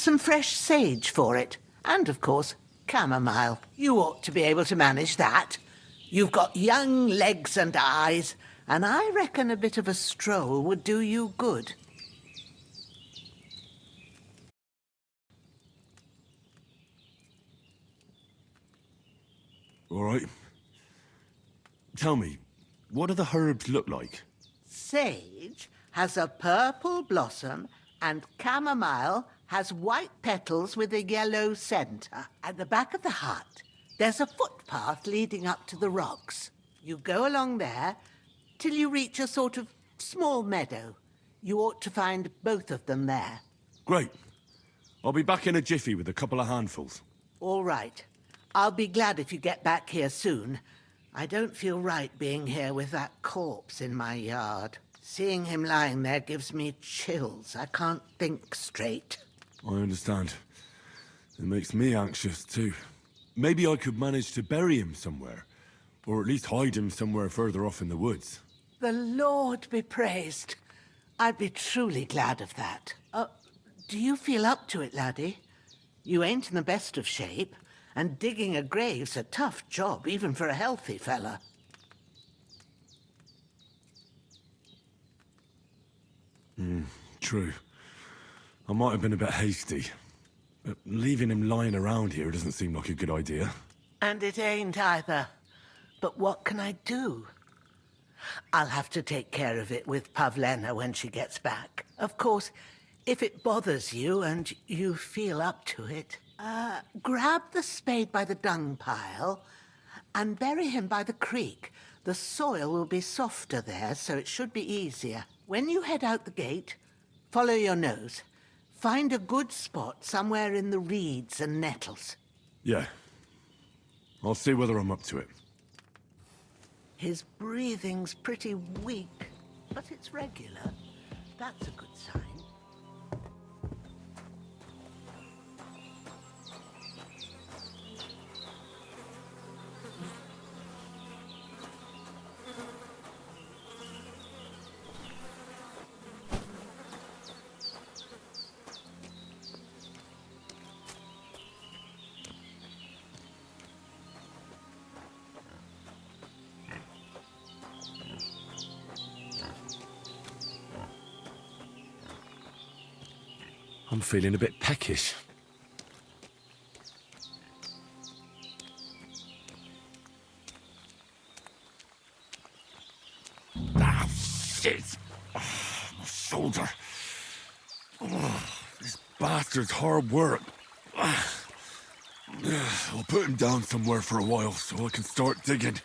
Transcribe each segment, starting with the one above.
some fresh sage for it. And, of course, chamomile. You ought to be able to manage that. You've got young legs and eyes, and I reckon a bit of a stroll would do you good. All right. Tell me, what do the herbs look like? Sage has a purple blossom, and chamomile has white petals with a yellow centre. At the back of the hut, there's a footpath leading up to the rocks. You go along there till you reach a sort of small meadow. You ought to find both of them there. Great. I'll be back in a jiffy with a couple of handfuls. All right. I'll be glad if you get back here soon. I don't feel right being here with that corpse in my yard. Seeing him lying there gives me chills. I can't think straight. I understand. It makes me anxious, too. Maybe I could manage to bury him somewhere. Or at least hide him somewhere further off in the woods. The Lord be praised. I'd be truly glad of that. Do you feel up to it, laddie? You ain't in the best of shape, and digging a grave's a tough job, even for a healthy fella. True. I might have been a bit hasty. But leaving him lying around here doesn't seem like a good idea. And it ain't either. But what can I do? I'll have to take care of it with Pavlena when she gets back. Of course, if it bothers you and you feel up to it, grab the spade by the dung pile and bury him by the creek. The soil will be softer there, so it should be easier. When you head out the gate, follow your nose. Find a good spot somewhere in the reeds and nettles. Yeah. I'll see whether I'm up to it. His breathing's pretty weak, but it's regular. That's a good sign. I'm feeling a bit peckish. Ah, shit! Oh, my shoulder. Oh, this bastard's hard work. I'll put him down somewhere for a while so I can start digging.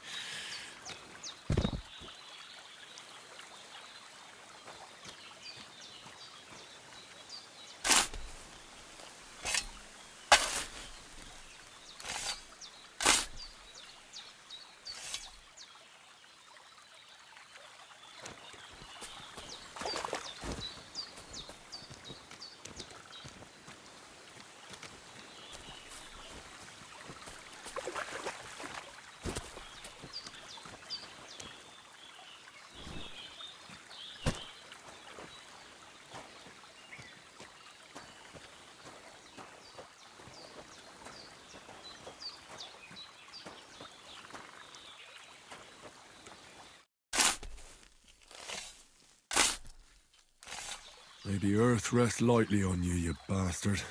May the earth rest lightly on you, you bastard.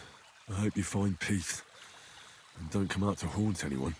I hope you find peace. And don't come out to haunt anyone.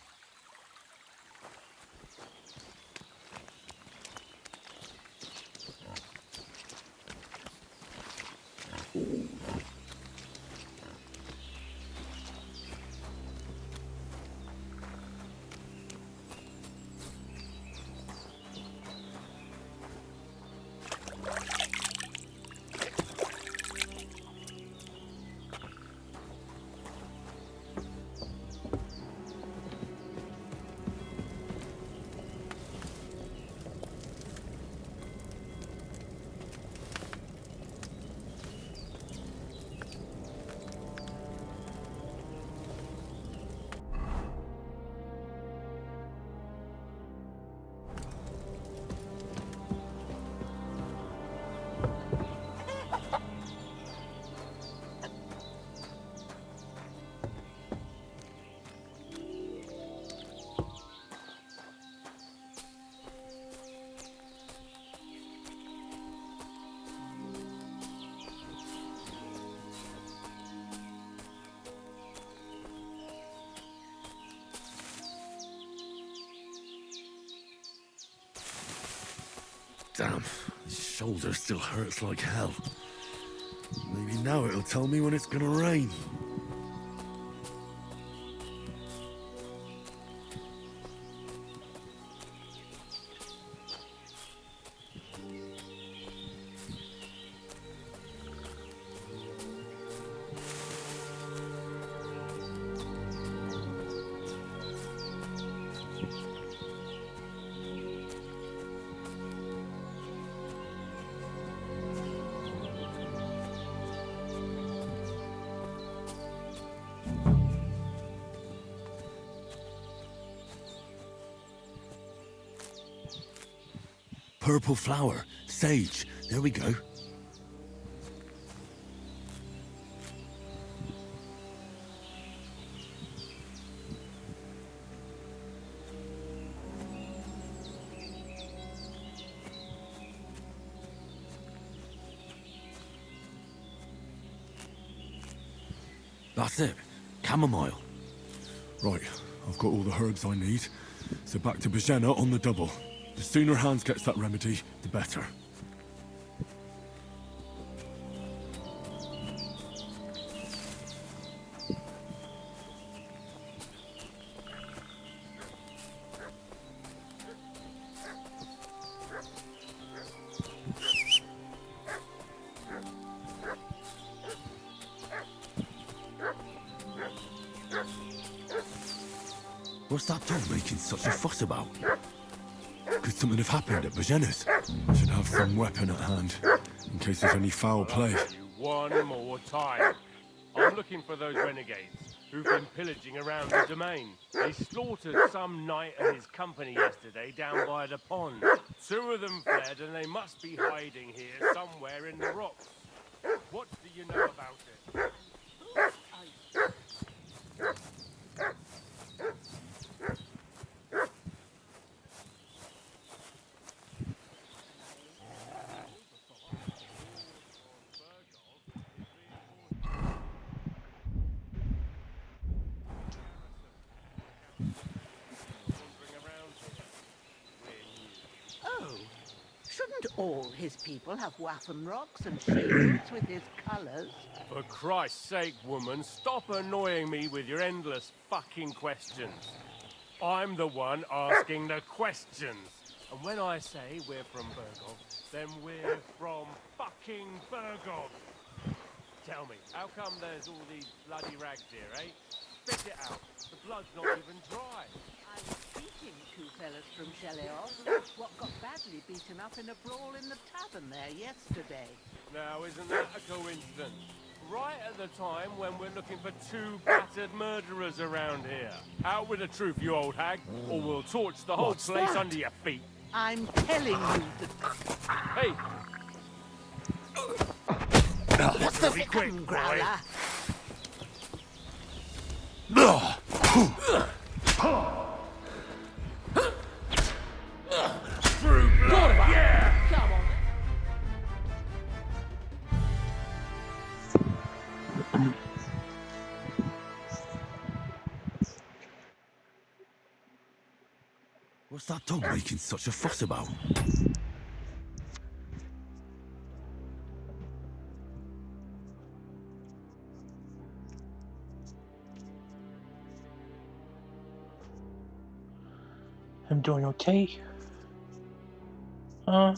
Damn, his shoulder still hurts like hell. Maybe now it'll tell me when it's gonna rain. Purple flower, sage, there we go. That's it, chamomile. Right, I've got all the herbs I need, so back to Bajena on the double. The sooner Hans gets that remedy, the better. What's that dog making such a fuss about? Could something have happened at Bajena's? Should have some weapon at hand, in case there's any foul play. One more time. I'm looking for those renegades who've been pillaging around the domain. They slaughtered some knight and his company yesterday down by the pond. 2 of them fled and they must be hiding here somewhere in the rocks. What do you know about it? Shouldn't all his people have waffen rocks and shields with his colours? For Christ's sake, woman, stop annoying me with your endless fucking questions. I'm the one asking the questions. And when I say we're from Burgov, then we're from fucking Burgov. Tell me, how come there's all these bloody rags here, eh? Spit it out. The blood's not even dry. I was speaking to fellas from Sheleos, what got badly beaten up in a brawl in the tavern there yesterday. Now, isn't that a coincidence? Right at the time when we're looking for 2 battered murderers around here. Out with the truth, you old hag, or we'll torch the whole What's place that? under your feet. I'm telling you that... Hey! What's the Be quick, boy. growler? True blood, yeah! Come on. What's that dog making such a fuss about? I'm doing okay. Ow.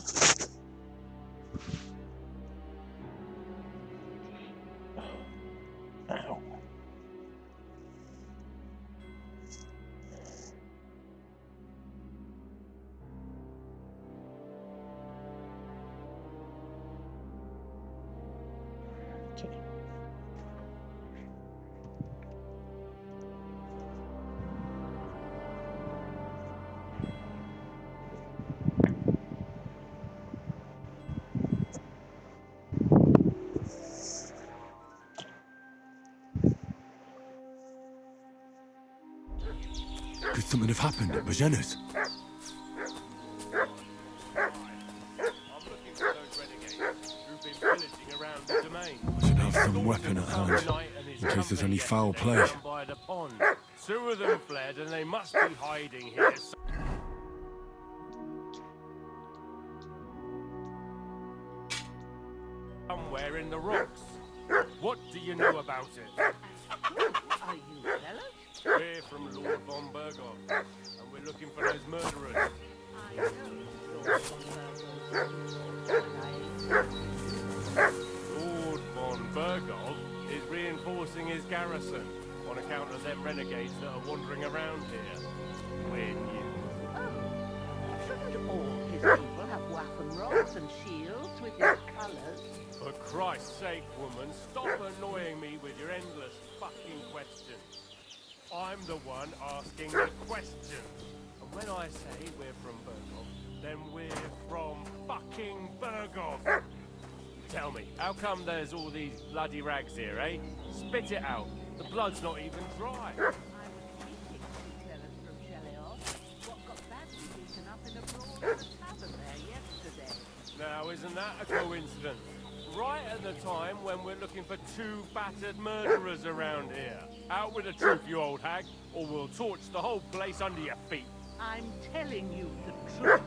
Okay. Could something have happened at Bajena's? I'm looking for those renegades who've been pillaging around the domain. I should have some weapon at hand, in case there's any foul play. Down by the pond. 2 of them fled and they must be hiding here. somewhere in the rocks. What do you know about it? Are you fellas? We're from Lord von Bergov, and we're looking for those murderers. I know Lord Lord von Bergov is reinforcing his garrison on account of them renegades that are wandering around here. We're new. Shouldn't all his people have waffen rods and shields with his colours? For Christ's sake, woman, stop annoying me with your endless fucking questions. I'm the one asking the questions. And when I say we're from Bergov, then we're from fucking Bergov. Tell me, how come there's all these bloody rags here, eh? Spit it out. The blood's not even dry. I was meeting two fellas from Shelley what got badly beaten up in a brawl in the tavern there yesterday. Now, isn't that a coincidence? Right at the time when we're looking for two battered murderers around here. Out with the truth, you old hag, or we'll torch the whole place under your feet. I'm telling you the truth.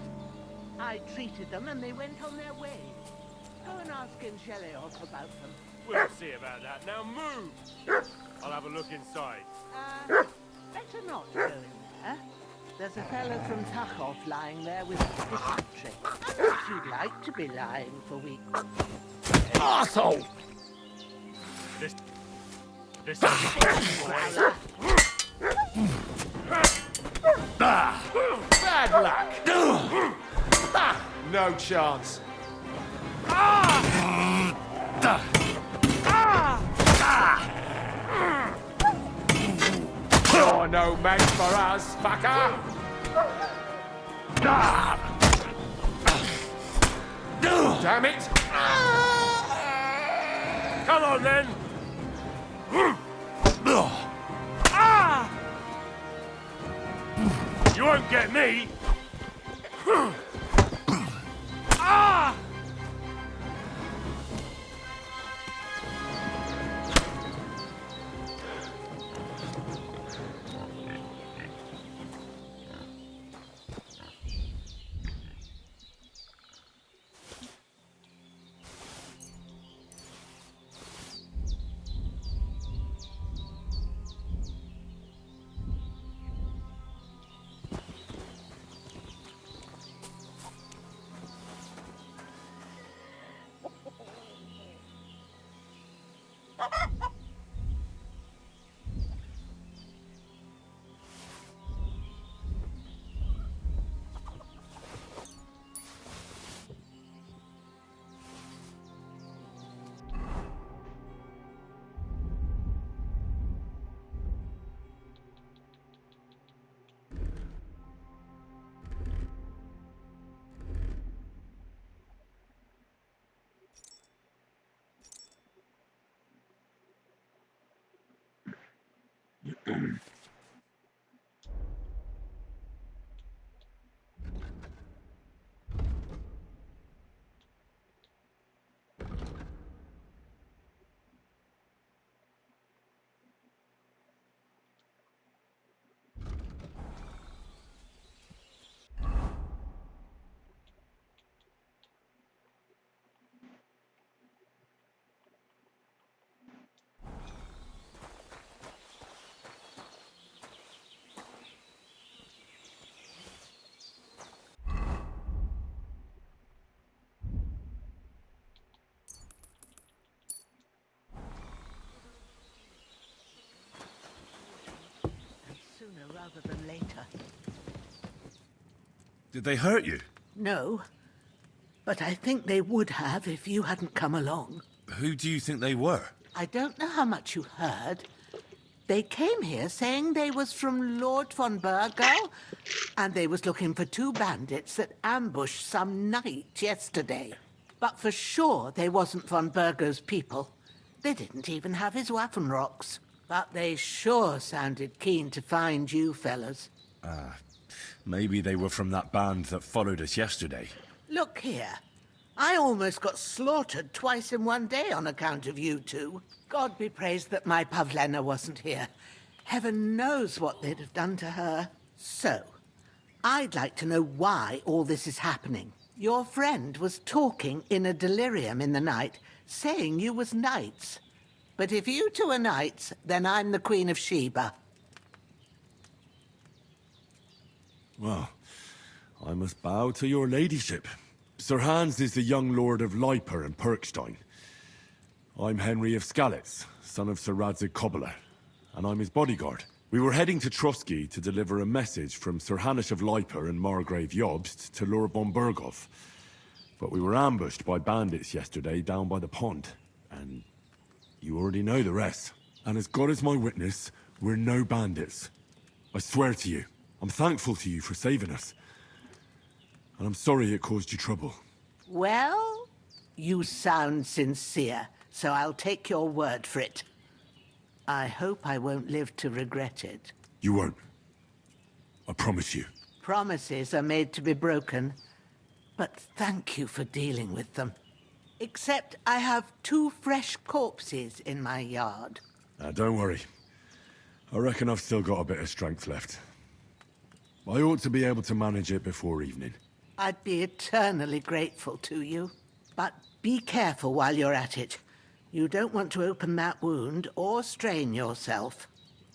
I treated them and they went on their way. Go and ask in Shelley-off about them. We'll see about that. Now move! I'll have a look inside. Better not go in there. There's a fellow from Takhov lying there with dysentery. Unless you'd like to be lying for weeks. Arsehole! This Bad luck. No chance. You're no match for us, fucker. Damn it. Come on then! You won't get me! Sooner rather than later. Did they hurt you? No. But I think they would have if you hadn't come along. Who do you think they were? I don't know how much you heard. They came here saying they was from Lord von Bergau, and they was looking for two bandits that ambushed some knight yesterday. But for sure they wasn't von Bergau's people. They didn't even have his Waffenrocks. But they sure sounded keen to find you fellas. Maybe they were from that band that followed us yesterday. Look here. I almost got slaughtered twice in one day on account of you two. God be praised that my Pavlena wasn't here. Heaven knows what they'd have done to her. So, I'd like to know why all this is happening. Your friend was talking in a delirium in the night, saying you was knights. But if you two are knights, then I'm the Queen of Sheba. Well, I must bow to your ladyship. Sir Hans is the young lord of Leiper and Perkstein. I'm Henry of Skalitz, son of Sir Radzig Cobbler, and I'm his bodyguard. We were heading to Trotsky to deliver a message from Sir Hanish of Leiper and Margrave Jobst to Lord von Berghoff. But we were ambushed by bandits yesterday down by the pond, and you already know the rest. And as God is my witness, we're no bandits. I swear to you, I'm thankful to you for saving us. And I'm sorry it caused you trouble. Well, you sound sincere, so I'll take your word for it. I hope I won't live to regret it. You won't. I promise you. Promises are made to be broken, but thank you for dealing with them. Except I have 2 fresh corpses in my yard. Now, don't worry. I reckon I've still got a bit of strength left. I ought to be able to manage it before evening. I'd be eternally grateful to you. But be careful while you're at it. You don't want to open that wound or strain yourself.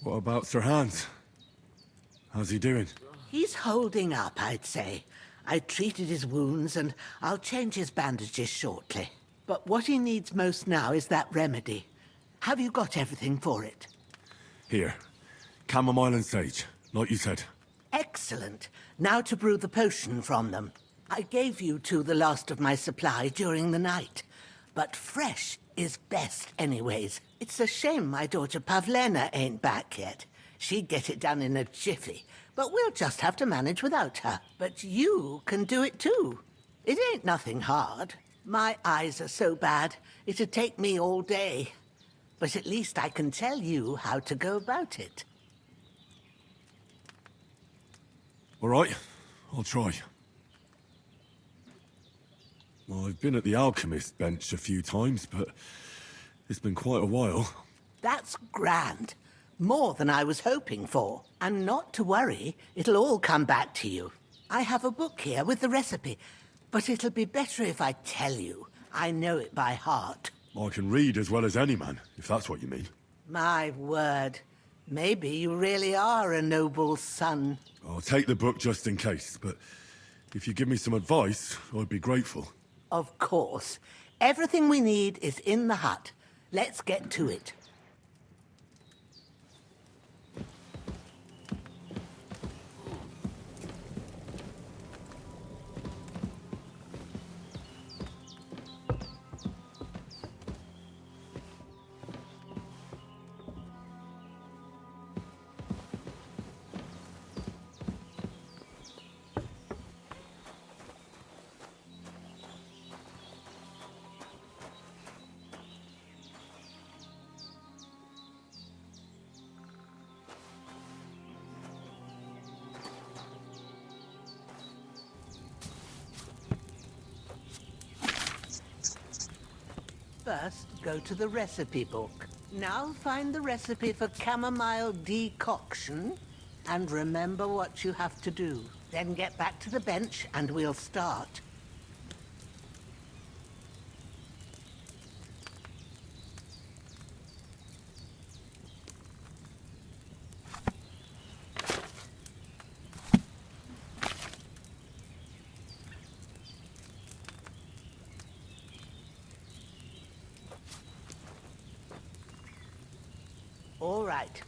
What about Sir Hans? How's he doing? He's holding up, I'd say. I treated his wounds and I'll change his bandages shortly. But what he needs most now is that remedy. Have you got everything for it? Here. Chamomile and sage, like you said. Excellent. Now to brew the potion from them. I gave you 2 the last of my supply during the night. But fresh is best anyways. It's a shame my daughter Pavlena ain't back yet. She'd get it done in a jiffy. But we'll just have to manage without her. But you can do it too. It ain't nothing hard. My eyes are so bad, it'd take me all day. But at least I can tell you how to go about it. All right, I'll try. Well, I've been at the alchemist bench a few times, but it's been quite a while. That's grand. More than I was hoping for. And not to worry, it'll all come back to you. I have a book here with the recipe, but it'll be better if I tell you. I know it by heart. I can read as well as any man, if that's what you mean. My word. Maybe you really are a noble son. I'll take the book just in case, but if you give me some advice, I'd be grateful. Of course. Everything we need is in the hut. Let's get to it. First, go to the recipe book. Now find the recipe for chamomile decoction, and remember what you have to do. Then get back to the bench and we'll start. All right.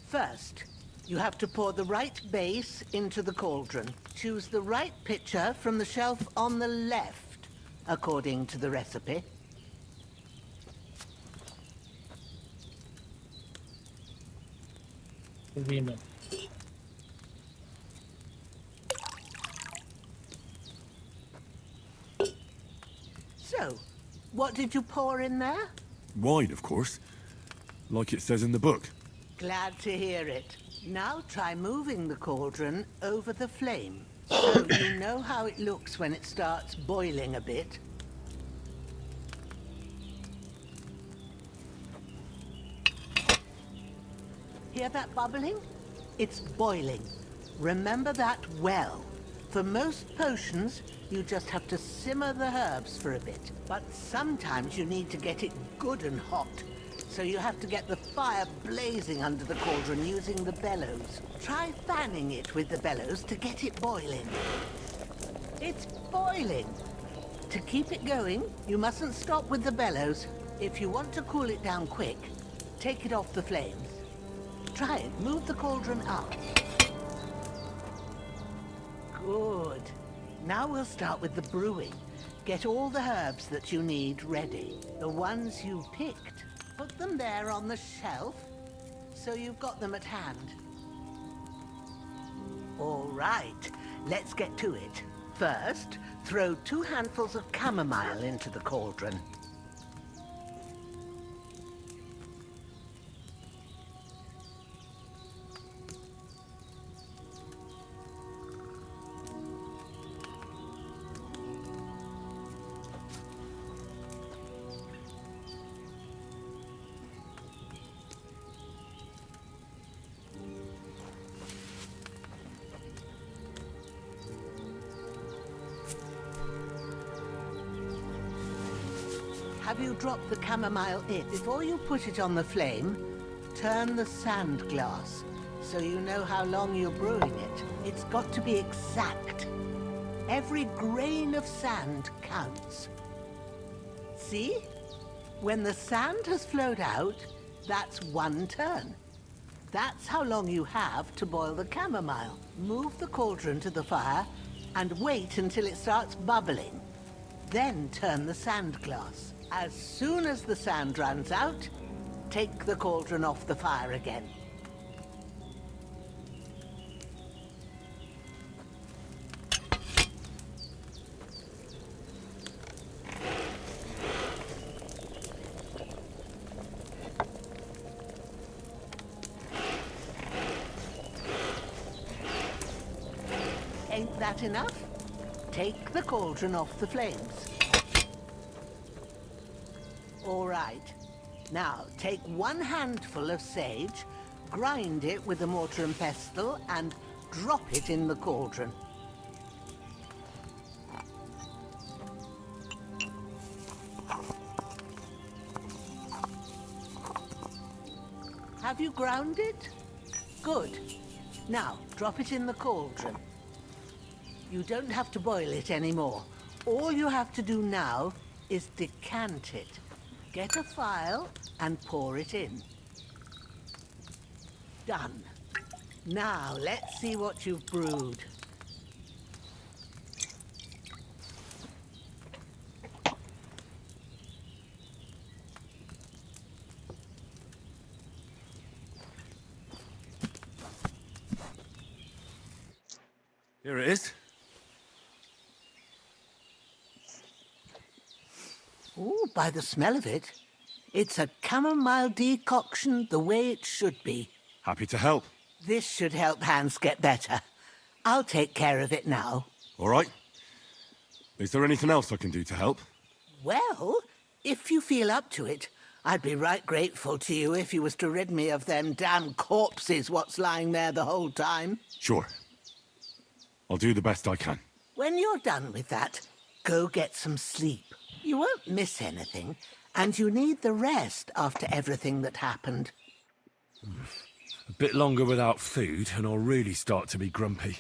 First, you have to pour the right base into the cauldron. Choose the right pitcher from the shelf on the left, according to the recipe. Convenient. So, what did you pour in there? Wine, of course. Like it says in the book. Glad to hear it. Now try moving the cauldron over the flame, so you know how it looks when it starts boiling a bit. Hear that bubbling? It's boiling. Remember that well. For most potions, you just have to simmer the herbs for a bit. But sometimes you need to get it good and hot. So you have to get the fire blazing under the cauldron using the bellows. Try fanning it with the bellows to get it boiling. It's boiling! To keep it going, you mustn't stop with the bellows. If you want to cool it down quick, take it off the flames. Try it. Move the cauldron up. Good. Now we'll start with the brewing. Get all the herbs that you need ready. The ones you picked. Put them there on the shelf, so you've got them at hand. All right, let's get to it. First, throw 2 handfuls of chamomile into the cauldron. Have you dropped the chamomile in? Before you put it on the flame, turn the sand glass so you know how long you're brewing it. It's got to be exact. Every grain of sand counts. See? When the sand has flowed out, that's 1 turn. That's how long you have to boil the chamomile. Move the cauldron to the fire and wait until it starts bubbling. Then turn the sand glass. As soon as the sand runs out, take the cauldron off the fire again. Ain't that enough? Take the cauldron off the flames. All right. Now, take 1 handful of sage, grind it with a mortar and pestle, and drop it in the cauldron. Have you ground it? Good. Now, drop it in the cauldron. You don't have to boil it anymore. All you have to do now is decant it. Get a phial and pour it in. Done. Now, let's see what you've brewed. Here it is. Ooh, by the smell of it, it's a chamomile decoction the way it should be. Happy to help. This should help Hans get better. I'll take care of it now. All right. Is there anything else I can do to help? Well, if you feel up to it, I'd be right grateful to you if you was to rid me of them damn corpses what's lying there the whole time. Sure. I'll do the best I can. When you're done with that, go get some sleep. You won't miss anything, and you need the rest after everything that happened. A bit longer without food, and I'll really start to be grumpy.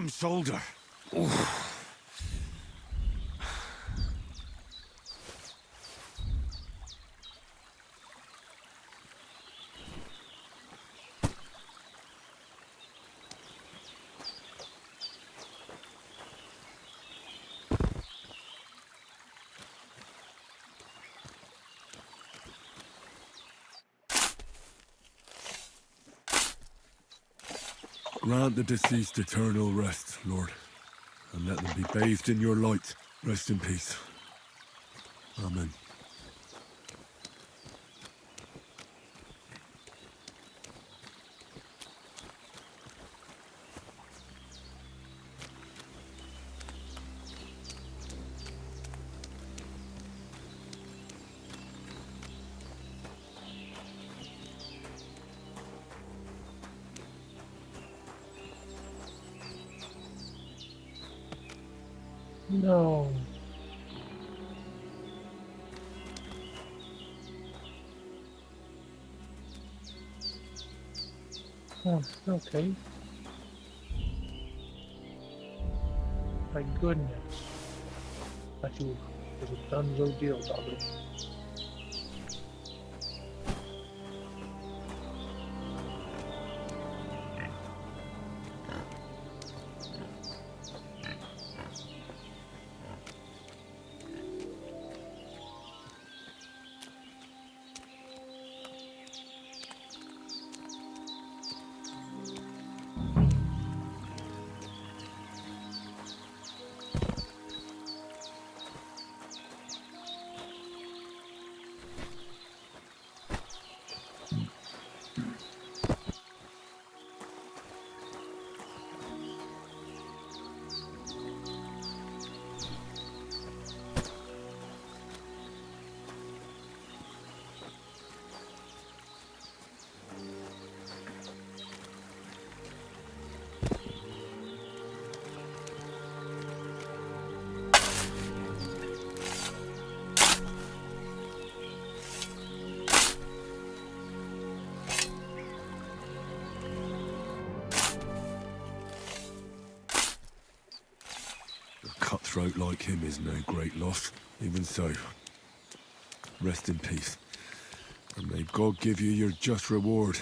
damn shoulder. Grant the deceased eternal rest, Lord, and let them be bathed in your light. Rest in peace. Amen. No. Oh, okay. My goodness. That you was a donezo deal, Dobby. A cutthroat like him is no great loss. Even so, rest in peace. And may God give you your just reward.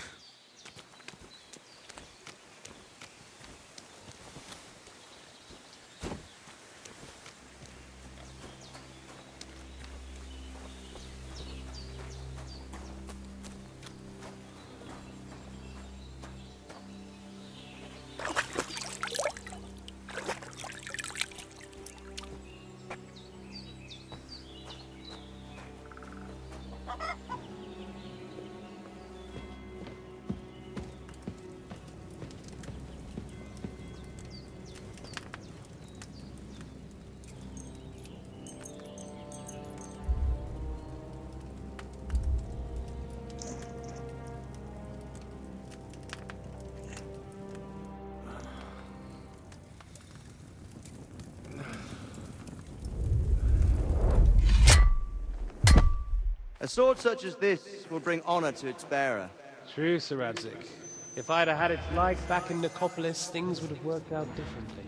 A sword such as this will bring honor to its bearer. True, Sir Radzik. If I'd have had its like back in Nicopolis, things would have worked out differently.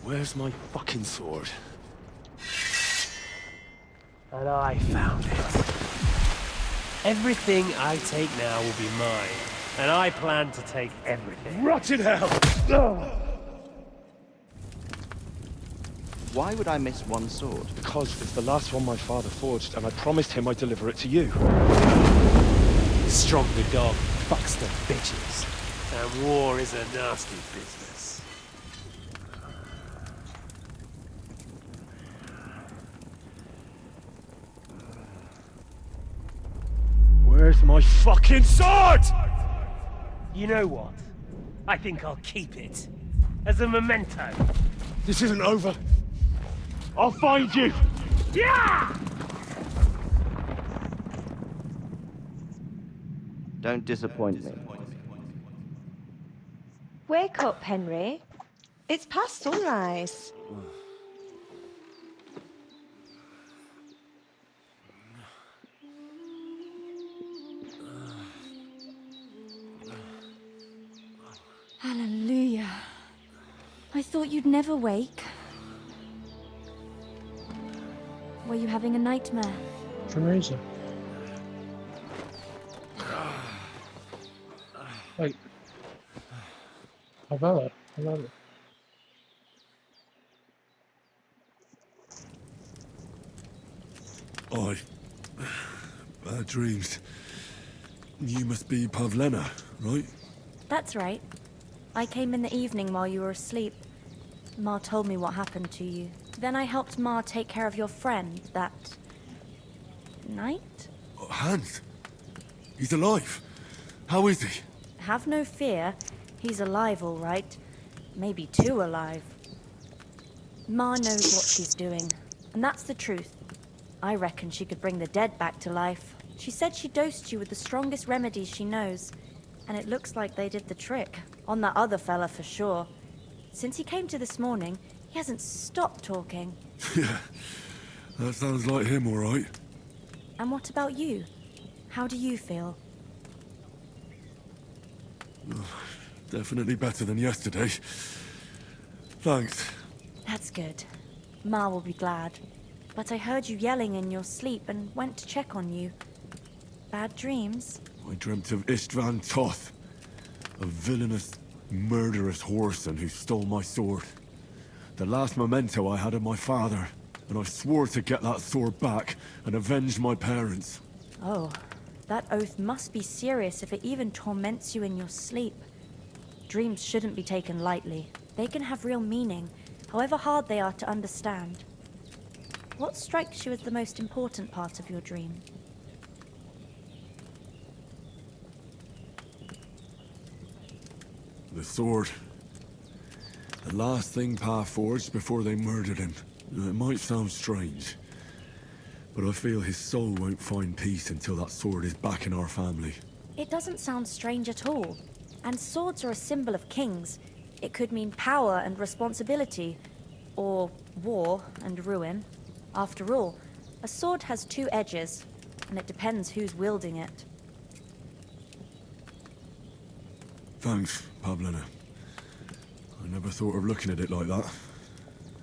Where's my fucking sword? And I found it. Everything I take now will be mine, and I plan to take everything. Rotted hell! Why would I miss one sword? Because it's the last one my father forged, and I promised him I'd deliver it to you. Stronger dog fucks the bitches, and war is a nasty business. Where's my fucking sword? You know what? I think I'll keep it. As a memento. This isn't over. I'll find you! Yeah! Don't disappoint me. Wake up, Henry. It's past sunrise. Hallelujah. I thought you'd never wake. Were you having a nightmare? Teresa. Wait. Havella. Havella. I... Bad dreams. You must be Pavlena, right? That's right. I came in the evening while you were asleep. Ma told me what happened to you. Then I helped Ma take care of your friend that night? Hans? He's alive. How is he? Have no fear. He's alive, all right. Maybe too alive. Ma knows what she's doing, and that's the truth. I reckon she could bring the dead back to life. She said she dosed you with the strongest remedies she knows, and it looks like they did the trick. On that other fella for sure. Since he came to this morning, he hasn't stopped talking. Yeah, that sounds like him, all right. And what about you? How do you feel? Definitely better than yesterday. Thanks. That's good. Ma will be glad. But I heard you yelling in your sleep and went to check on you. Bad dreams? I dreamt of Istvan Toth, a villainous, murderous whoreson who stole my sword. The last memento I had of my father, and I swore to get that sword back and avenge my parents. Oh, that oath must be serious if it even torments you in your sleep. Dreams shouldn't be taken lightly. They can have real meaning, however hard they are to understand. What strikes you as the most important part of your dream? The sword. The last thing Pa forged before they murdered him. It might sound strange, but I feel his soul won't find peace until that sword is back in our family. It doesn't sound strange at all. And swords are a symbol of kings. It could mean power and responsibility, or war and ruin. After all, a sword has two edges, and it depends who's wielding it. Thanks, Pavlena. I never thought of looking at it like that.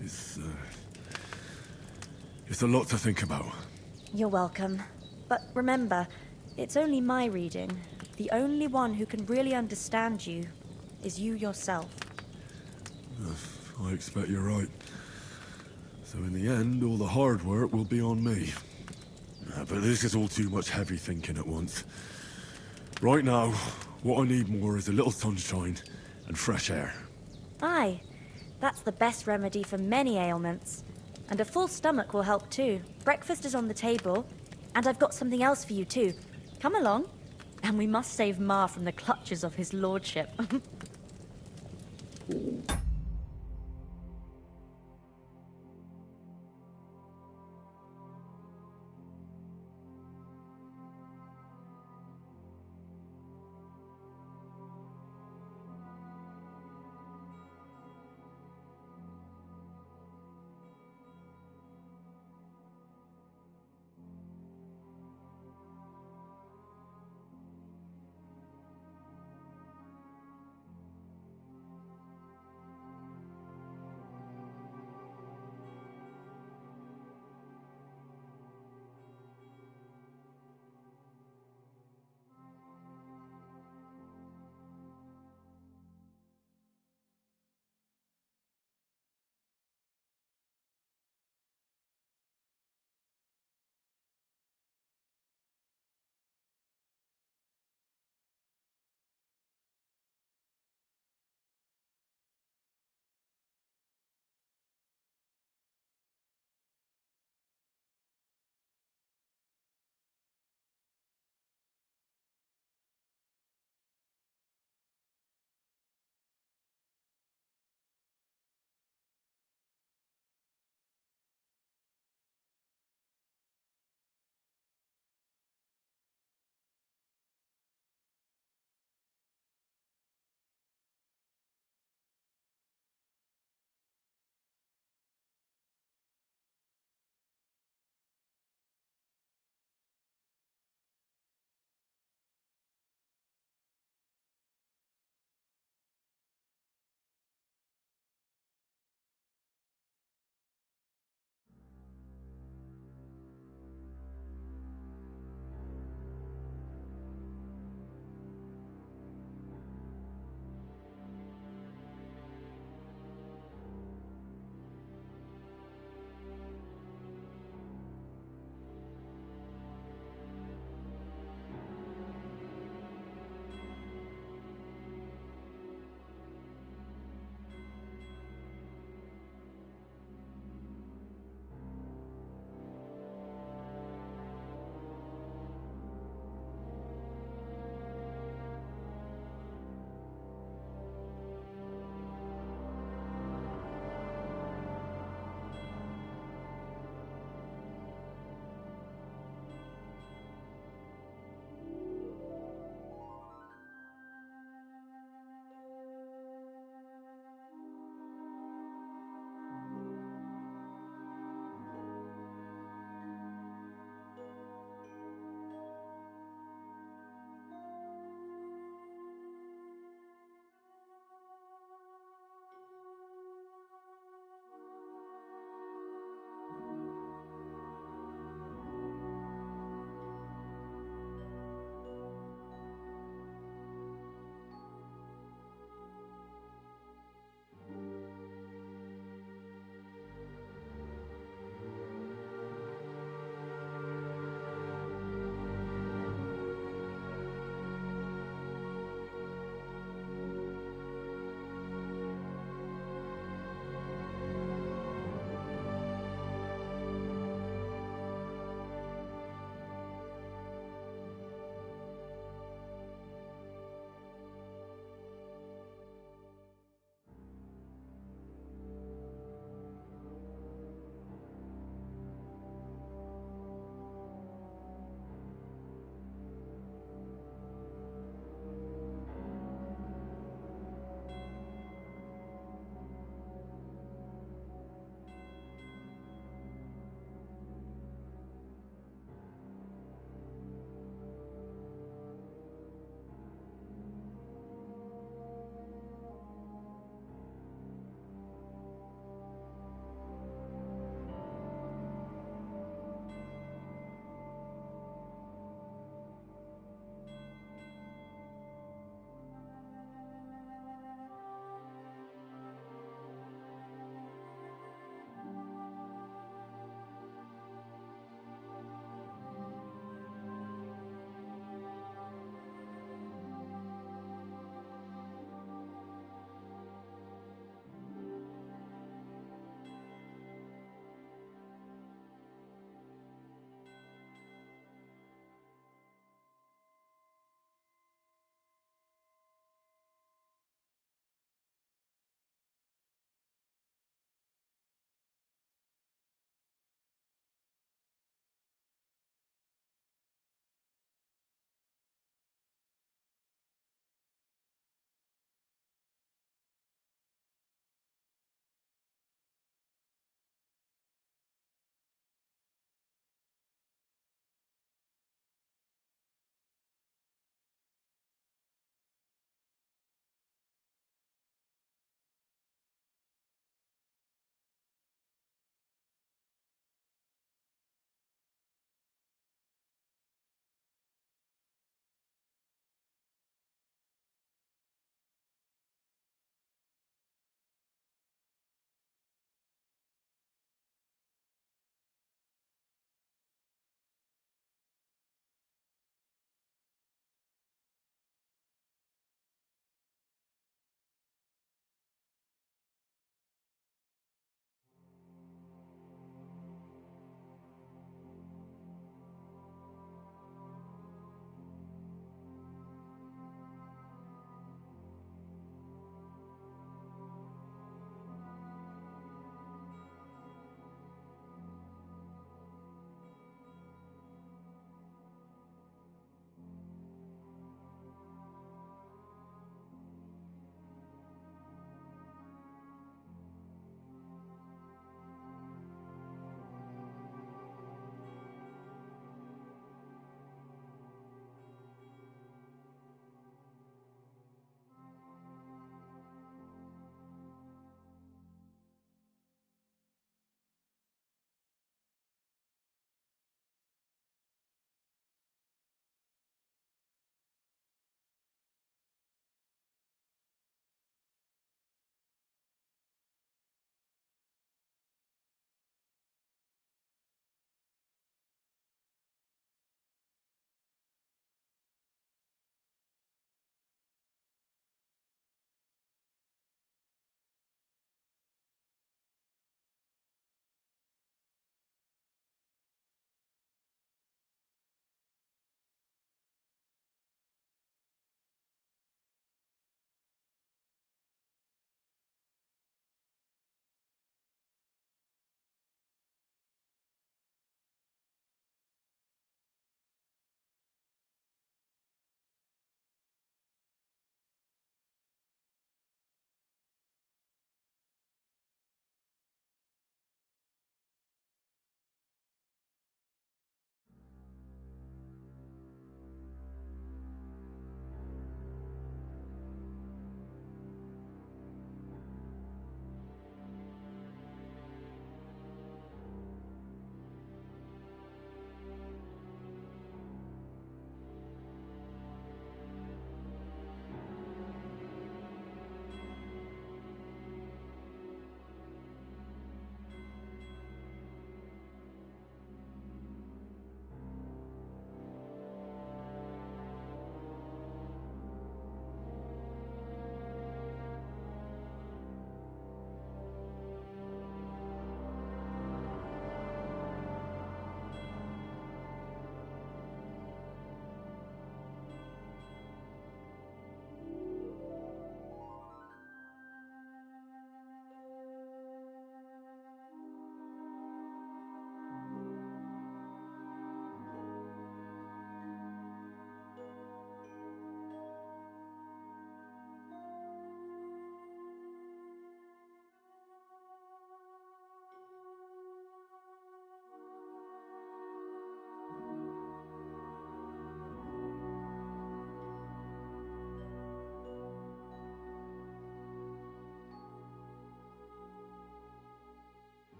It's a lot to think about. You're welcome. But remember, it's only my reading. The only one who can really understand you is you yourself. I expect you're right. So in the end, all the hard work will be on me. But this is all too much heavy thinking at once. Right now, what I need more is a little sunshine and fresh air. Aye, that's the best remedy for many ailments. And a full stomach will help too. Breakfast is on the table, and I've got something else for you too. Come along. And we must save Ma from the clutches of his lordship.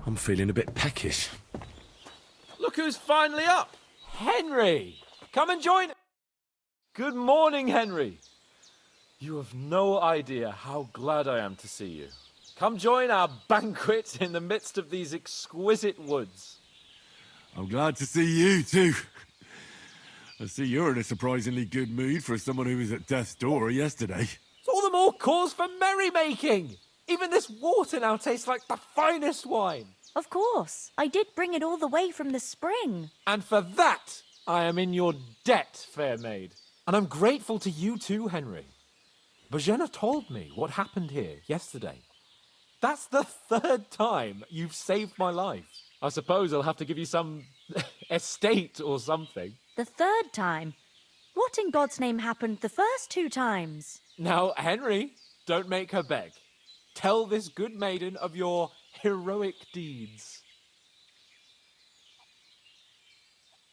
I'm feeling a bit peckish. Look who's finally up! Henry! Come and join... Good morning, Henry. You have no idea how glad I am to see you. Come join our banquet in the midst of these exquisite woods. I'm glad to see you, too. I see you're in a surprisingly good mood for someone who was at death's door yesterday. It's all the more cause for merrymaking! Even this water now tastes like the finest wine. Of course. I did bring it all the way from the spring. And for that, I am in your debt, fair maid. And I'm grateful to you too, Henry. Bajena told me what happened here yesterday. That's the 3rd time you've saved my life. I suppose I'll have to give you some estate or something. The 3rd time? What in God's name happened the first 2 times? Now, Henry, don't make her beg. Tell this good maiden of your heroic deeds.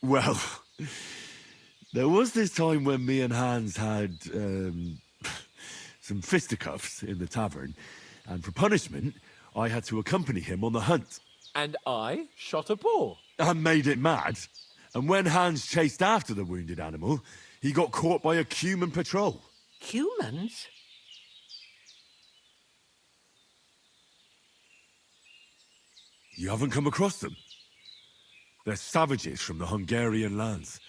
Well, there was this time when me and Hans had some fisticuffs in the tavern, and for punishment, I had to accompany him on the hunt. And I shot a boar. And made it mad. And when Hans chased after the wounded animal, he got caught by a human patrol. Humans? You haven't come across them? They're savages from the Hungarian lands.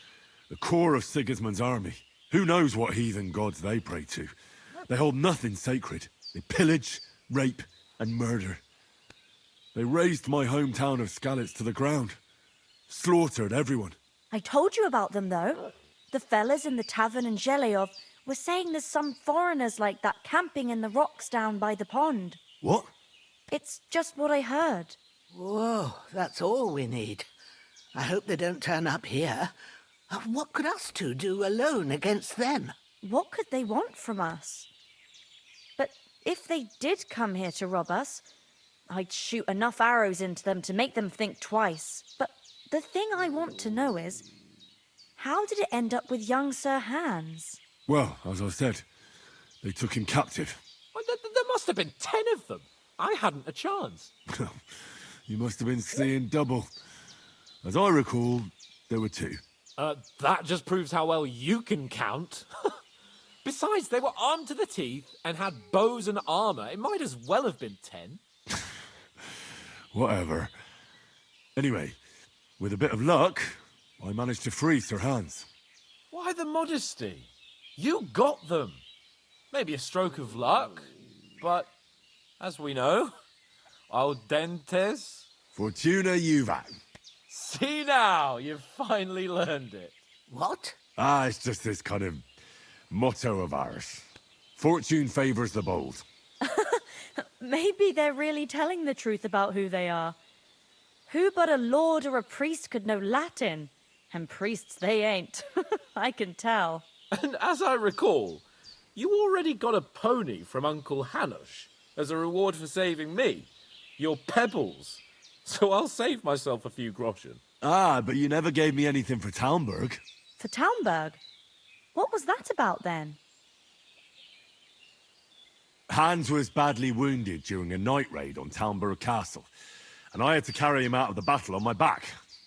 The core of Sigismund's army. Who knows what heathen gods they pray to? They hold nothing sacred. They pillage, rape, and murder. They razed my hometown of Skalitz to the ground. Slaughtered everyone. I told you about them, though. The fellas in the tavern in Zheleov were saying there's some foreigners like that camping in the rocks down by the pond. What? It's just what I heard. Whoa, that's all we need. I hope they don't turn up here. What could us two do alone against them? What could they want from us? But if they did come here to rob us, I'd shoot enough arrows into them to make them think twice. But the thing I want to know is, how did it end up with young Sir Hans? Well, as I said, they took him captive. Well, there must have been 10 of them. I hadn't a chance. You must have been seeing double. As I recall, there were 2. That just proves how well you can count. Besides, they were armed to the teeth and had bows and armor. It might as well have been 10. Whatever. Anyway, with a bit of luck, I managed to free Sir Hans. Why the modesty? You got them. Maybe a stroke of luck, but as we know, al dentes. Fortuna juvat. See now, you've finally learned it. What? It's just this kind of motto of ours. Fortune favors the bold. Maybe they're really telling the truth about who they are. Who but a lord or a priest could know Latin? And priests they ain't. I can tell. And as I recall, you already got a pony from Uncle Hanush as a reward for saving me. Your pebbles. So I'll save myself a few groschen. But you never gave me anything for Talmberg. For Talmberg? What was that about then? Hans was badly wounded during a night raid on Talmberg Castle, and I had to carry him out of the battle on my back,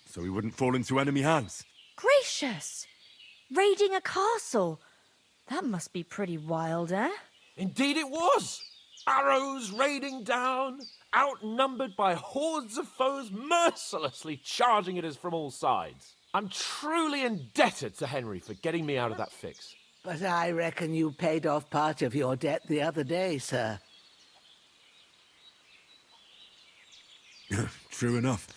so he wouldn't fall into enemy hands. Gracious! Raiding a castle? That must be pretty wild, eh? Indeed it was! Arrows raining down, outnumbered by hordes of foes mercilessly charging at us from all sides. I'm truly indebted to Henry for getting me out of that fix. But I reckon you paid off part of your debt the other day, sir. True enough.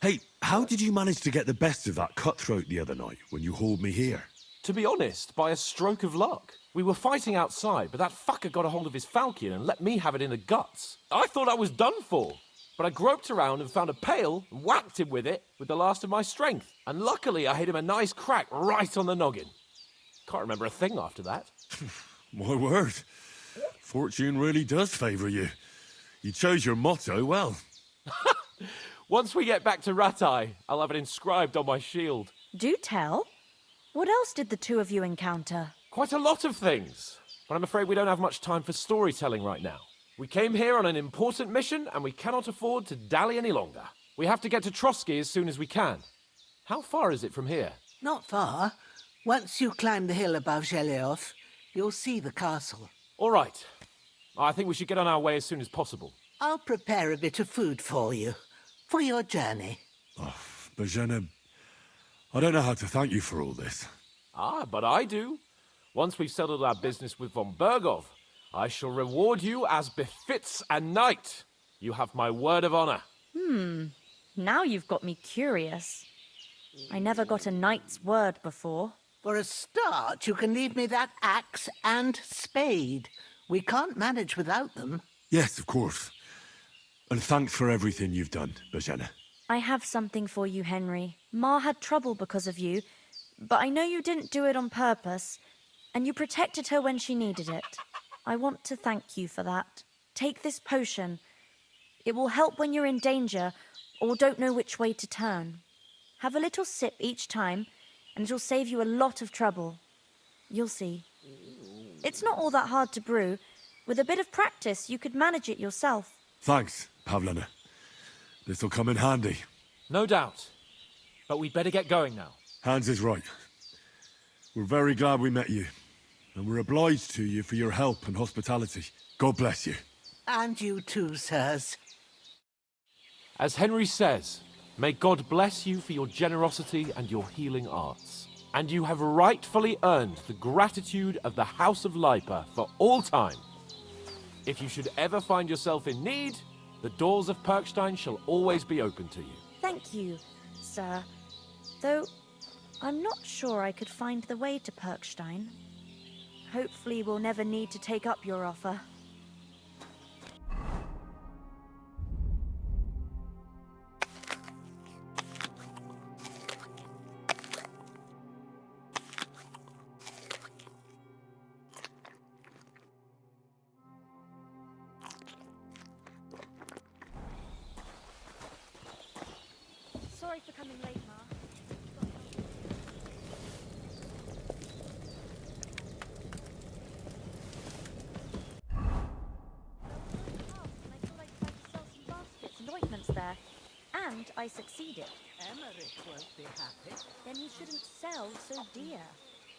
Hey, how did you manage to get the best of that cutthroat the other night when you hauled me here? To be honest, by a stroke of luck. We were fighting outside, but that fucker got a hold of his falchion and let me have it in the guts. I thought I was done for, but I groped around and found a pail and whacked him with it with the last of my strength. And luckily I hit him a nice crack right on the noggin. Can't remember a thing after that. My word. Fortune really does favour you. You chose your motto well. Once we get back to Ratai, I'll have it inscribed on my shield. Do tell. What else did the two of you encounter? Quite a lot of things, but I'm afraid we don't have much time for storytelling right now. We came here on an important mission, and we cannot afford to dally any longer. We have to get to Trotsky as soon as we can. How far is it from here? Not far. Once you climb the hill above Geleoth, you'll see the castle. All right. I think we should get on our way as soon as possible. I'll prepare a bit of food for you, for your journey. Oh, Bozhena, I don't know how to thank you for all this. Ah, but I do. Once we've settled our business with von Bergov, I shall reward you as befits a knight. You have my word of honor. Now you've got me curious. I never got a knight's word before. For a start, you can leave me that axe and spade. We can't manage without them. Yes, of course. And thanks for everything you've done, Bozhena. I have something for you, Henry. Ma had trouble because of you, but I know you didn't do it on purpose, and you protected her when she needed it. I want to thank you for that. Take this potion. It will help when you're in danger or don't know which way to turn. Have a little sip each time, and it'll save you a lot of trouble. You'll see. It's not all that hard to brew. With a bit of practice, you could manage it yourself. Thanks, Pavlena. This'll come in handy. No doubt. But we'd better get going now. Hans is right. We're very glad we met you. And we're obliged to you for your help and hospitality. God bless you. And you too, sirs. As Henry says, may God bless you for your generosity and your healing arts. And you have rightfully earned the gratitude of the House of Lipa for all time. If you should ever find yourself in need, the doors of Perkstein shall always be open to you. Thank you, sir. Though, I'm not sure I could find the way to Perkstein. Hopefully we'll never need to take up your offer. Sorry for coming late, Ma. There, and I succeeded. Emmerich won't be happy. Then he shouldn't sell so dear.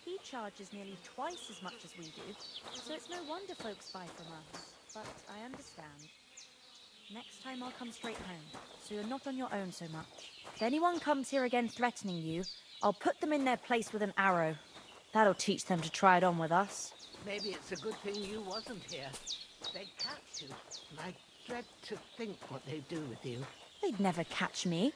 He charges nearly twice as much as we do, so it's no wonder folks buy from us. But I understand. Next time I'll come straight home, so you're not on your own so much. If anyone comes here again threatening you, I'll put them in their place with an arrow. That'll teach them to try it on with us. Maybe it's a good thing you wasn't here. They'd catch you, and I dread to think what they'd do with you. They'd never catch me.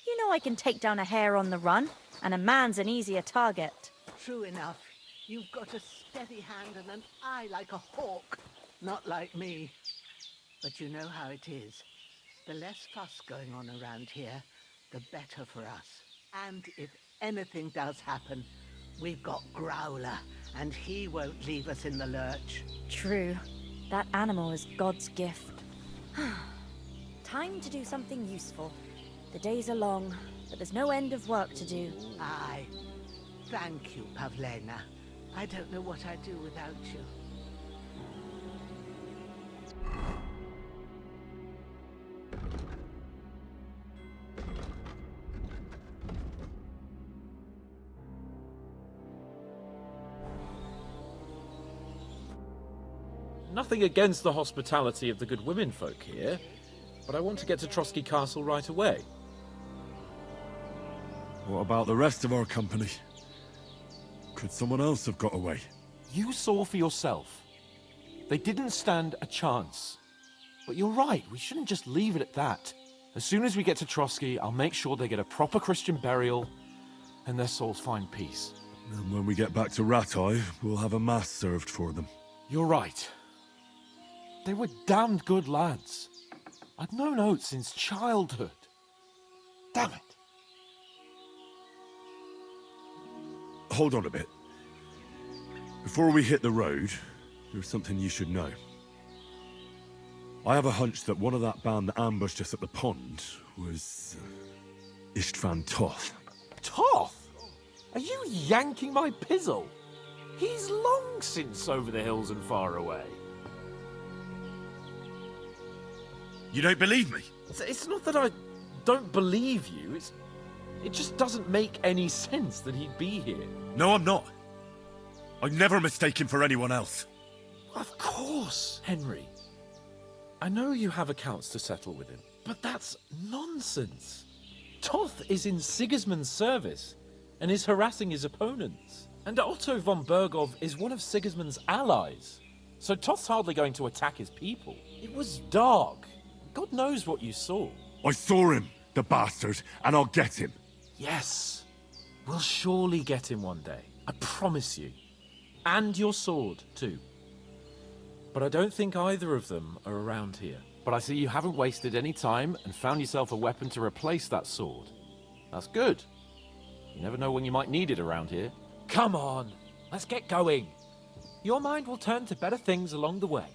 You know I can take down a hare on the run, and a man's an easier target. True enough. You've got a steady hand and an eye like a hawk. Not like me. But you know how it is. The less fuss going on around here, the better for us. And if anything does happen, we've got Growler, and he won't leave us in the lurch. True. That animal is God's gift. Time to do something useful. The days are long, but there's no end of work to do. Aye. Thank you, Pavlena. I don't know what I'd do without you. Nothing against the hospitality of the good women folk here, but I want to get to Trotsky Castle right away. What about the rest of our company? Could someone else have got away? You saw for yourself. They didn't stand a chance. But you're right, we shouldn't just leave it at that. As soon as we get to Trotsky, I'll make sure they get a proper Christian burial and their souls find peace. And when we get back to Ratai, we'll have a mass served for them. You're right. They were damned good lads. I'd known Oates since childhood. Damn it. Hold on a bit. Before we hit the road, there's something you should know. I have a hunch that one of that band that ambushed us at the pond was Istvan Toth. Toth? Are you yanking my pizzle? He's long since over the hills and far away. You don't believe me? It's not that I don't believe you. It just doesn't make any sense that he'd be here. No, I'm not. I'd never mistake him for anyone else. Of course, Henry. I know you have accounts to settle with him, but that's nonsense. Toth is in Sigismund's service and is harassing his opponents. And Otto von Bergov is one of Sigismund's allies. So Toth's hardly going to attack his people. It was dark. God knows what you saw. I saw him, the bastard, and I'll get him. Yes. We'll surely get him one day. I promise you. And your sword, too. But I don't think either of them are around here. But I see you haven't wasted any time and found yourself a weapon to replace that sword. That's good. You never know when you might need it around here. Come on, let's get going. Your mind will turn to better things along the way.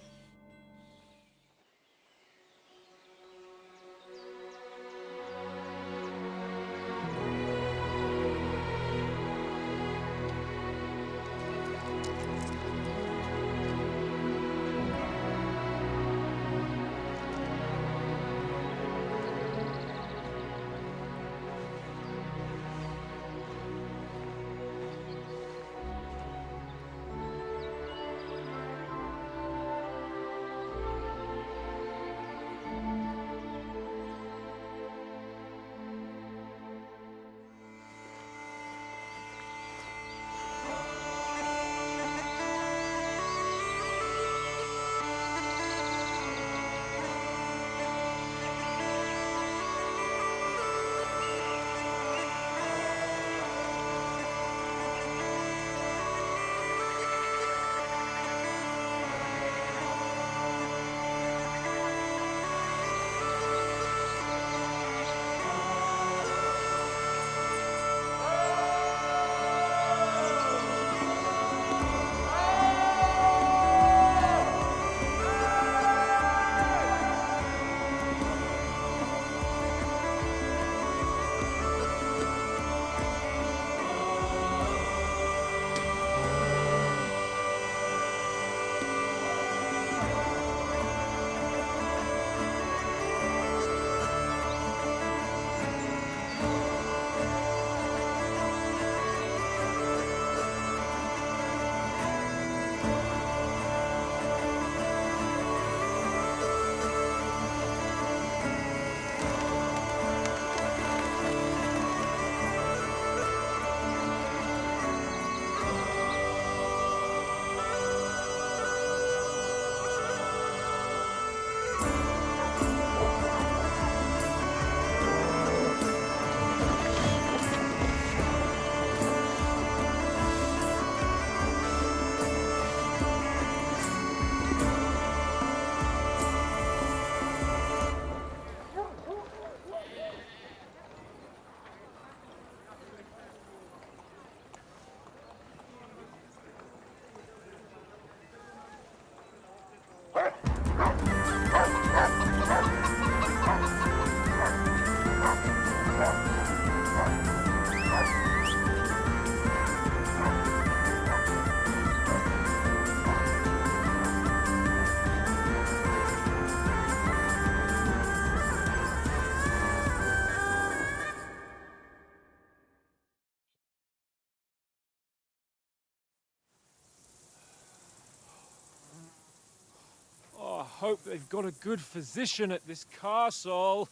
Hope they've got a good physician at this castle.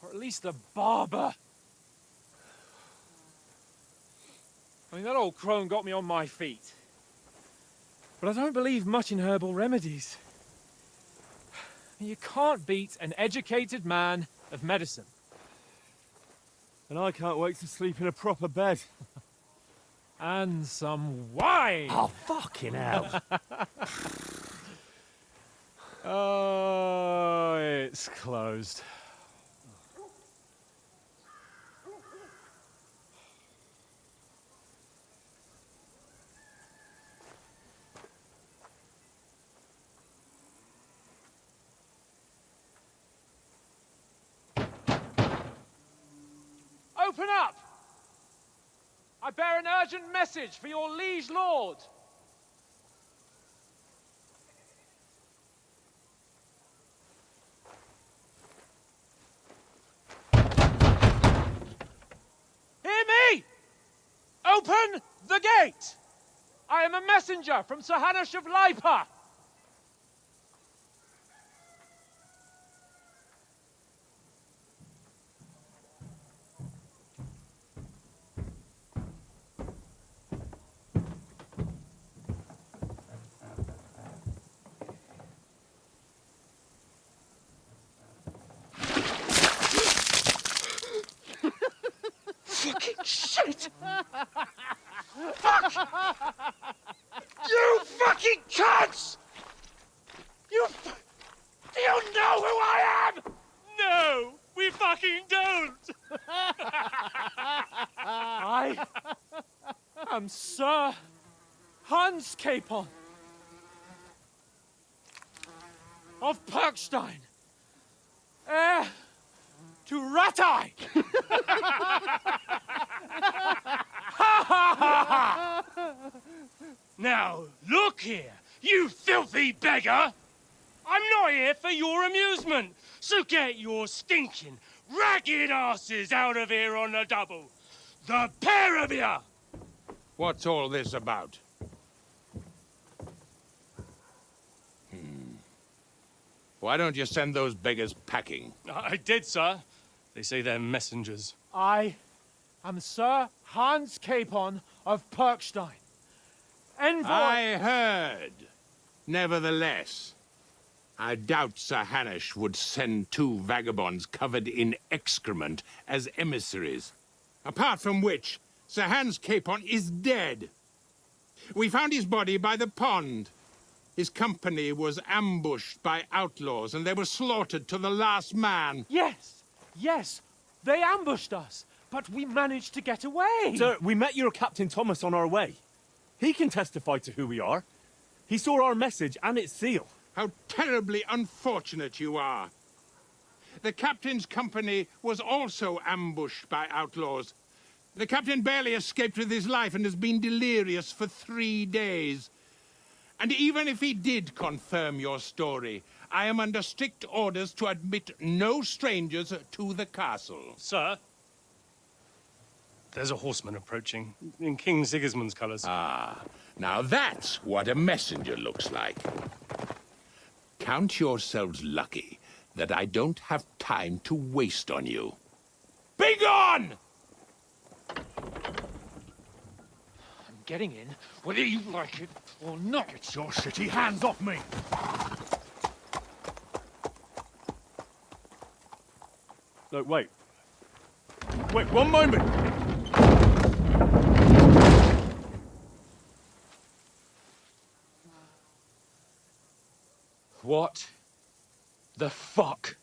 Or at least a barber. I mean, that old crone got me on my feet. But I don't believe much in herbal remedies. You can't beat an educated man of medicine. And I can't wait to sleep in a proper bed. And some wine! Oh, fucking hell. Oh, it's closed. Open up! I bear an urgent message for your liege lord. the gate! I am a messenger from Sir Hanush of Lipa! Fucking shit! Fuck! You fucking cunts! Do you know who I am? No, we fucking don't! I am Sir Hans Capon of Perkstein, heir to Ratai! Now, look here, you filthy beggar! I'm not here for your amusement, so get your stinking, ragged asses out of here on the double. The pair of you! What's all this about? Why don't you send those beggars packing? I did, sir. They say they're messengers. I am Sir Hans Capon of Perkstein. Envoy... I heard. Nevertheless, I doubt Sir Hanush would send two vagabonds covered in excrement as emissaries. Apart from which, Sir Hans Capon is dead. We found his body by the pond. His company was ambushed by outlaws, and they were slaughtered to the last man. Yes, yes, they ambushed us, but we managed to get away. Sir, we met your Captain Thomas on our way. He can testify to who we are. He saw our message and its seal. How terribly unfortunate you are. The captain's company was also ambushed by outlaws. The captain barely escaped with his life and has been delirious for 3 days. And even if he did confirm your story, I am under strict orders to admit no strangers to the castle. Sir, there's a horseman approaching in King Sigismund's colours. Ah, now that's what a messenger looks like. Count yourselves lucky that I don't have time to waste on you. Be gone! I'm getting in, whether you like it or not. Get your shitty hands off me! No, wait. Wait, one moment! What the fuck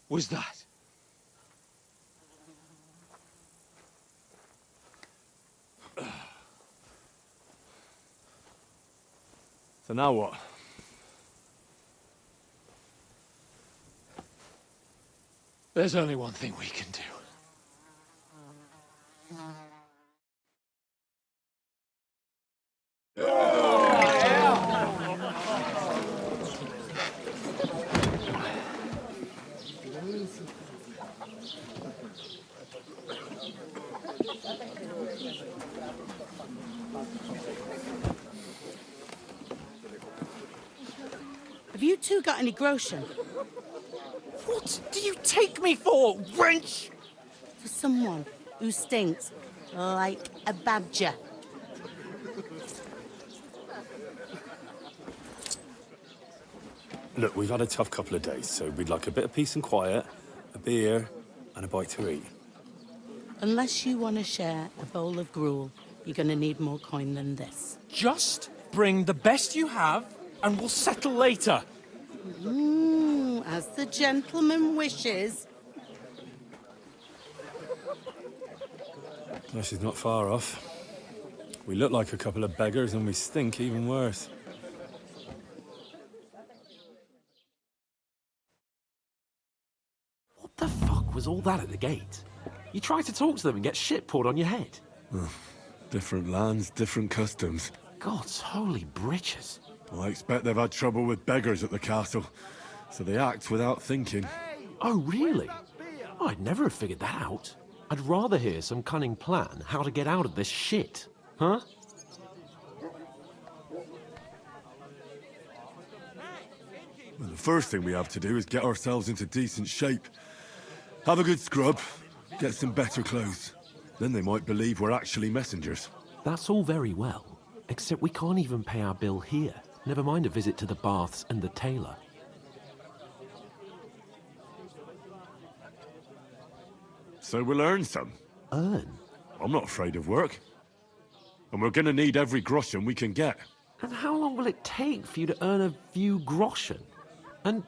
was that? So now what? There's only one thing we can do. Have you two got any groschen? What do you take me for, wench? For someone who stinks like a badger. Look, we've had a tough couple of days, so we'd like a bit of peace and quiet, a beer, and a bite to eat. Unless you want to share a bowl of gruel, you're going to need more coin than this. Just bring the best you have, and we'll settle later. As the gentleman wishes. Well, she's not far off. We look like a couple of beggars, and we stink even worse. What the fuck was all that at the gate? You try to talk to them and get shit poured on your head. Different lands, different customs. God's holy britches. I expect they've had trouble with beggars at the castle, so they act without thinking. Oh, really? I'd never have figured that out. I'd rather hear some cunning plan how to get out of this shit. Huh? Well, the first thing we have to do is get ourselves into decent shape. Have a good scrub, get some better clothes. Then they might believe we're actually messengers. That's all very well, except we can't even pay our bill here. Never mind a visit to the baths and the tailor. So we'll earn some. Earn? I'm not afraid of work. And we're gonna need every groschen we can get. And how long will it take for you to earn a few groschen? And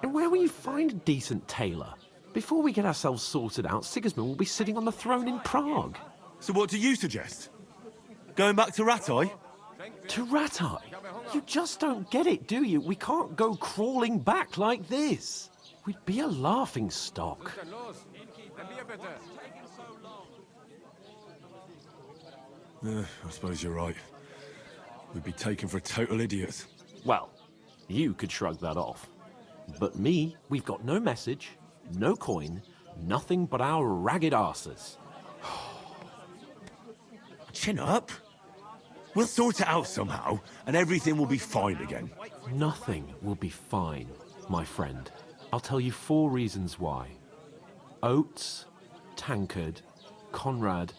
where will you find a decent tailor? Before we get ourselves sorted out, Sigismund will be sitting on the throne in Prague. So what do you suggest? Going back to Ratai? To Ratai? You just don't get it, do you? We can't go crawling back like this. We'd be a laughing stock. I suppose you're right. We'd be taken for total idiots. Well, you could shrug that off. But me, we've got no message, no coin, nothing but our ragged arses. Chin up. We'll sort it out somehow, and everything will be fine again. Nothing will be fine, my friend. I'll tell you 4 reasons why. Oates, Tankard, Conrad,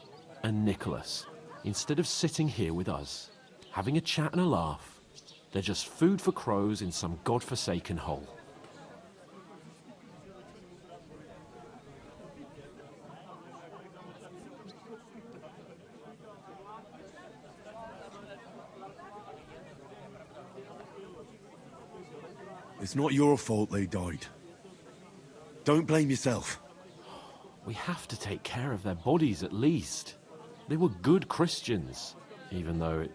and Nicholas, instead of sitting here with us, having a chat and a laugh, they're just food for crows in some godforsaken hole. It's not your fault they died. Don't blame yourself. We have to take care of their bodies at least. They were good Christians, even though it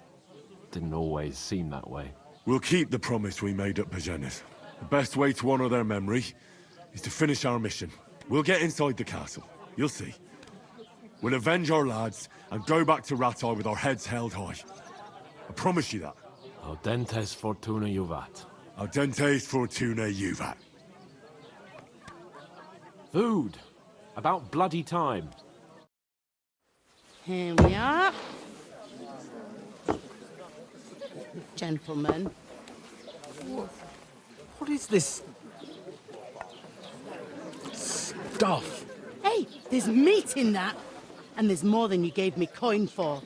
didn't always seem that way. We'll keep the promise we made at Pagenis. The best way to honor their memory is to finish our mission. We'll get inside the castle. You'll see. We'll avenge our lads and go back to Ratai with our heads held high. I promise you that. Audentes fortuna juvat. Audentes fortuna juvat. Food. About bloody time. Here we are. Gentlemen. What is this stuff? Hey, there's meat in that. And there's more than you gave me coin for.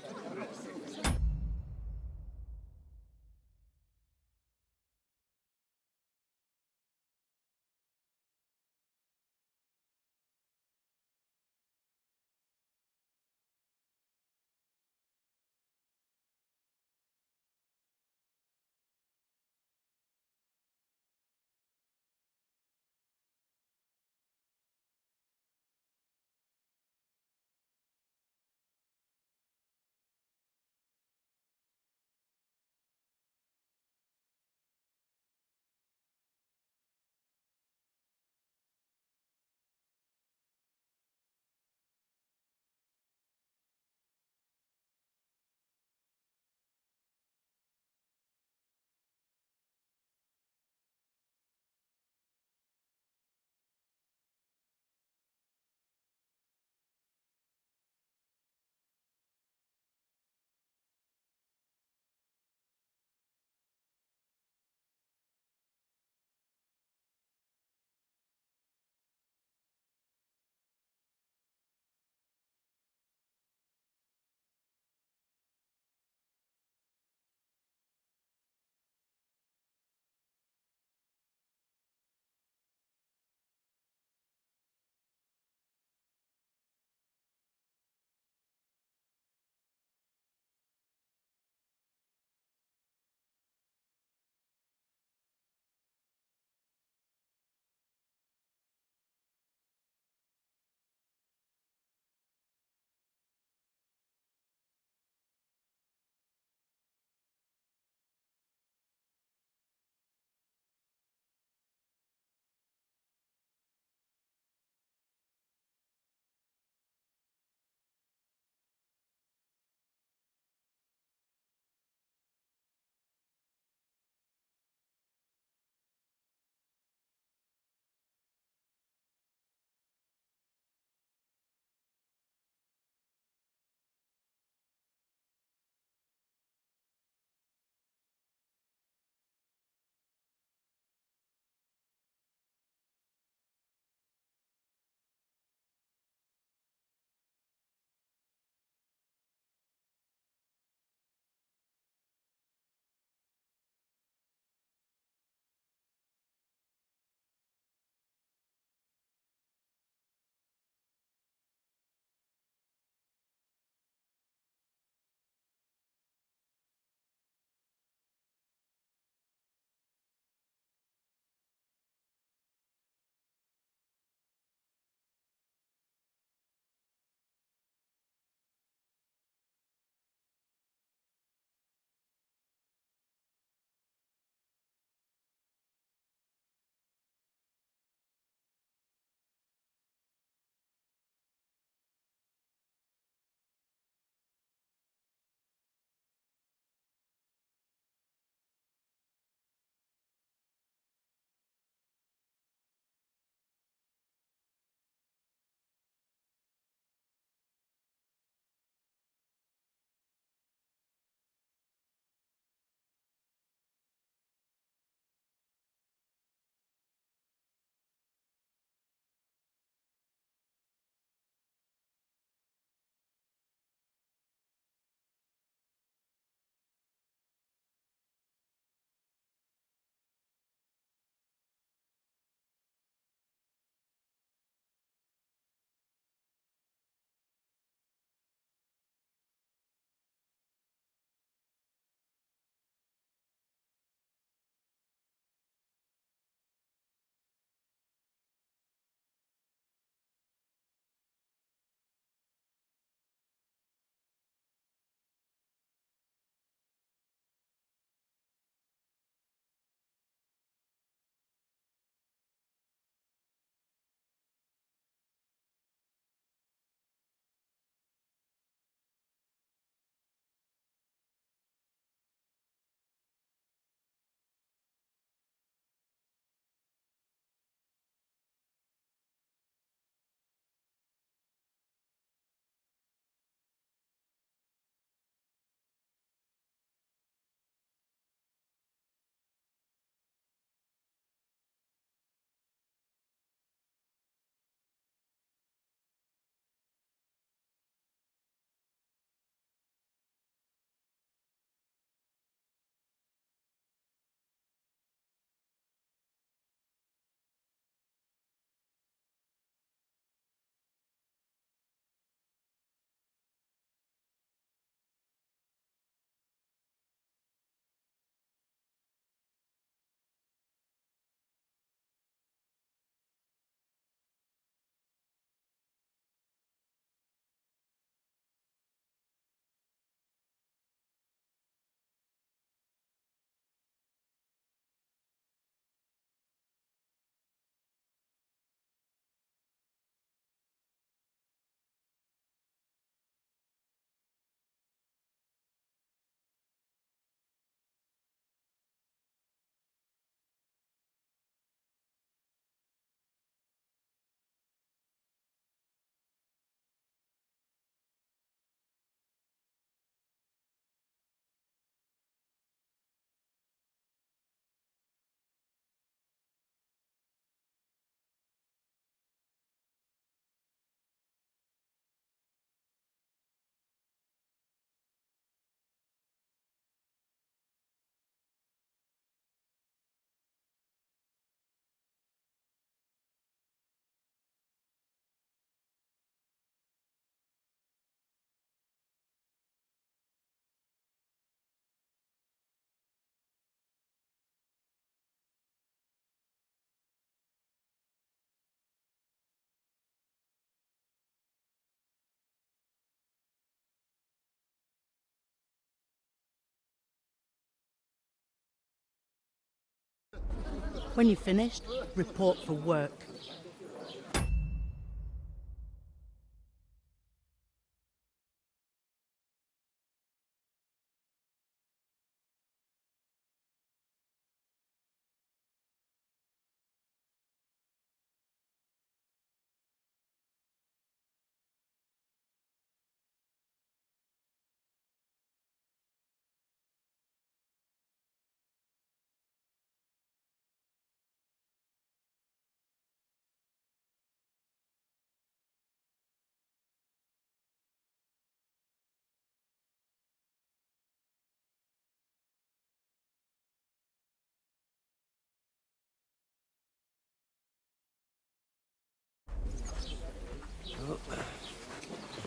When you're finished, report for work.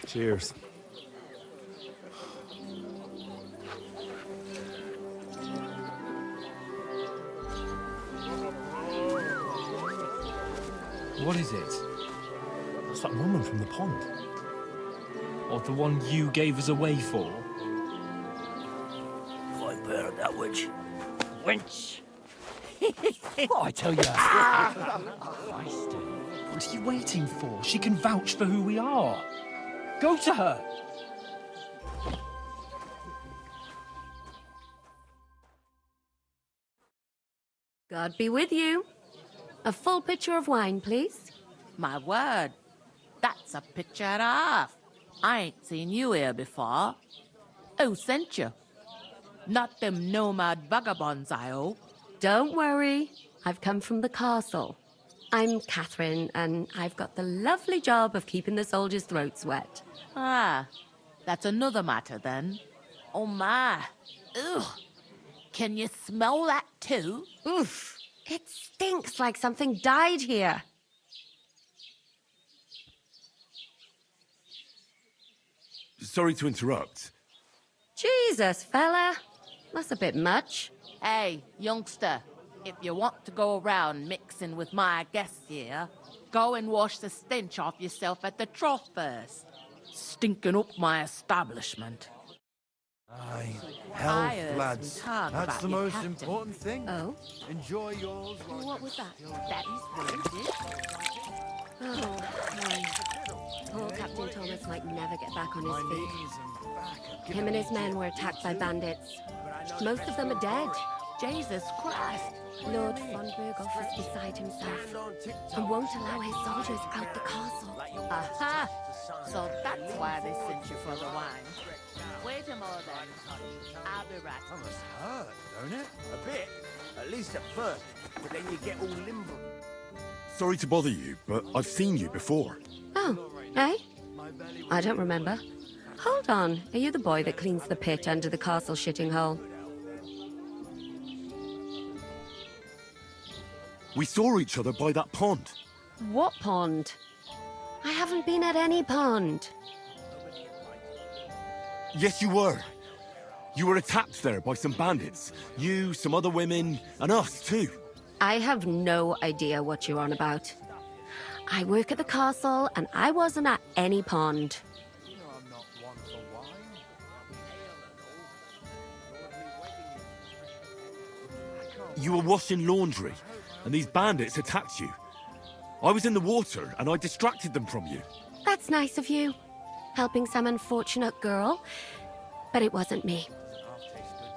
Cheers. What is it? It's that woman from the pond. Or the one you gave us away for? I bear that witch. Wench! What I tell you? What are you waiting for? She can vouch for who we are. Go to her! God be with you. A full pitcher of wine, please. My word, that's a picture and a half. I ain't seen you here before. Who sent you? Not them nomad vagabonds, I hope. Don't worry. I've come from the castle. I'm Catherine, and I've got the lovely job of keeping the soldiers' throats wet. Ah, that's another matter then. Oh my. Ugh. Can you smell that too? Oof. It stinks like something died here. Sorry to interrupt. Jesus, fella. That's a bit much. Hey, youngster, if you want to go around mixing with my guests here, go and wash the stench off yourself at the trough first. Stinking up my establishment. Aye, I health, heard lads. some talk That's about the your most captain. important thing. Oh? Enjoy yours. What was that? That is wounded. Oh, Christ. Poor Captain Thomas might never get back on his feet. Him and his men were attacked by bandits. Most of them are dead. Jesus Christ. Lord von Berghoff is beside himself and won't allow his soldiers out the castle. Aha! So that's why they sent you for the wine. Wait a moment then. I'll be right. Thomas hurt, don't it? A bit. At least at first. But then you get all limber. Sorry to bother you, but I've seen you before. Oh, eh? I don't remember. Hold on, are you the boy that cleans the pit under the castle shitting hole? We saw each other by that pond. What pond? I haven't been at any pond. Yes, you were. You were attacked there by some bandits. You, some other women, and us too. I have no idea what you're on about. I work at the castle, and I wasn't at any pond. You were washing laundry, and these bandits attacked you. I was in the water, and I distracted them from you. That's nice of you, helping some unfortunate girl, but it wasn't me.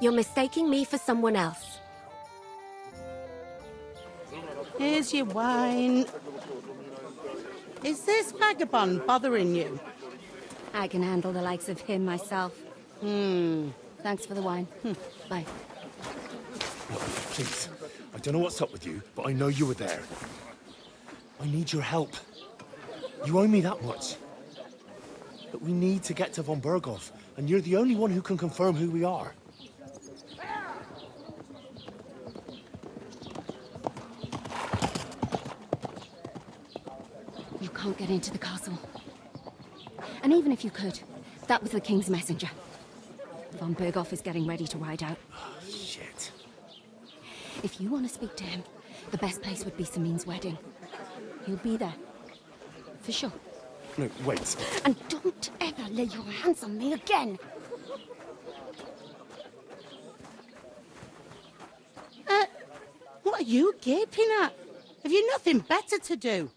You're mistaking me for someone else. Here's your wine. Is this vagabond bothering you? I can handle the likes of him myself. Thanks for the wine. Bye. Please, I don't know what's up with you, but I know you were there. I need your help. You owe me that much. But we need to get to von Berghoff, and you're the only one who can confirm who we are. You can't get into the castle. And even if you could, that was the King's messenger. Von Berghoff is getting ready to ride out. Shit. If you want to speak to him, the best place would be Samin's wedding. He'll be there. For sure. No, wait. And don't ever lay your hands on me again! What are are you gaping at? Have you nothing better to do?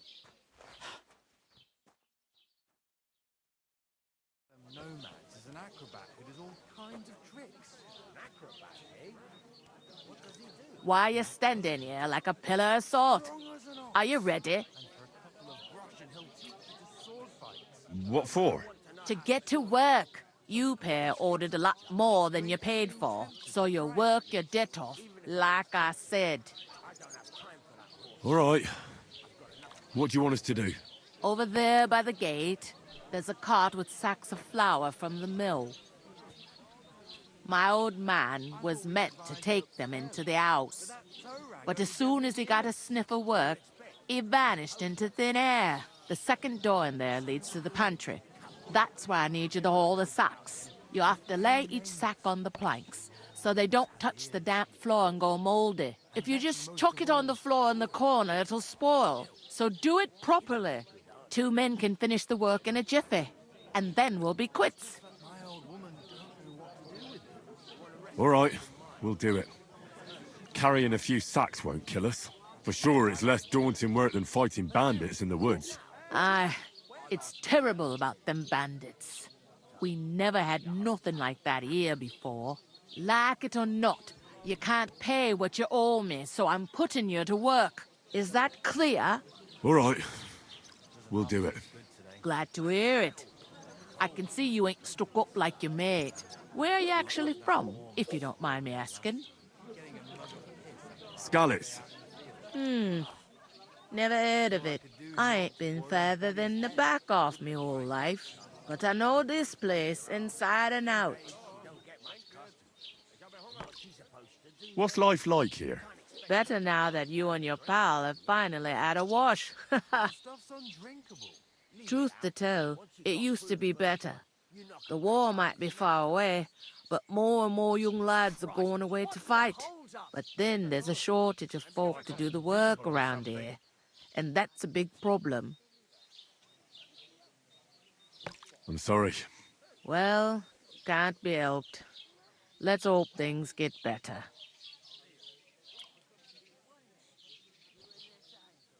Nomads is an acrobat who does all kinds of tricks. An acrobat, eh? What does he do? Why are you standing here like a pillar of salt? Are you ready? And for a couple of brush and he'll teach you to sword fights. What for? To get to work. You pair ordered a lot more than you paid for, so you work your debt off, like I said. All right. What do you want us to do? Over there by the gate, there's a cart with sacks of flour from the mill. My old man was meant to take them into the house, but as soon as he got a sniff of work, he vanished into thin air. The second door in there leads to the pantry. That's why I need you to haul the sacks. You have to lay each sack on the planks, so they don't touch the damp floor and go moldy. If you just chuck it on the floor in the corner, it'll spoil. So do it properly. 2 men can finish the work in a jiffy, and then we'll be quits. All right, we'll do it. Carrying a few sacks won't kill us. For sure, it's less daunting work than fighting bandits in the woods. Aye, it's terrible about them bandits. We never had nothing like that here before. Like it or not, you can't pay what you owe me, so I'm putting you to work. Is that clear? All right, we'll do it. Glad to hear it. I can see you ain't stuck up like your mate. Where are you actually from, if you don't mind me asking? Skalitz. Never heard of it. I ain't been further than the back off me whole life. But I know this place inside and out. What's life like here? Better now that you and your pal have finally had a wash. Truth to tell, it used to be better. The war might be far away, but more and more young lads are going away to fight. But then there's a shortage of folk to do the work around here, and that's a big problem. I'm sorry. Well, can't be helped. Let's hope things get better.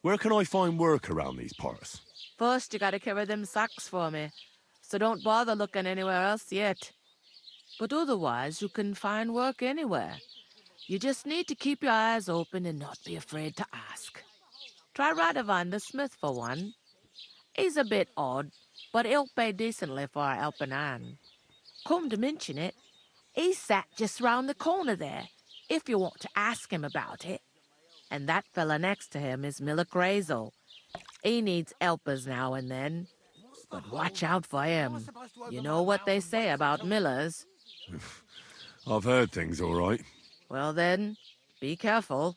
Where can I find work around these parts? First, you gotta carry them sacks for me, so don't bother looking anywhere else yet. But otherwise, you can find work anywhere. You just need to keep your eyes open and not be afraid to ask. Try Radovan the smith for one. He's a bit odd, but he'll pay decently for a helping hand. Come to mention it, he's sat just round the corner there, if you want to ask him about it. And that fella next to him is Miller Crazel. He needs helpers now and then. But watch out for him. You know what they say about Millers. I've heard things, all right. Well then, be careful.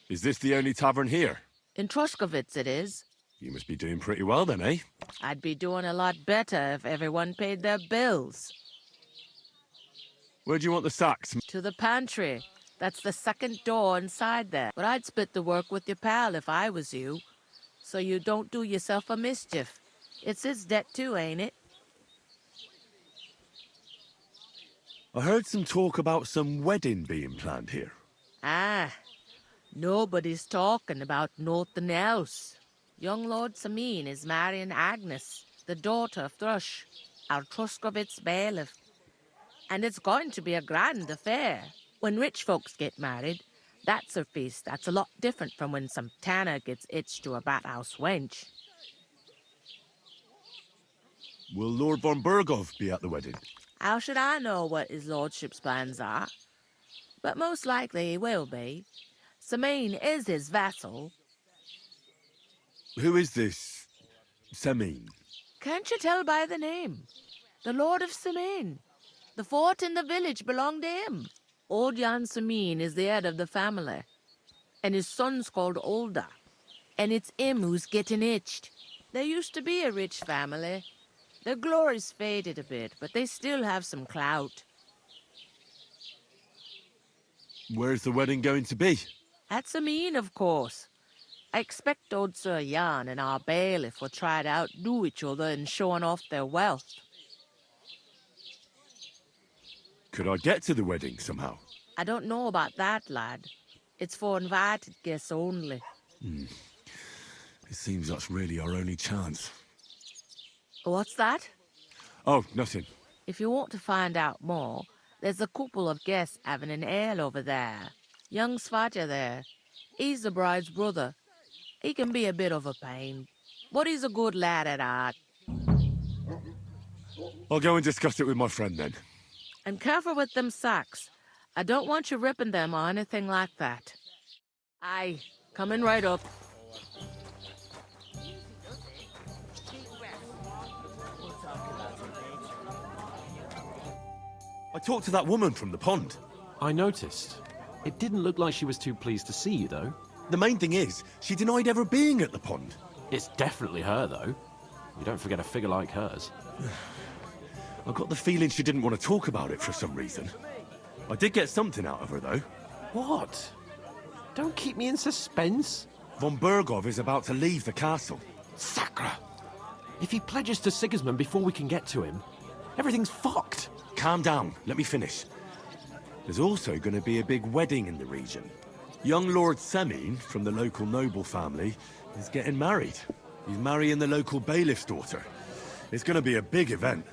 Is this the only tavern here? In Trushkovitz it is. You must be doing pretty well then, eh? I'd be doing a lot better if everyone paid their bills. Where do you want the sacks? To the pantry. That's the second door inside there. But I'd split the work with your pal if I was you. So you don't do yourself a mischief. It's his debt too, ain't it? I heard some talk about some wedding being planned here. Ah, nobody's talking about nothing else. Young Lord Samin is marrying Agnes, the daughter of Thrush, our Trushkovitz bailiff. And it's going to be a grand affair. When rich folks get married, that's a feast that's a lot different from when some tanner gets hitched to a bathouse wench. Will Lord von Berghoff be at the wedding? How should I know what his lordship's plans are? But most likely he will be. Samin is his vassal. Who is this Semin? Can't you tell by the name? The Lord of Samin. The fort in the village belonged to him. Old Jan Samin is the head of the family, and his son's called Olda, and it's him who's getting itched. There used to be a rich family. Their glory's faded a bit, but they still have some clout. Where's the wedding going to be? At Samin, of course. I expect old Sir Jan and our bailiff will try to outdo each other in showing off their wealth. Could I get to the wedding somehow? I don't know about that, lad. It's for invited guests only. It seems that's really our only chance. What's that? Oh, nothing. If you want to find out more, there's a couple of guests having an ale over there. Young Svaja there. He's the bride's brother. He can be a bit of a pain, but he's a good lad at heart. I'll go and discuss it with my friend then. And careful with them sacks. I don't want you ripping them or anything like that. Aye, coming right up. I talked to that woman from the pond. I noticed. It didn't look like she was too pleased to see you, though. The main thing is, she denied ever being at the pond. It's definitely her, though. You don't forget a figure like hers. I got the feeling she didn't want to talk about it for some reason. I did get something out of her, though. What? Don't keep me in suspense. Von Bergov is about to leave the castle. Sacra! If he pledges to Sigismund before we can get to him, everything's fucked. Calm down. Let me finish. There's also going to be a big wedding in the region. Young Lord Semine, from the local noble family, is getting married. He's marrying the local bailiff's daughter. It's going to be a big event.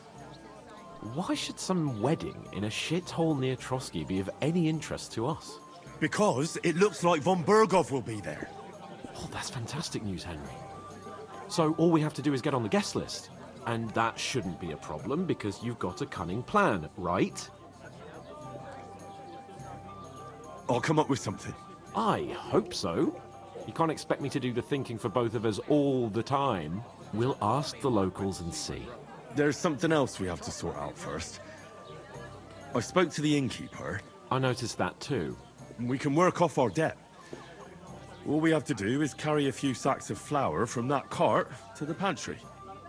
Why should some wedding in a shithole near Trotsky be of any interest to us? Because it looks like von Bergov will be there. Oh, that's fantastic news, Henry. So all we have to do is get on the guest list. And that shouldn't be a problem because you've got a cunning plan, right? I'll come up with something. I hope so. You can't expect me to do the thinking for both of us all the time. We'll ask the locals and see. There's something else we have to sort out first. I spoke to the innkeeper. I noticed that too. We can work off our debt. All we have to do is carry a few sacks of flour from that cart to the pantry.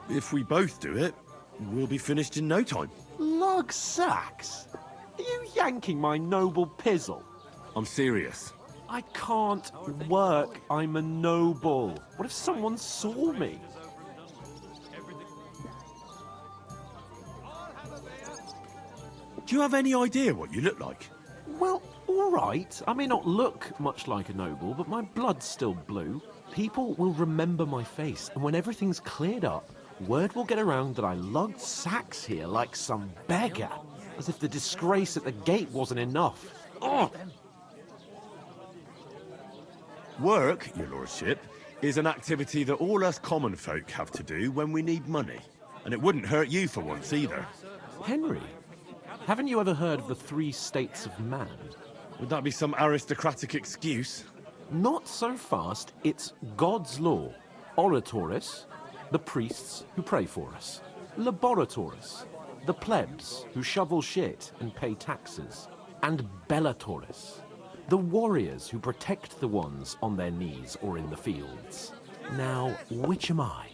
If we both do it, we'll be finished in no time. Lug sacks? Are you yanking my noble pizzle? I'm serious. I can't work. I'm a noble. What if someone saw me? Do you have any idea what you look like? Well, all right. I may not look much like a noble, but my blood's still blue. People will remember my face, and when everything's cleared up, word will get around that I lugged sacks here like some beggar, as if the disgrace at the gate wasn't enough. Ugh! Work, your lordship, is an activity that all us common folk have to do when we need money. And it wouldn't hurt you for once either. Henry, haven't you ever heard of the 3 states of man? Would that be some aristocratic excuse? Not so fast. It's God's law. Oratoris, the priests who pray for us. Laboratoris, the plebs who shovel shit and pay taxes. And Bellatoris, the warriors who protect the ones on their knees or in the fields. Now, which am I?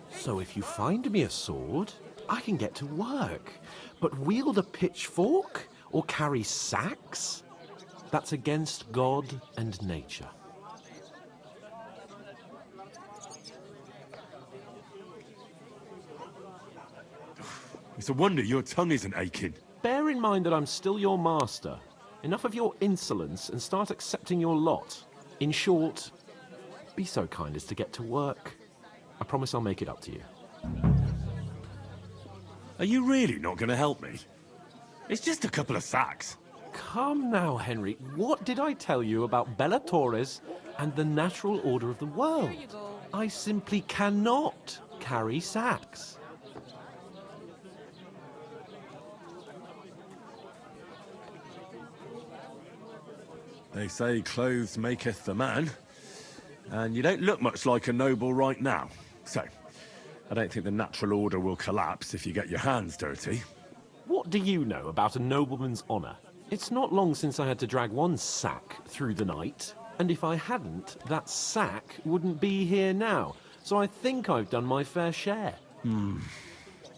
So if you find me a sword, I can get to work. But wield a pitchfork or carry sacks? That's against God and nature. It's a wonder your tongue isn't aching. Bear in mind that I'm still your master. Enough of your insolence and start accepting your lot. In short, be so kind as to get to work. I promise I'll make it up to you. Are you really not going to help me? It's just a couple of sacks. Come now, Henry. What did I tell you about Bellatoris and the natural order of the world? I simply cannot carry sacks. They say clothes maketh the man, and you don't look much like a noble right now. So, I don't think the natural order will collapse if you get your hands dirty. What do you know about a nobleman's honour? It's not long since I had to drag one sack through the night, and if I hadn't, that sack wouldn't be here now. So I think I've done my fair share.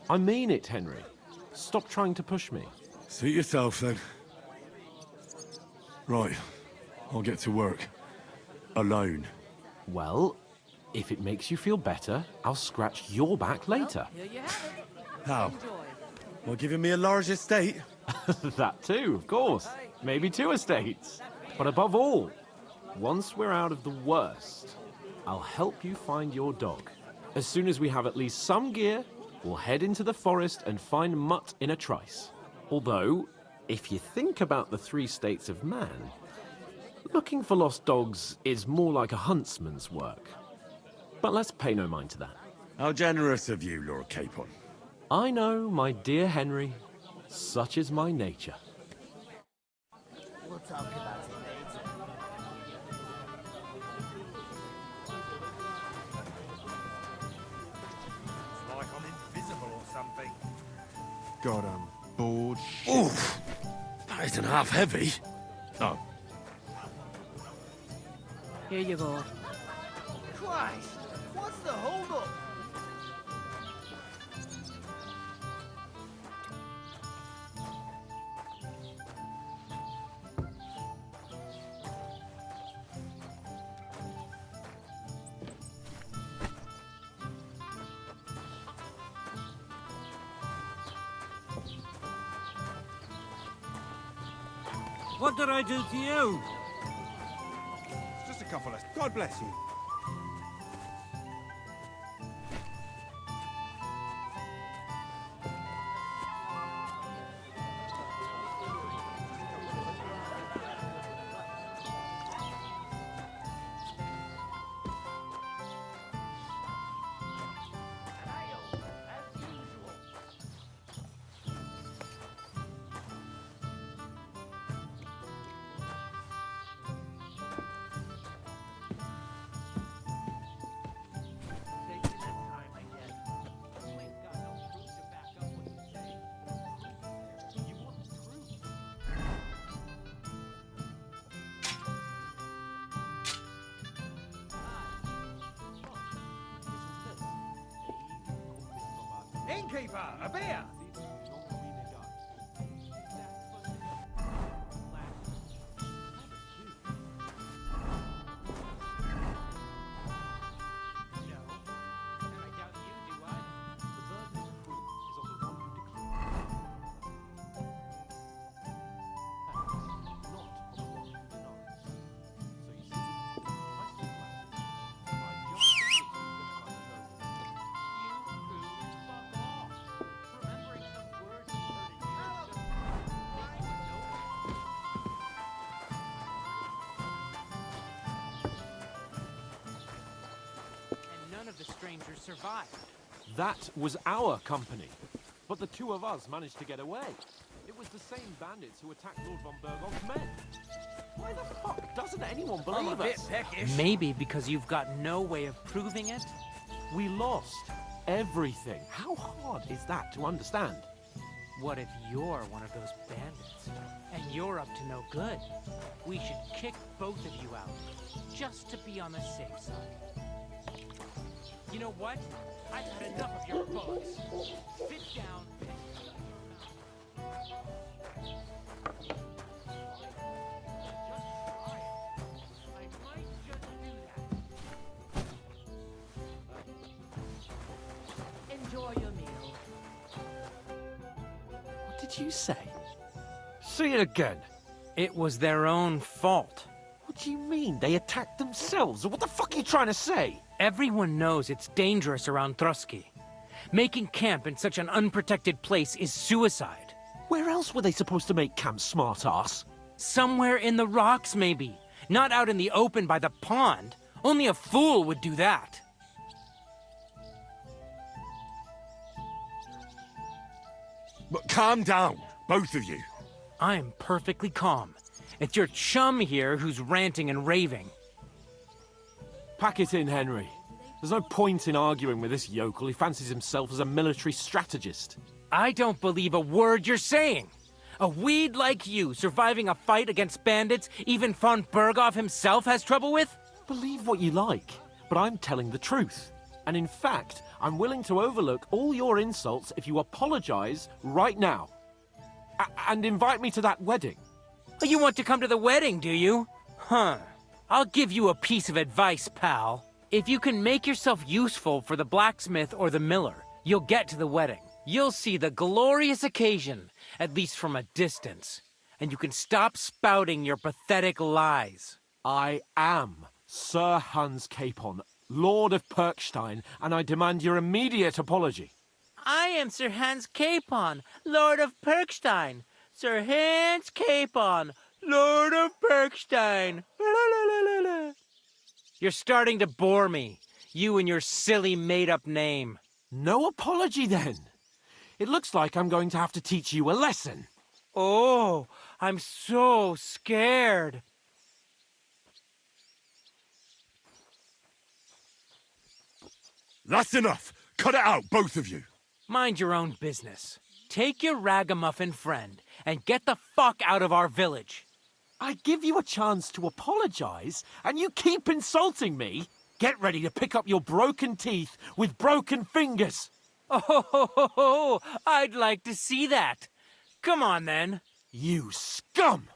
I mean it, Henry. Stop trying to push me. Suit yourself, then. Right. I'll get to work. Alone. Well, if it makes you feel better, I'll scratch your back later. How? Well, giving me a large estate? That too, of course. Maybe 2 estates. But above all, Once we're out of the worst, I'll help you find your dog. As soon as we have at least some gear, we'll head into the forest and find Mutt in a trice. Although, if you think about the 3 states of man, looking for lost dogs is more like a huntsman's work. But let's pay no mind to that. How generous of you, Lord Capon. I know, my dear Henry. Such is my nature. We'll talk about it later. It's like I'm invisible or something. God, I'm bored. Oof! That isn't half heavy. Oh. Here you go. Christ, what's the hold-up? What did I do to you? It's just a couple of... God bless you. Innkeeper, a beer! The strangers survived. That was our company. But the 2 of us managed to get away. It was the same bandits who attacked Lord von Burgoff's men. Why the fuck doesn't anyone believe I'm a bit us? peckish. Maybe because you've got no way of proving it? We lost everything. How hard is that to understand? What if you're one of those bandits? And you're up to no good? We should kick both of you out, just to be on the safe side. You know what? I've had enough of your bullets. Sit down. Enjoy your meal. What did you say? Say it again. It was their own fault. What do you mean? They attacked themselves? What the fuck are you trying to say? Everyone knows it's dangerous around Trotsky. Making camp in such an unprotected place is suicide. Where else were they supposed to make camp, smart-ass? Somewhere in the rocks, maybe. Not out in the open by the pond. Only a fool would do that. But calm down, both of you. I'm perfectly calm. It's your chum here who's ranting and raving. Pack it in, Henry. There's no point in arguing with this yokel. He fancies himself as a military strategist. I don't believe a word you're saying. A weed like you surviving a fight against bandits even von Berghoff himself has trouble with? Believe what you like, but I'm telling the truth. And in fact, I'm willing to overlook all your insults if you apologize right now. And invite me to that wedding. Oh, you want to come to the wedding, do you? Huh. I'll give you a piece of advice, pal. If you can make yourself useful for the blacksmith or the miller, you'll get to the wedding. You'll see the glorious occasion, at least from a distance. And you can stop spouting your pathetic lies. I am Sir Hans Capon, Lord of Perkstein, and I demand your immediate apology. I am Sir Hans Capon, Lord of Perkstein. Sir Hans Capon, Lord of Perkstein. You're starting to bore me. You and your silly made-up name. No apology, then. It looks like I'm going to have to teach you a lesson. Oh, I'm so scared. That's enough! Cut it out, both of you! Mind your own business. Take your ragamuffin friend and get the fuck out of our village. I give you a chance to apologize, and you keep insulting me? Get ready to pick up your broken teeth with broken fingers. Oh, I'd like to see that. Come on, then. You scum!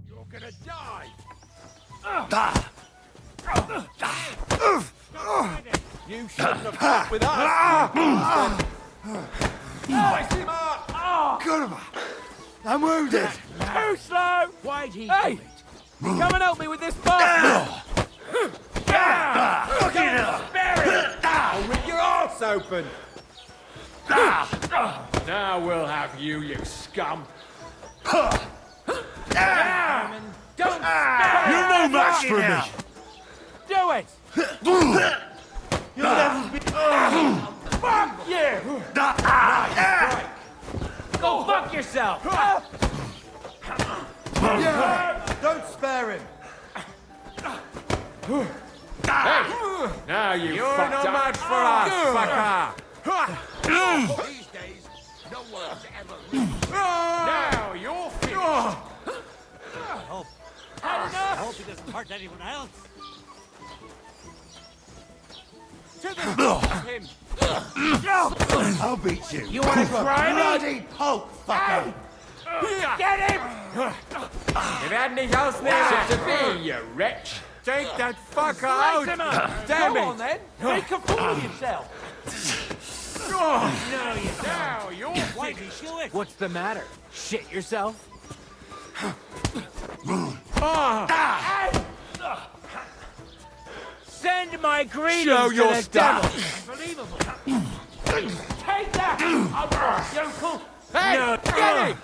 You're gonna die! You shouldn't have fucked with us. I'm wounded! Too slow! Why'd he Hey! do it? Come and help me with this bastard! I'll rip your arse open. Now we'll have you, you scum! Don't You're no match for me! do it! Fuck you! Go fuck yourself! Don't spare him. Now you You're fucked no up. match for us, fucker! These days, no one's ever lose. Now you're finished. I hope he doesn't hurt anyone else. Him. I'll beat you. You want to try me? Bloody poke, fucker. Get him! You've had any else there to be, you wretch. Take that fucker out! him up. Damn Come it! on, then. Make a fool of yourself. No, you don't. Now you're Why did he shoot it? What's the matter? Shit yourself? Send my greetings Show to your the stuff. devil. Unbelievable. Take that! You uncle. Hey, No. get him!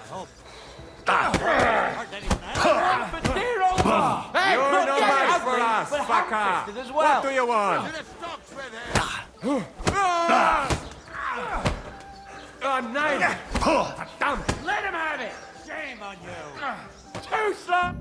Hey, You're look, no get match him. for us, but fucker. ham-fisted as well. What do you want? I'm nine. Damn. Let him have it. Shame on you. Too slow.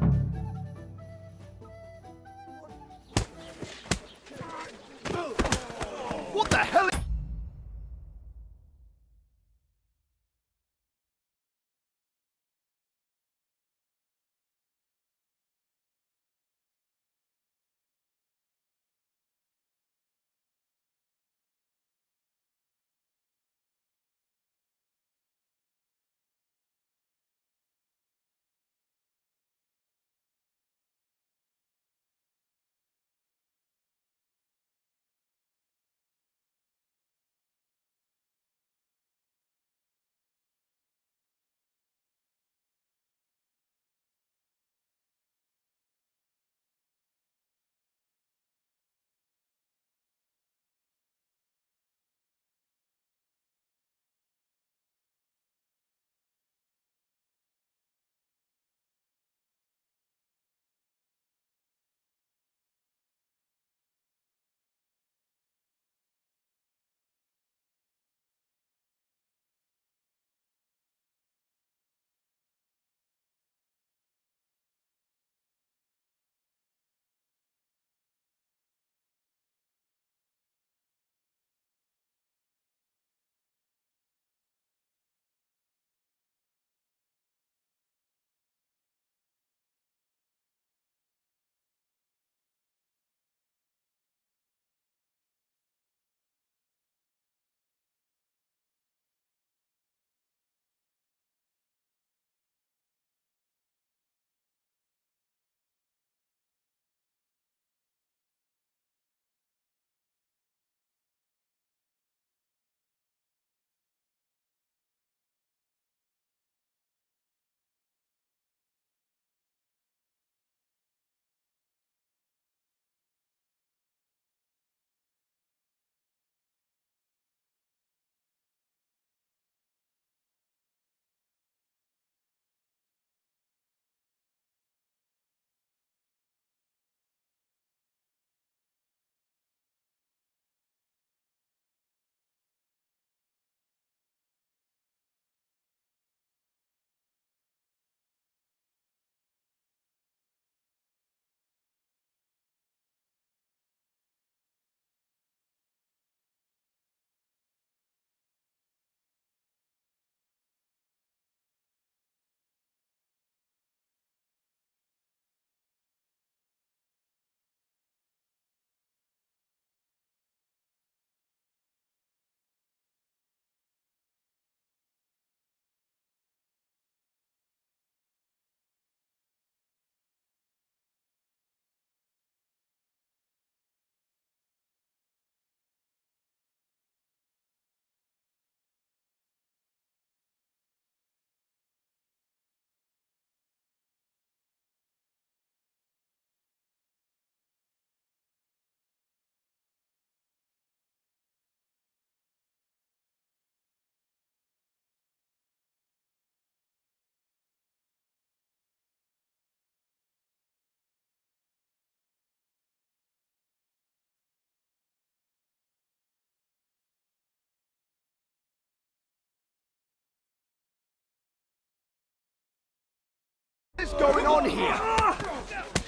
is going on here?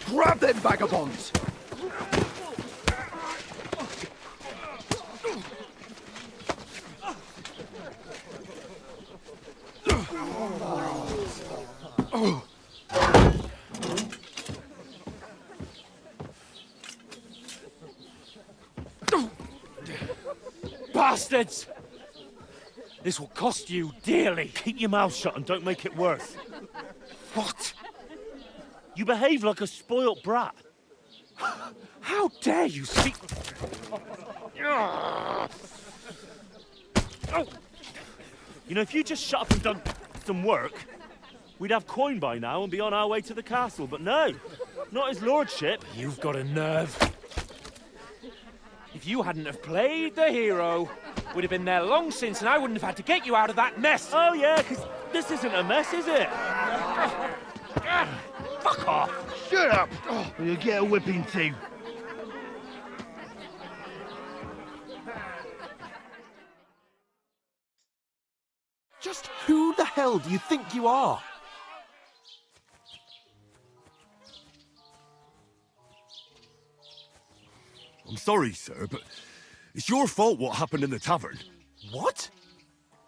Grab them vagabonds! Bastards! This will cost you dearly. Keep your mouth shut and don't make it worse. What? You behave like a spoilt brat. How dare you speak... You know, if you just shut up and done some work, we'd have coin by now and be on our way to the castle. But no, not his lordship. You've got a nerve. If you hadn't have played the hero, we'd have been there long since and I wouldn't have had to get you out of that mess. Oh yeah, because this isn't a mess, is it? Fuck off! Shut up! Or you'll get a whipping too. Just who the hell do you think you are? I'm sorry, sir, but it's your fault what happened in the tavern. What?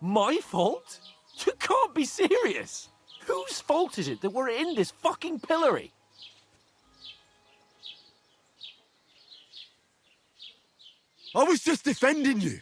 My fault? You can't be serious. Whose fault is it that we're in this fucking pillory? I was just defending you.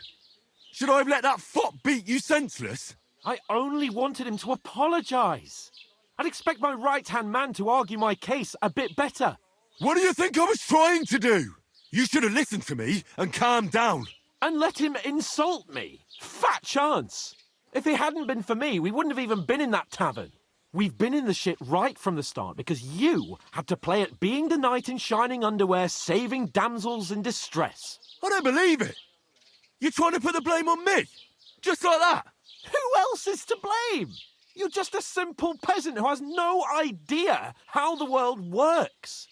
Should I have let that fop beat you senseless? I only wanted him to apologise. I'd expect my right-hand man to argue my case a bit better. What do you think I was trying to do? You should have listened to me and calmed down. And let him insult me. Fat chance. If it hadn't been for me, we wouldn't have even been in that tavern. We've been in the shit right from the start because you had to play at being the knight in shining underwear, saving damsels in distress. I don't believe it. You're trying to put the blame on me? Just like that? Who else is to blame? You're just a simple peasant who has no idea how the world works.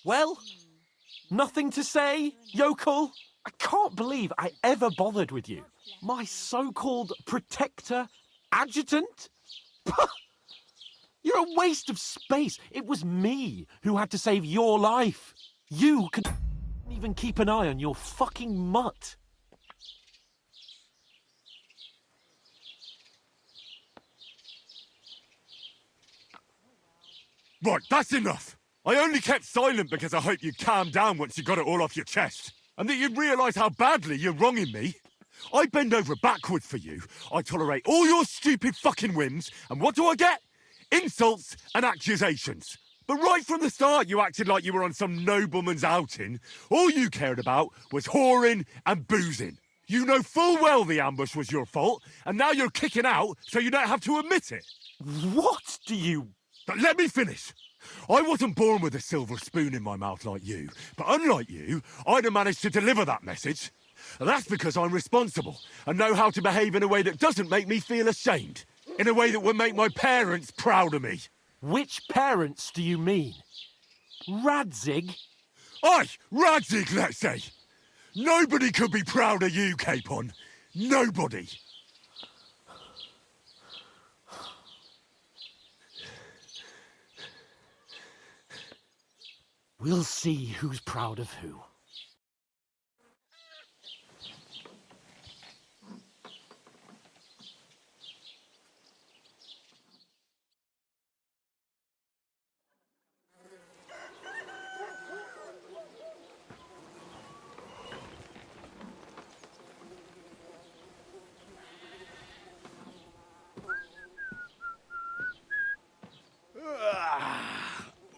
Well, nothing to say, yokel? I can't believe I ever bothered with you. My so-called protector, adjutant? You're a waste of space. It was me who had to save your life. You couldn't even keep an eye on your fucking mutt. Right, that's enough. I only kept silent because I hoped you'd calm down once you got it all off your chest. And that you'd realise how badly you're wronging me. I bend over backwards for you. I tolerate all your stupid fucking whims. And what do I get? Insults and accusations. But right from the start, you acted like you were on some nobleman's outing. All you cared about was whoring and boozing. You know full well the ambush was your fault, and now you're kicking out so you don't have to admit it. What do you... But let me finish. I wasn't born with a silver spoon in my mouth like you, but unlike you, I'd have managed to deliver that message. And that's because I'm responsible and know how to behave in a way that doesn't make me feel ashamed. In a way that would make my parents proud of me. Which parents do you mean? Radzig? Aye, Radzig, let's say. Nobody could be proud of you, Capon. Nobody. We'll see who's proud of who.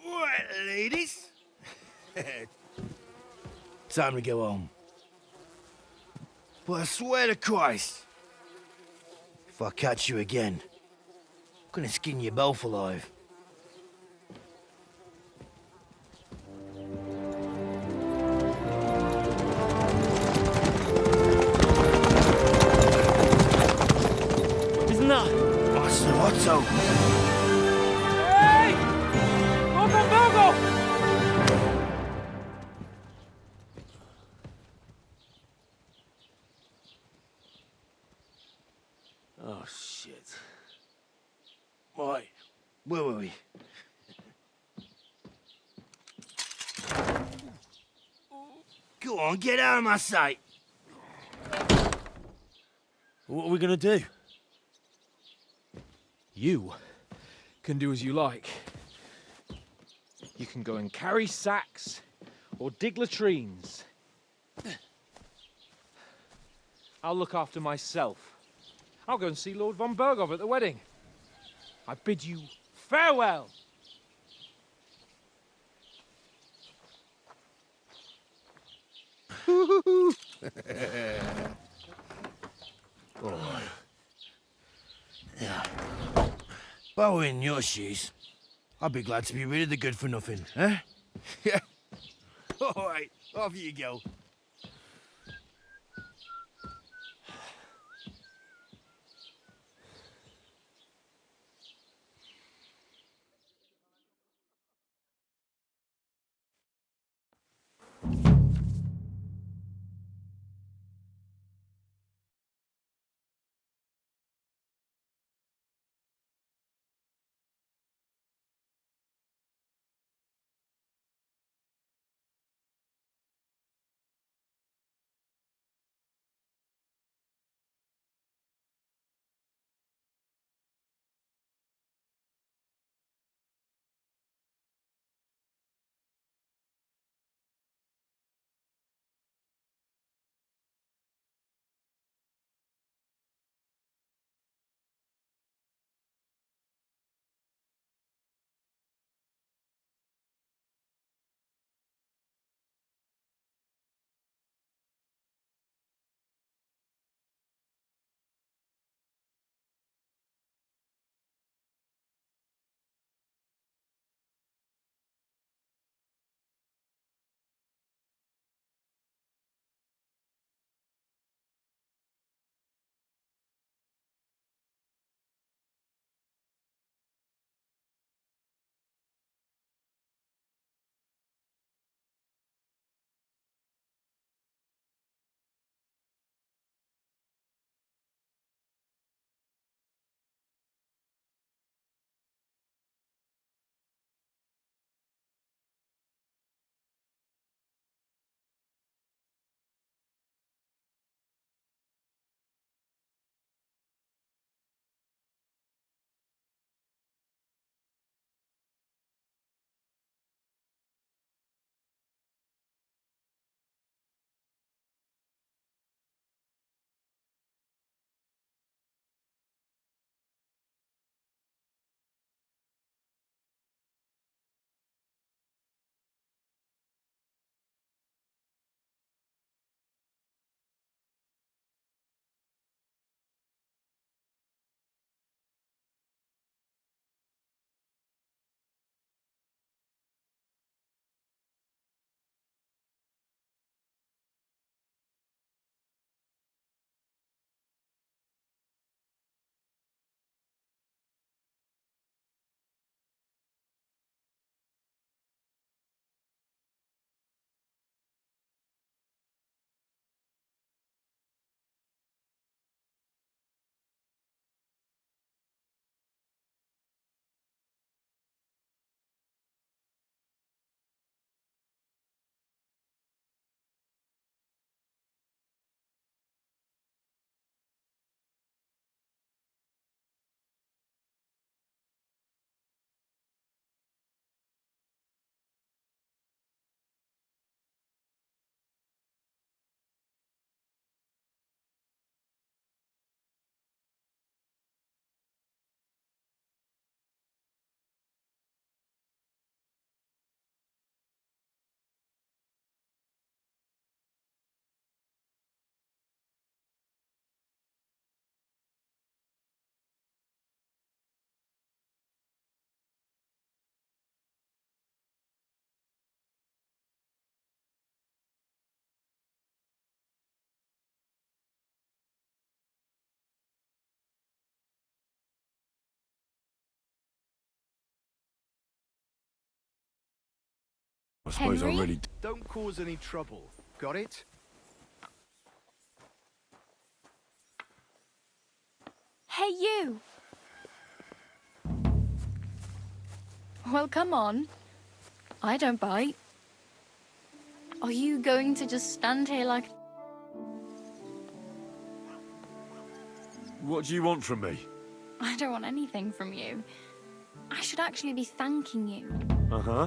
Right, ladies. Time to go home. But I swear to Christ, if I catch you again, I'm gonna skin you both alive. Isn't that? What's up? Hey! Open Virgo! Oh, shit. Right. Where were we? Go on, get out of my sight. What are we gonna do? You can do as you like. You can go and carry sacks or dig latrines. I'll look after myself. I'll go and see Lord von Bergov at the wedding. I bid you farewell. Oh. Yeah. If I were in your shoes, I'd be glad to be rid of the good for nothing, eh? Yeah. All right, off you go. I suppose I Henry? really... Don't cause any trouble. Got it? Hey, you! Well, come on. I don't bite. Are you going to just stand here like... What do you want from me? I don't want anything from you. I should actually be thanking you. Uh-huh.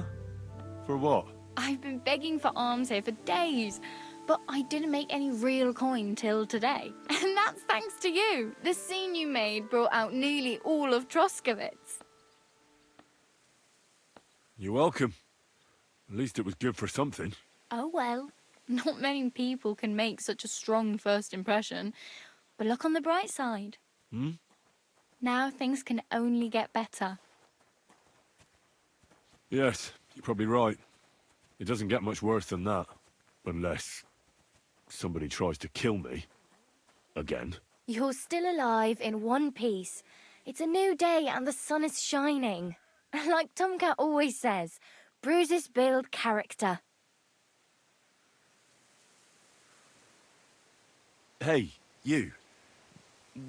For what? I've been begging for alms here for days, but I didn't make any real coin till today. And that's thanks to you. The scene you made brought out nearly all of Troskowitz. You're welcome. At least it was good for something. Oh well, not many people can make such a strong first impression. But look on the bright side. Hmm? Now things can only get better. Yes, you're probably right. It doesn't get much worse than that. Unless somebody tries to kill me. Again. You're still alive in one piece. It's a new day and the sun is shining. Like Tomcat always says, bruises build character. Hey, you.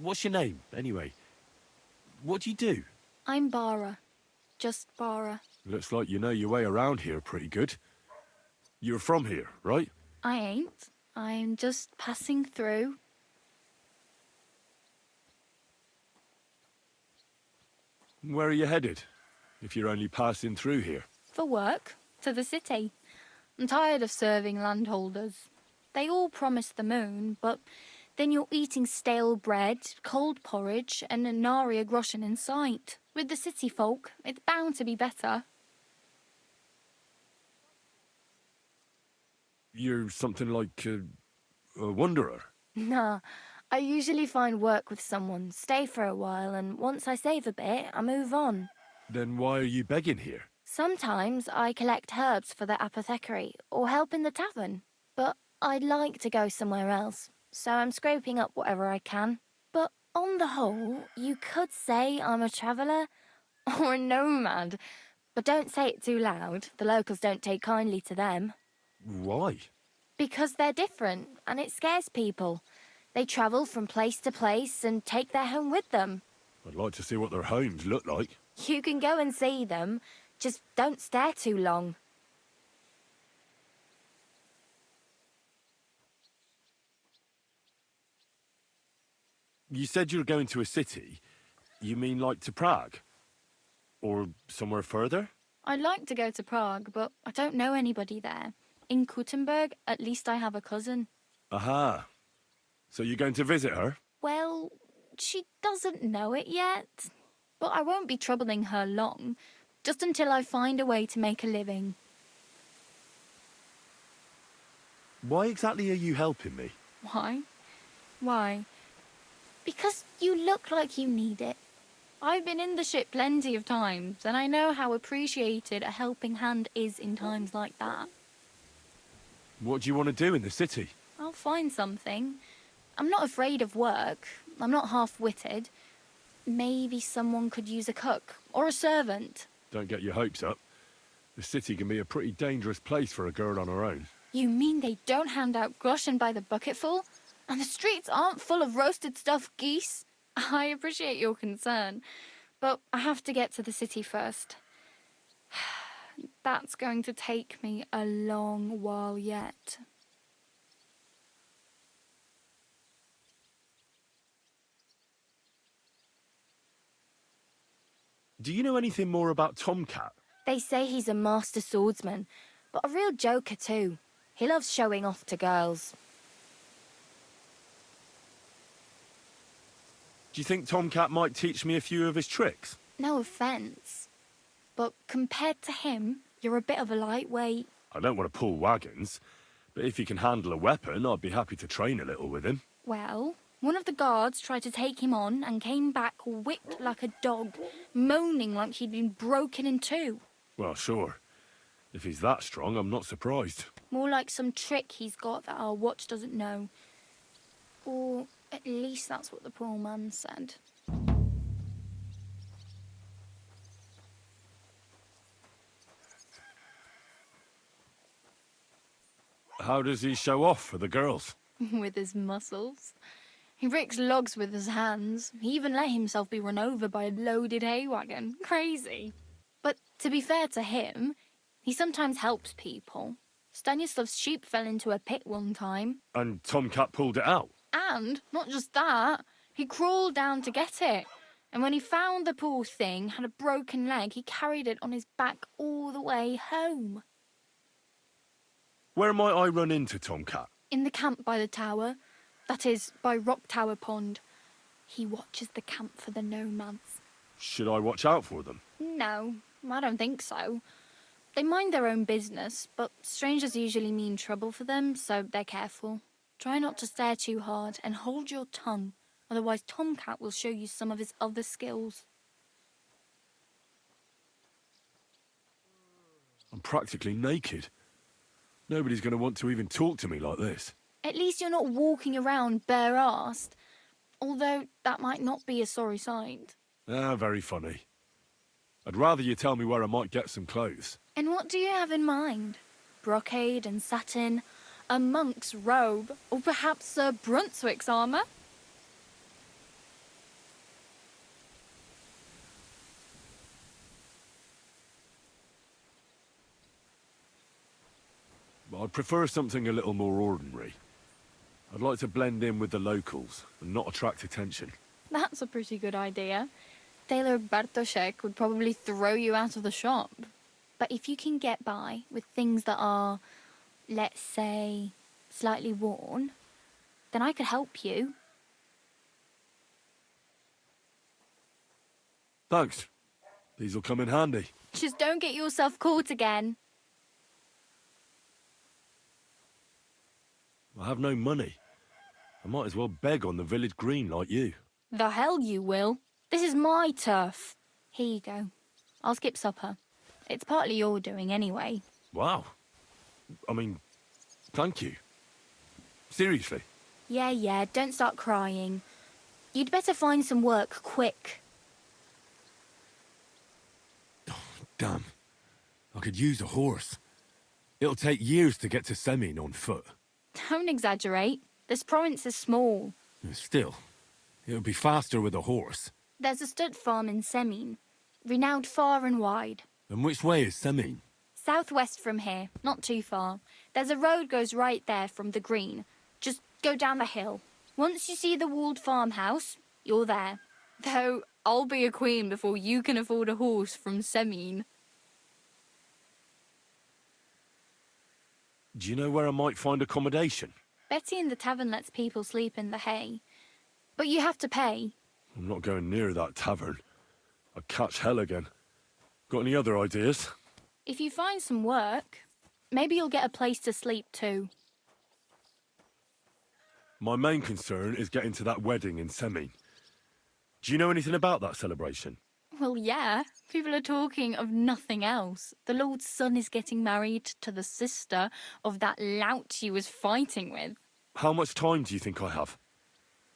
What's your name, anyway? What do you do? I'm Bara. Just Bara. Looks like you know your way around here pretty good. You're from here, right? I ain't. I'm just passing through. Where are you headed? If you're only passing through here. For work. To the city. I'm tired of serving landholders. They all promise the moon, but then you're eating stale bread, cold porridge, and a nary a groschen in sight. With the city folk, it's bound to be better. You're something like a wanderer. Nah, I usually find work with someone, stay for a while, and once I save a bit, I move on. Then why are you begging here? Sometimes I collect herbs for the apothecary, or help in the tavern. But I'd like to go somewhere else, so I'm scraping up whatever I can. But on the whole, you could say I'm a traveller, or a nomad. But don't say it too loud, the locals don't take kindly to them. Why? Because they're different, and it scares people. They travel from place to place and take their home with them. I'd like to see what their homes look like. You can go and see them, just don't stare too long. You said you're going to a city. You mean like to Prague? Or somewhere further? I'd like to go to Prague, but I don't know anybody there. In Kuttenberg, at least I have a cousin. Aha. So you're going to visit her? Well, she doesn't know it yet. But I won't be troubling her long, just until I find a way to make a living. Why exactly are you helping me? Why? Why? Because you look like you need it. I've been in the ship plenty of times, and I know how appreciated a helping hand is in times like that. What do you want to do in the city? I'll find something. I'm not afraid of work. I'm not half-witted. Maybe someone could use a cook, or a servant. Don't get your hopes up. The city can be a pretty dangerous place for a girl on her own. You mean they don't hand out groschen by the bucketful? And the streets aren't full of roasted stuffed geese? I appreciate your concern, but I have to get to the city first. That's going to take me a long while yet. Do you know anything more about Tomcat? They say he's a master swordsman, but a real joker too. He loves showing off to girls. Do you think Tomcat might teach me a few of his tricks? No offence, but compared to him, you're a bit of a lightweight. I don't want to pull wagons, but if he can handle a weapon, I'd be happy to train a little with him. Well, one of the guards tried to take him on and came back whipped like a dog, moaning like he'd been broken in two. Well, sure. If he's that strong, I'm not surprised. More like some trick he's got that our watch doesn't know. Or at least that's what the poor man said. How does he show off for the girls? With his muscles. He breaks logs with his hands. He even let himself be run over by a loaded hay wagon. Crazy. But to be fair to him, he sometimes helps people. Stanislav's sheep fell into a pit one time. And Tomcat pulled it out. And, not just that, he crawled down to get it. And when he found the poor thing had a broken leg, he carried it on his back all the way home. Where might I run into Tomcat? In the camp by the tower. That is, by Rock Tower Pond. He watches the camp for the nomads. Should I watch out for them? No, I don't think so. They mind their own business, but strangers usually mean trouble for them, so they're careful. Try not to stare too hard and hold your tongue, otherwise Tomcat will show you some of his other skills. I'm practically naked. Nobody's going to want to even talk to me like this. At least you're not walking around bare-arsed, although that might not be a sorry sight. Ah, very funny. I'd rather you tell me where I might get some clothes. And what do you have in mind? Brocade and satin, a monk's robe, or perhaps Sir Brunswick's armour? I'd prefer something a little more ordinary. I'd like to blend in with the locals and not attract attention. That's a pretty good idea. Tailor Bartoszek would probably throw you out of the shop. But if you can get by with things that are, let's say, slightly worn, then I could help you. Thanks. These'll come in handy. Just don't get yourself caught again. I have no money. I might as well beg on the village green like you. The hell you will. This is my turf. Here you go. I'll skip supper. It's partly your doing anyway. Wow. I mean, thank you. Seriously. Yeah, don't start crying. You'd better find some work quick. Damn. I could use a horse. It'll take years to get to Semin on foot. Don't exaggerate. This province is small. Still, it would be faster with a horse. There's a stud farm in Semin, renowned far and wide. And which way is Semin? Southwest from here, not too far. There's a road goes right there from the green. Just go down the hill. Once you see the walled farmhouse, you're there. Though, I'll be a queen before you can afford a horse from Semin. Do you know where I might find accommodation? Betty in the tavern lets people sleep in the hay. But you have to pay. I'm not going near that tavern. I'd catch hell again. Got any other ideas? If you find some work, maybe you'll get a place to sleep too. My main concern is getting to that wedding in Semin. Do you know anything about that celebration? Well, yeah. People are talking of nothing else. The Lord's son is getting married to the sister of that lout he was fighting with. How much time do you think I have?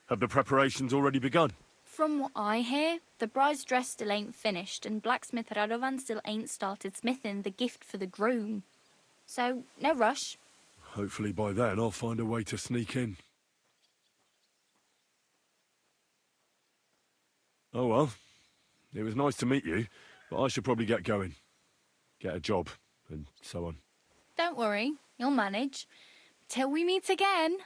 Have the preparations already begun? From what I hear, the bride's dress still ain't finished, and blacksmith Radovan still ain't started smithing the gift for the groom. So, no rush. Hopefully by then I'll find a way to sneak in. Oh well. It was nice to meet you, but I should probably get going. Get a job, and so on. Don't worry, you'll manage. Till we meet again.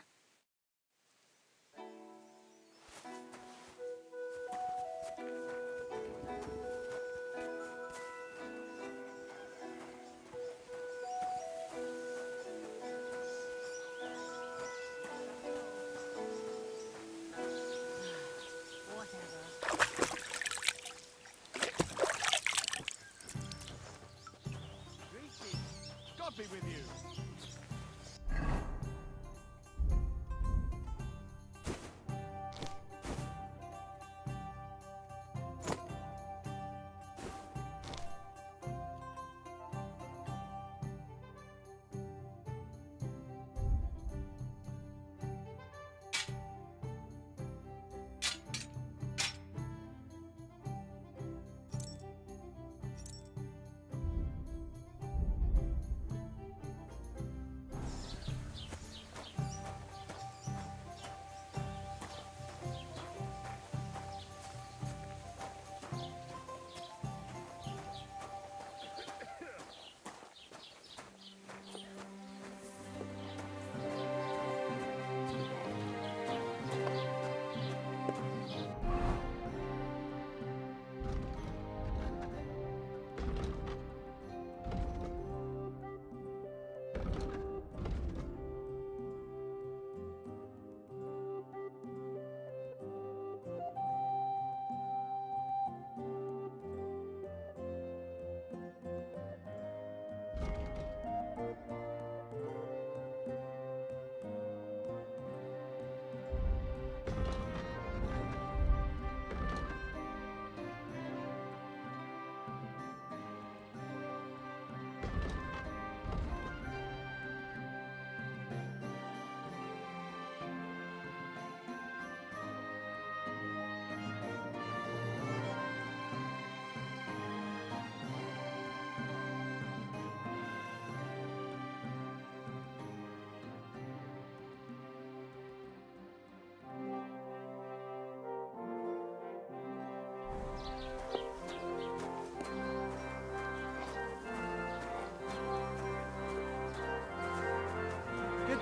God be with you.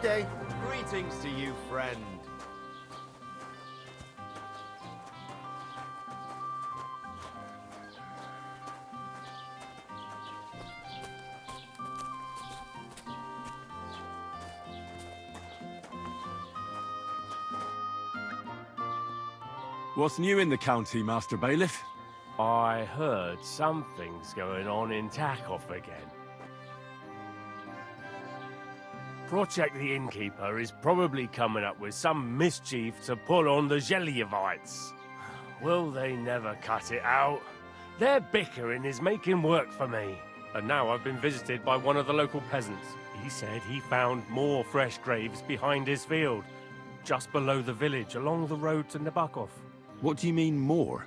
Good day. Greetings to you, friend. What's new in the county, Master Bailiff? I heard something's going on in Takeoff again. Project the Innkeeper is probably coming up with some mischief to pull on the Gelievites. Will they never cut it out? Their bickering is making work for me. And now I've been visited by one of the local peasants. He said he found more fresh graves behind his field, just below the village, along the road to Nabokov. What do you mean, more?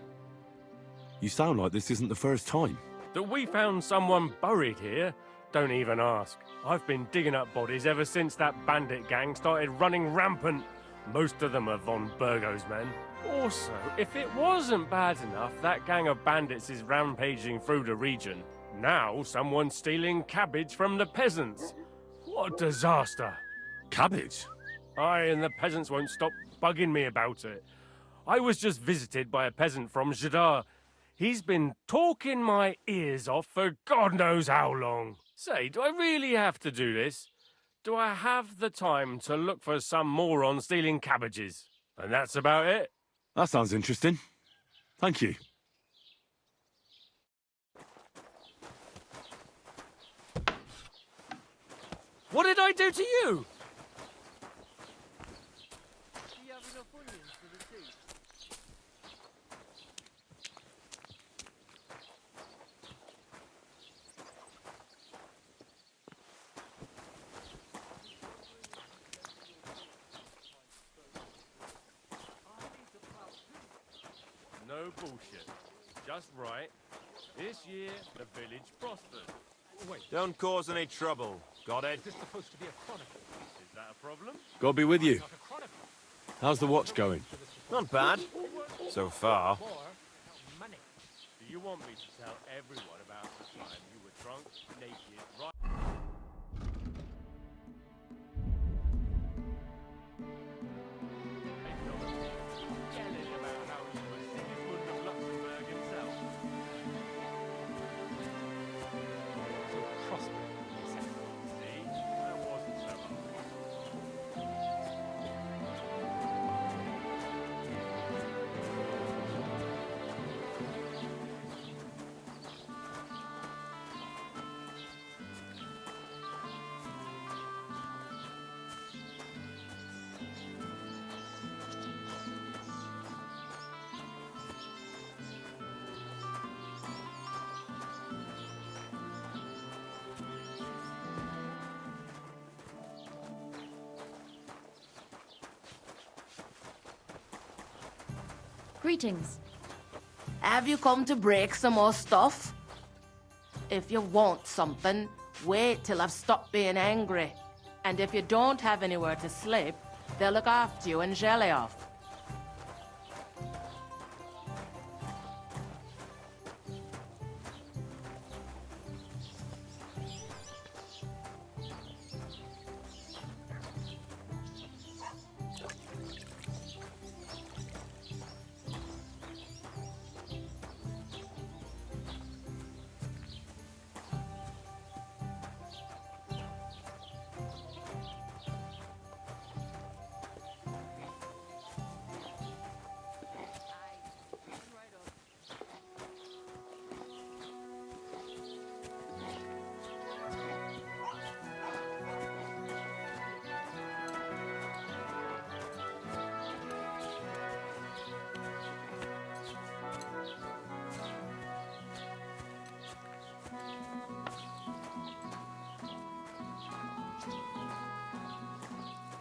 You sound like this isn't the first time. That we found someone buried here? Don't even ask. I've been digging up bodies ever since that bandit gang started running rampant. Most of them are von Burgo's men. Also, if it wasn't bad enough that gang of bandits is rampaging through the region, now someone's stealing cabbage from the peasants. What a disaster. Cabbage? Aye, and the peasants won't stop bugging me about it. I was just visited by a peasant from Jadar. He's been talking my ears off for God knows how long. Say, do I really have to do this? Do I have the time to look for some moron stealing cabbages? And that's about it. That sounds interesting. Thank you. What did I do to you? No bullshit. Just right. This year, the village prospered. Wait. Don't cause any trouble. Got it? Is this supposed to be a chronicle? Is that a problem? God be with you. How's the watch going? Not bad. So far. Do you want me to tell everyone about the time you were drunk, naked, right? Greetings. Have you come to break some more stuff? If you want something, wait till I've stopped being angry. And if you don't have anywhere to sleep, they'll look after you in Geliev.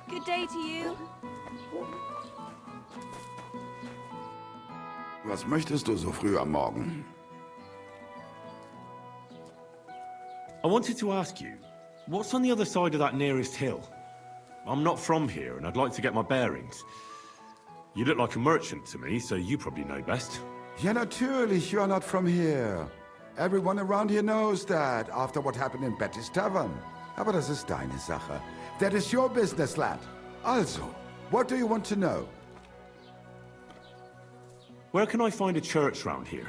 Good day to you. Was möchtest du so früh am Morgen? I wanted to ask you, what's on the other side of that nearest hill? I'm not from here, and I'd like to get my bearings. You look like a merchant to me, so you probably know best. Ja, natürlich, you are not from here. Everyone around here knows that, after what happened in Betty's Tavern. Aber das ist deine Sache. That is your business, lad. Also, what do you want to know? Where can I find a church round here?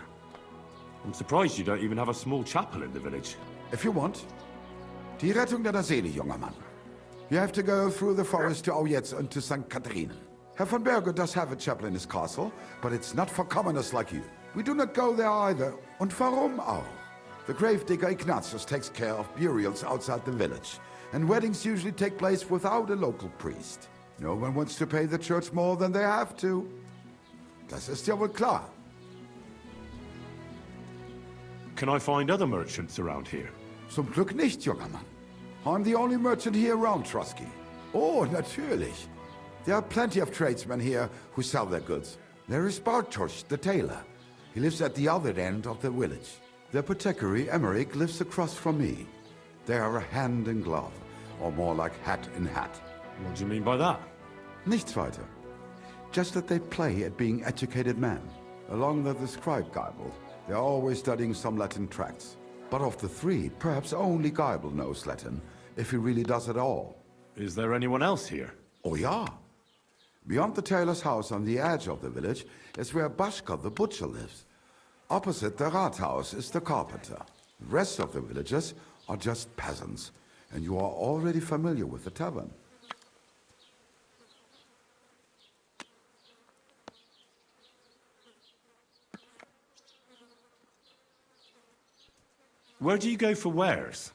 I'm surprised you don't even have a small chapel in the village. If you want. Die Rettung deiner Seele, junger Mann. You have to go through the forest to Aujetz and to St. Catharinen. Herr von Berge does have a chapel in his castle, but it's not for commoners like you. We do not go there either. Und warum auch? The gravedigger Ignatius takes care of burials outside the village, and weddings usually take place without a local priest. No one wants to pay the church more than they have to. Das ist ja wohl klar. Can I find other merchants around here? Zum Glück nicht, junger Mann. I'm the only merchant here around Trusky. Oh, natürlich. There are plenty of tradesmen here who sell their goods. There is Bartosz, the tailor. He lives at the other end of the village. The apothecary, Emmerich, lives across from me. They are hand in glove, or more like hat in hat. What do you mean by that? Nichts weiter. Just that they play at being educated men. Along with the scribe Geibel, they are always studying some Latin tracts. But of the three, perhaps only Geibel knows Latin, if he really does at all. Is there anyone else here? Oh ja. Beyond the tailor's house on the edge of the village is where Bashka the butcher lives. Opposite the Rathaus is the carpenter. The rest of the villagers are just peasants, and you are already familiar with the tavern. Where do you go for wares?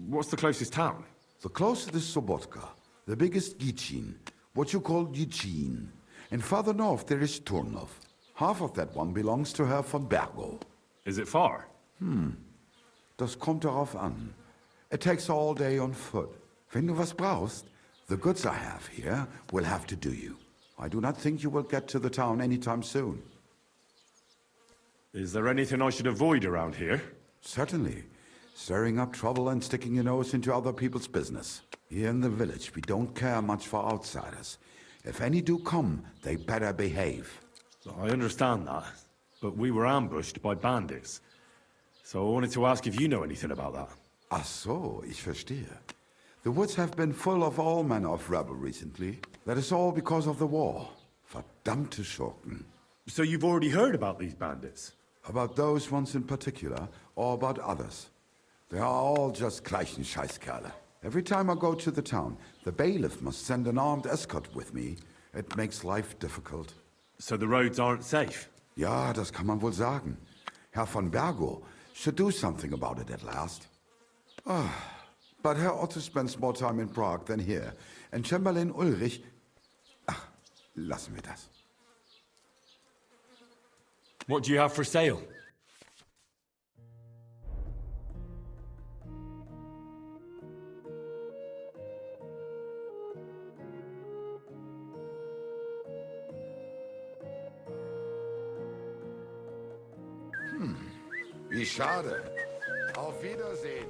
What's the closest town? The closest is Sobotka, the biggest Gichin, what you call Gichin. And farther north there is Turnov. Half of that one belongs to Herr von Bergo. Is it far? Das kommt darauf an. It takes all day on foot. Wenn du was brauchst, the goods I have here will have to do you. I do not think you will get to the town anytime soon. Is there anything I should avoid around here? Certainly. Stirring up trouble and sticking your nose into other people's business. Here in the village, we don't care much for outsiders. If any do come, they better behave. I understand that, but we were ambushed by bandits. So I wanted to ask if you know anything about that. Ach so, ich verstehe. The woods have been full of all manner of rebel recently. That is all because of the war. Verdammte Schurken. So you've already heard about these bandits? About those ones in particular, or about others. They are all just gleichen Scheißkerle. Every time I go to the town, the bailiff must send an armed escort with me. It makes life difficult. So the roads aren't safe? Ja, das kann man wohl sagen. Herr von Bergo should do something about it at last. But Herr Otto spends more time in Prague than here. And Chamberlain Ulrich... Ach, lassen wir das. What do you have for sale? Wie schade. Auf Wiedersehen.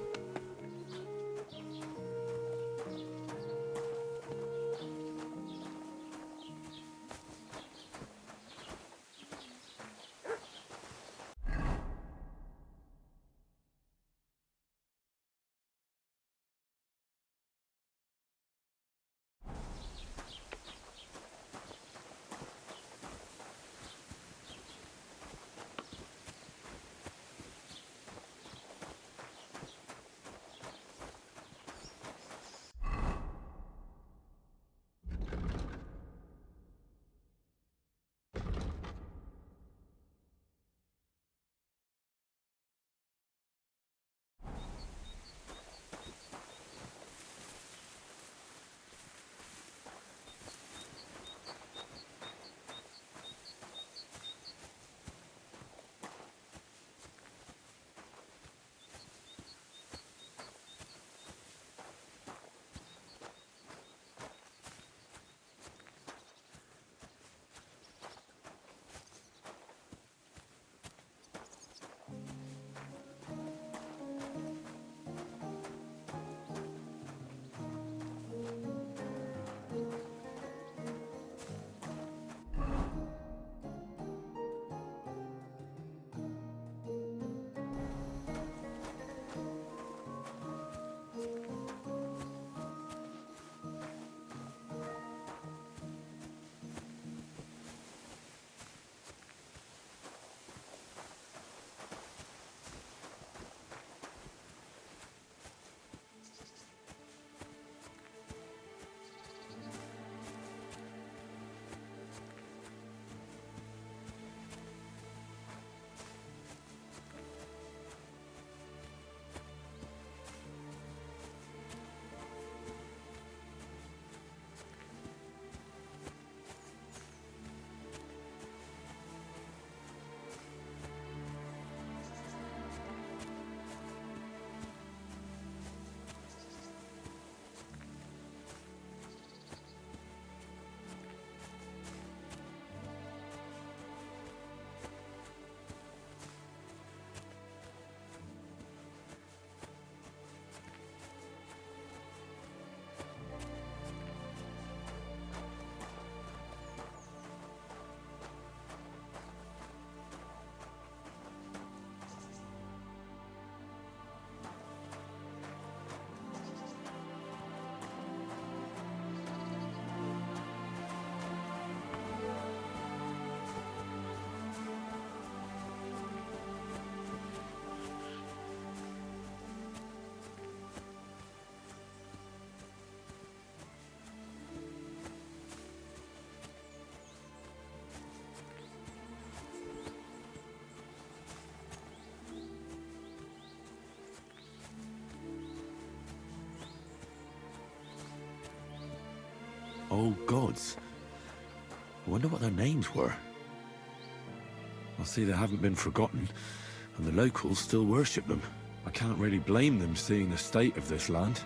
old gods. I wonder what their names were. I see they haven't been forgotten, and the locals still worship them. I can't really blame them seeing the state of this land.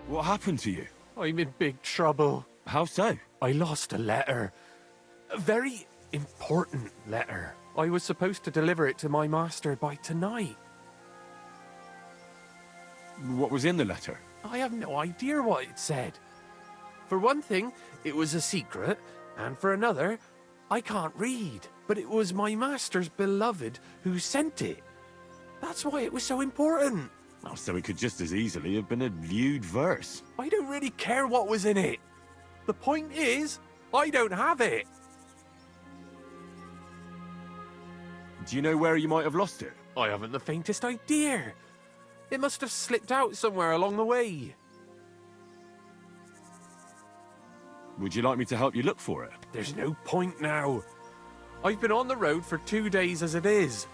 What happened to you? I'm in big trouble. How so? I lost a letter. A very important letter. I was supposed to deliver it to my master by tonight. What was in the letter? I have no idea what it said. For one thing, it was a secret, and for another, I can't read. But it was my master's beloved who sent it. That's why it was so important. Oh, so it could just as easily have been a lewd verse. I don't really care what was in it. The point is, I don't have it. Do you know where you might have lost it? I haven't the faintest idea. It must have slipped out somewhere along the way. Would you like me to help you look for it? There's no point now. I've been on the road for 2 days as it is.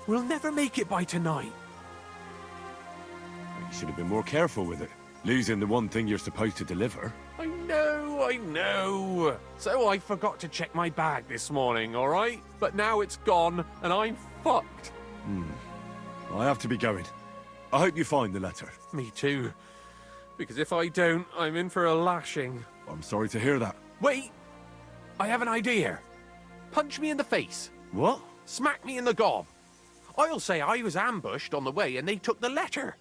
We'll never make it by tonight. You should have been more careful with it. Losing the one thing you're supposed to deliver. I know. So I forgot to check my bag this morning, all right? But now it's gone, and I'm fucked. I have to be going. I hope you find the letter. Me too. Because if I don't, I'm in for a lashing. I'm sorry to hear that. Wait! I have an idea. Punch me in the face. What? Smack me in the gob. I'll say I was ambushed on the way and they took the letter.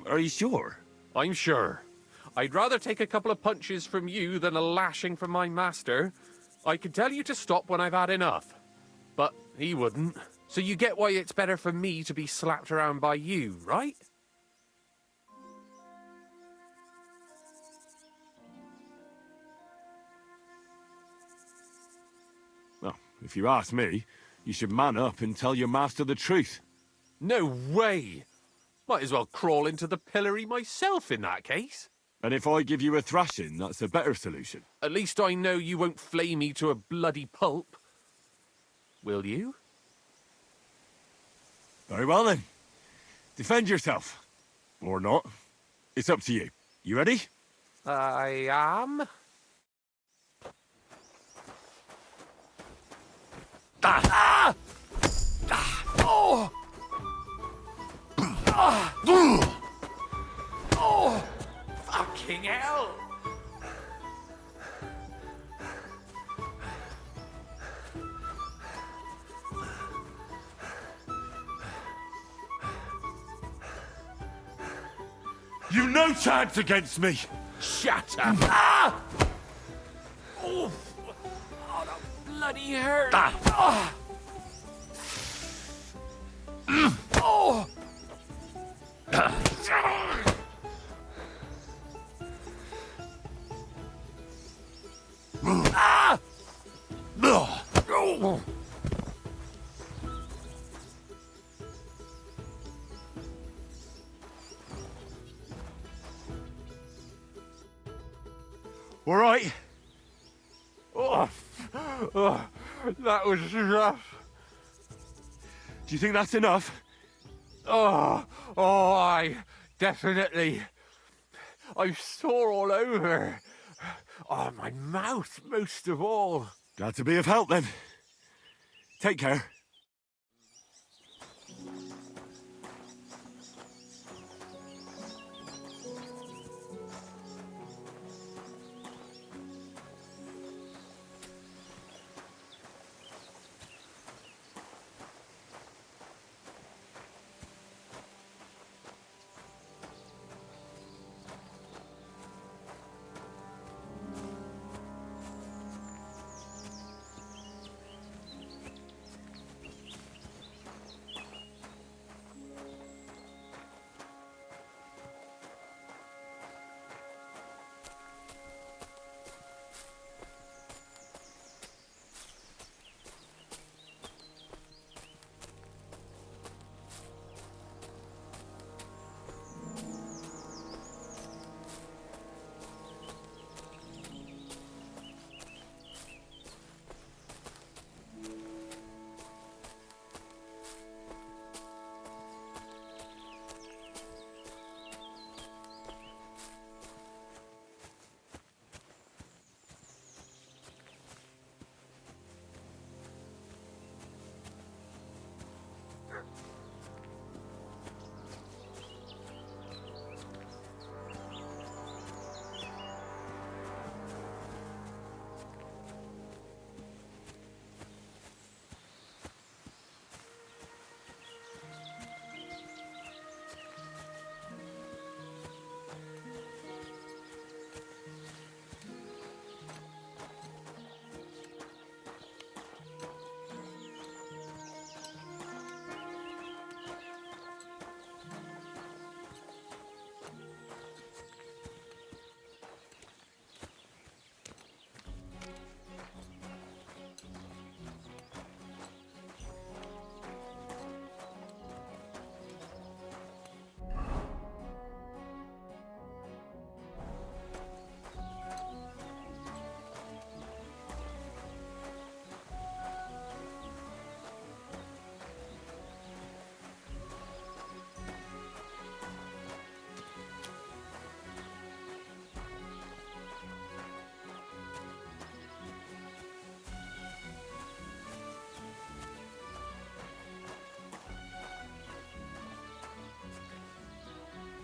Are you sure? I'm sure. I'd rather take a couple of punches from you than a lashing from my master. I could tell you to stop when I've had enough. But he wouldn't. So you get why it's better for me to be slapped around by you, right? Well, if you ask me, you should man up and tell your master the truth. No way! Might as well crawl into the pillory myself in that case. And if I give you a thrashing, that's a better solution. At least I know you won't flay me to a bloody pulp. Will you? Very well then. Defend yourself. Or not. It's up to you. You ready? I am. Ah! Oh! Oh! Fucking hell! You've no chance against me! Shut up! Ah! Oh! Oh, that bloody hurt! Ah! Oh! Ah! Oh! All right. Oh, that was rough. Do you think that's enough? I definitely. I'm sore all over. Oh, my mouth most of all. Glad to be of help then. Take care.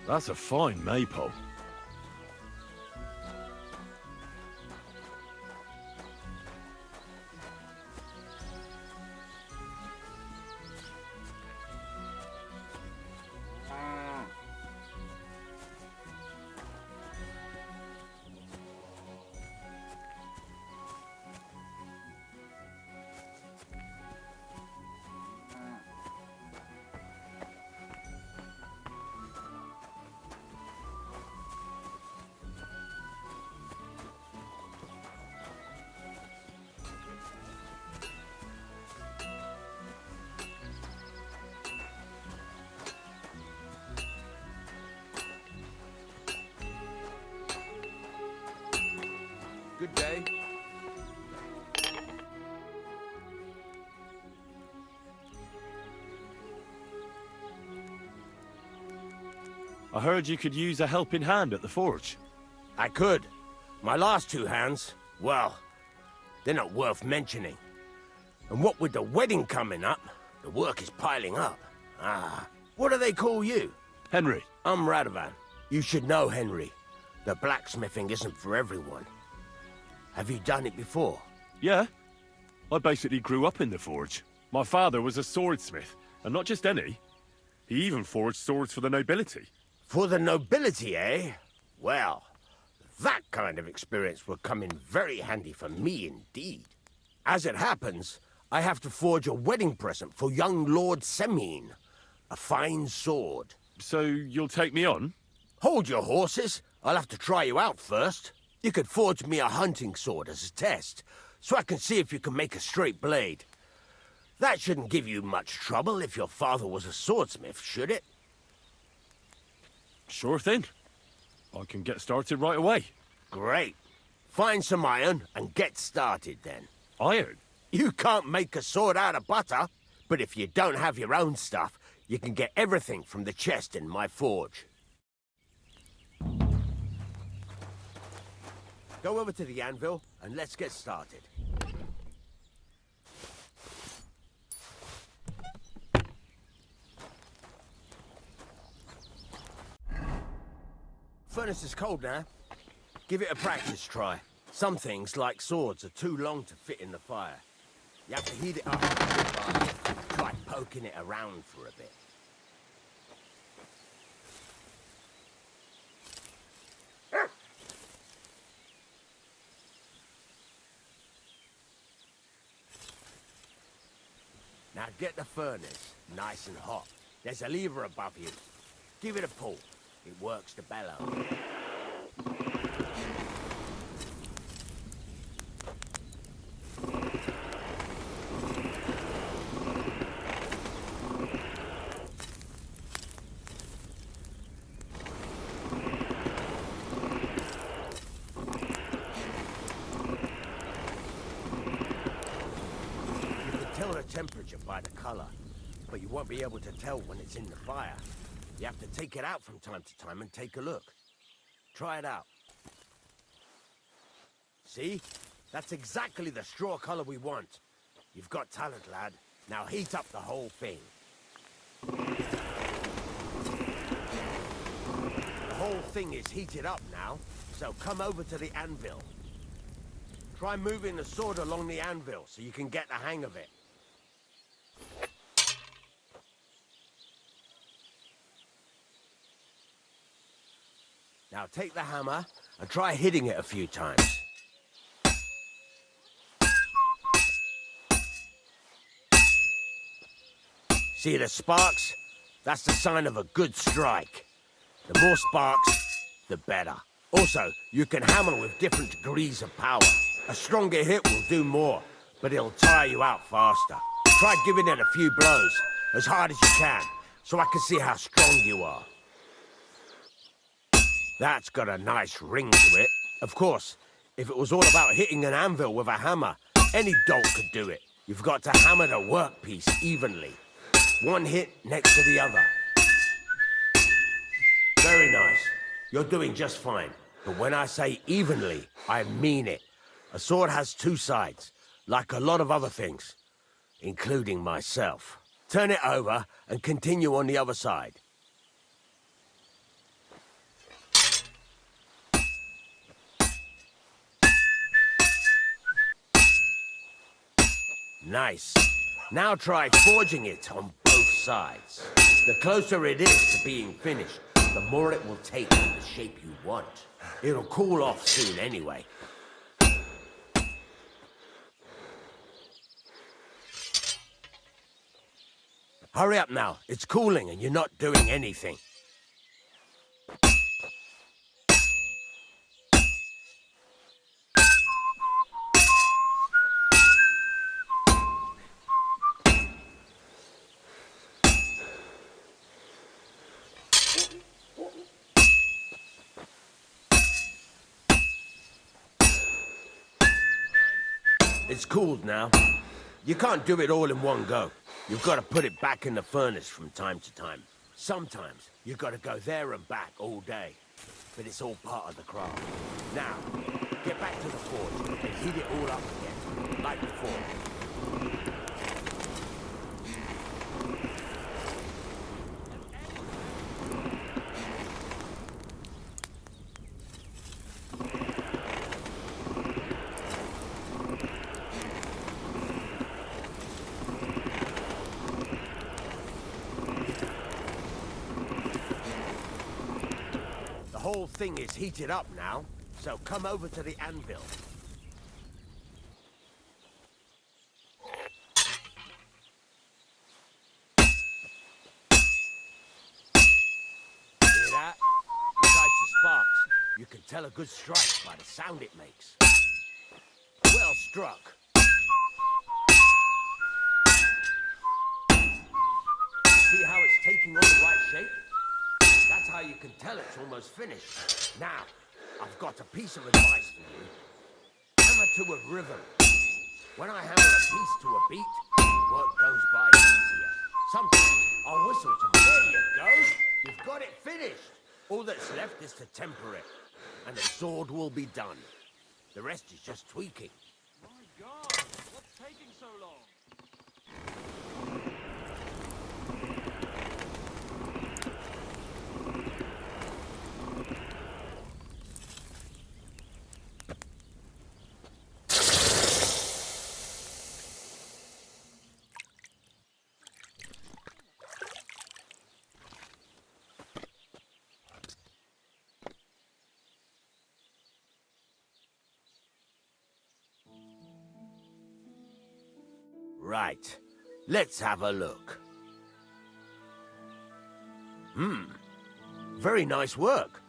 That's a fine maypole. Good day. I heard you could use a helping hand at the forge. I could. My last two hands, well, they're not worth mentioning. And what with the wedding coming up, the work is piling up. What do they call you? Henry. I'm Radovan. You should know, Henry. The blacksmithing isn't for everyone. Have you done it before? Yeah. I basically grew up in the forge. My father was a swordsmith, and not just any. He even forged swords for the nobility. For the nobility, eh? Well, that kind of experience will come in very handy for me indeed. As it happens, I have to forge a wedding present for young Lord Semine. A fine sword. So you'll take me on? Hold your horses. I'll have to try you out first. You could forge me a hunting sword as a test, so I can see if you can make a straight blade. That shouldn't give you much trouble if your father was a swordsmith, should it? Sure thing. I can get started right away. Great. Find some iron and get started then. Iron? You can't make a sword out of butter, but if you don't have your own stuff, you can get everything from the chest in my forge. Go over to the anvil and let's get started. Furnace is cold now. Give it a practice try. Some things, like swords, are too long to fit in the fire. You have to heat it up a bit. Try poking it around for a bit. Now get the furnace nice and hot. There's a lever above you. Give it a pull. It works the bellow. Temperature by the color, but you won't be able to tell when it's in the fire. You have to take it out from time to time and take a look. Try it out. See? That's exactly the straw color we want. You've got talent, lad. Now heat up the whole thing. The whole thing is heated up now, so come over to the anvil. Try moving the sword along the anvil so you can get the hang of it. Now take the hammer and try hitting it a few times. See the sparks? That's the sign of a good strike. The more sparks, the better. Also, you can hammer with different degrees of power. A stronger hit will do more, but it'll tire you out faster. Try giving it a few blows, as hard as you can, so I can see how strong you are. That's got a nice ring to it. Of course, if it was all about hitting an anvil with a hammer, any dolt could do it. You've got to hammer the workpiece evenly. One hit next to the other. Very nice. You're doing just fine. But when I say evenly, I mean it. A sword has two sides, like a lot of other things, including myself. Turn it over and continue on the other side. Nice. Now try forging it on both sides. The closer it is to being finished, the more it will take in the shape you want. It'll cool off soon anyway. Hurry up now. It's cooling and you're not doing anything. It's cooled now. You can't do it all in one go. You've got to put it back in the furnace from time to time. Sometimes you've got to go there and back all day. But it's all part of the craft. Now, get back to the forge and heat it all up again, like before. The whole thing is heated up now, so come over to the anvil. Hear that? Besides the sparks, you can tell a good strike by the sound it makes. Well struck. See how it's taking on the right shape? That's how you can tell it's almost finished. Now, I've got a piece of advice for you. Hammer to a rhythm. When I hammer a piece to a beat, work goes by easier. Sometimes I'll whistle to there you go. You've got it finished. All that's left is to temper it, and the sword will be done. The rest is just tweaking. My God, what's taking so long? Right. Let's have a look. Very nice work.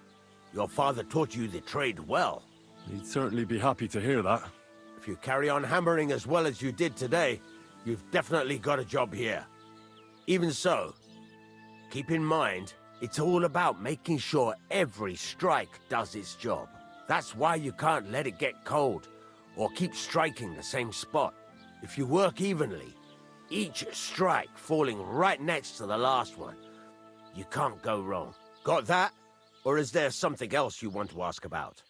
Your father taught you the trade well. He'd certainly be happy to hear that. If you carry on hammering as well as you did today, you've definitely got a job here. Even so, keep in mind, it's all about making sure every strike does its job. That's why you can't let it get cold, or keep striking the same spot. If you work evenly, each strike falling right next to the last one, you can't go wrong. Got that? Or is there something else you want to ask about?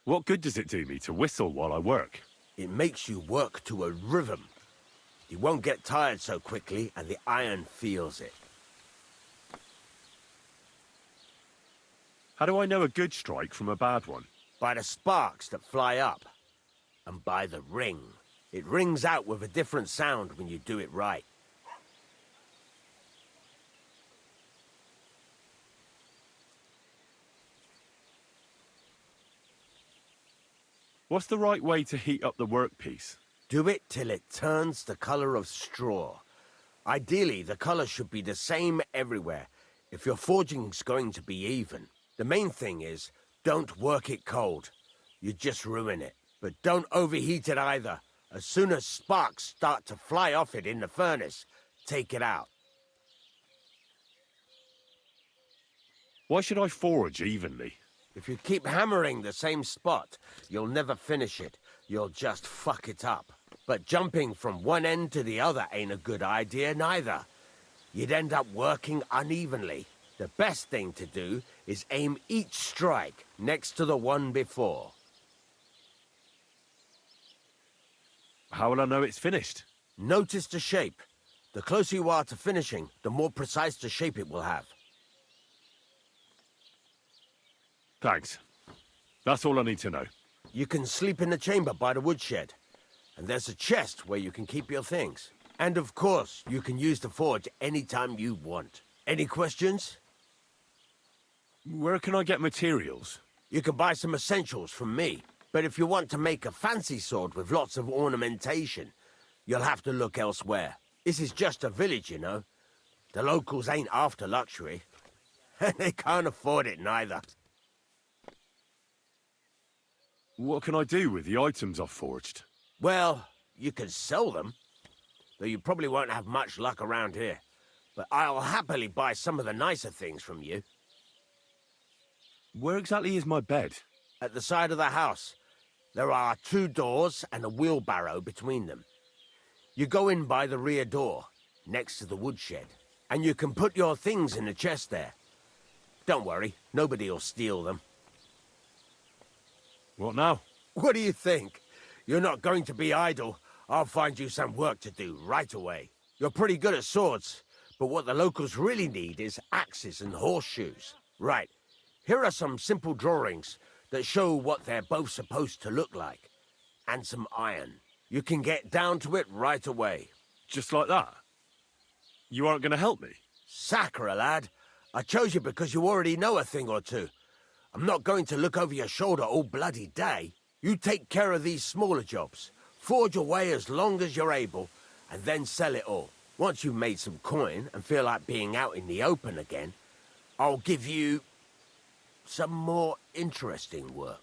What good does it do me to whistle while I work? It makes you work to a rhythm. You won't get tired so quickly, and the iron feels it. How do I know a good strike from a bad one? By the sparks that fly up. And by the ring. It rings out with a different sound when you do it right. What's the right way to heat up the workpiece? Do it till it turns the color of straw. Ideally, the color should be the same everywhere, if your forging's going to be even. The main thing is, don't work it cold. You just ruin it. But don't overheat it either. As soon as sparks start to fly off it in the furnace, take it out. Why should I forge evenly? If you keep hammering the same spot, you'll never finish it. You'll just fuck it up. But jumping from one end to the other ain't a good idea neither. You'd end up working unevenly. The best thing to do is aim each strike next to the one before. How will I know it's finished? Notice the shape. The closer you are to finishing, the more precise the shape it will have. Thanks. That's all I need to know. You can sleep in the chamber by the woodshed. And there's a chest where you can keep your things. And of course, you can use the forge anytime you want. Any questions? Where can I get materials? You can buy some essentials from me. But if you want to make a fancy sword with lots of ornamentation, you'll have to look elsewhere. This is just a village, you know. The locals ain't after luxury. They can't afford it neither. What can I do with the items I've forged? Well, you can sell them. Though you probably won't have much luck around here. But I'll happily buy some of the nicer things from you. Where exactly is my bed? At the side of the house. There are 2 doors and a wheelbarrow between them. You go in by the rear door, next to the woodshed, and you can put your things in the chest there. Don't worry, nobody'll steal them. What now? What do you think? You're not going to be idle. I'll find you some work to do right away. You're pretty good at swords, but what the locals really need is axes and horseshoes. Right, here are some simple drawings that show what they're both supposed to look like. And some iron. You can get down to it right away. Just like that? You aren't going to help me? Sacre, lad. I chose you because you already know a thing or two. I'm not going to look over your shoulder all bloody day. You take care of these smaller jobs. Forge away as long as you're able, and then sell it all. Once you've made some coin and feel like being out in the open again, I'll give you some more interesting work.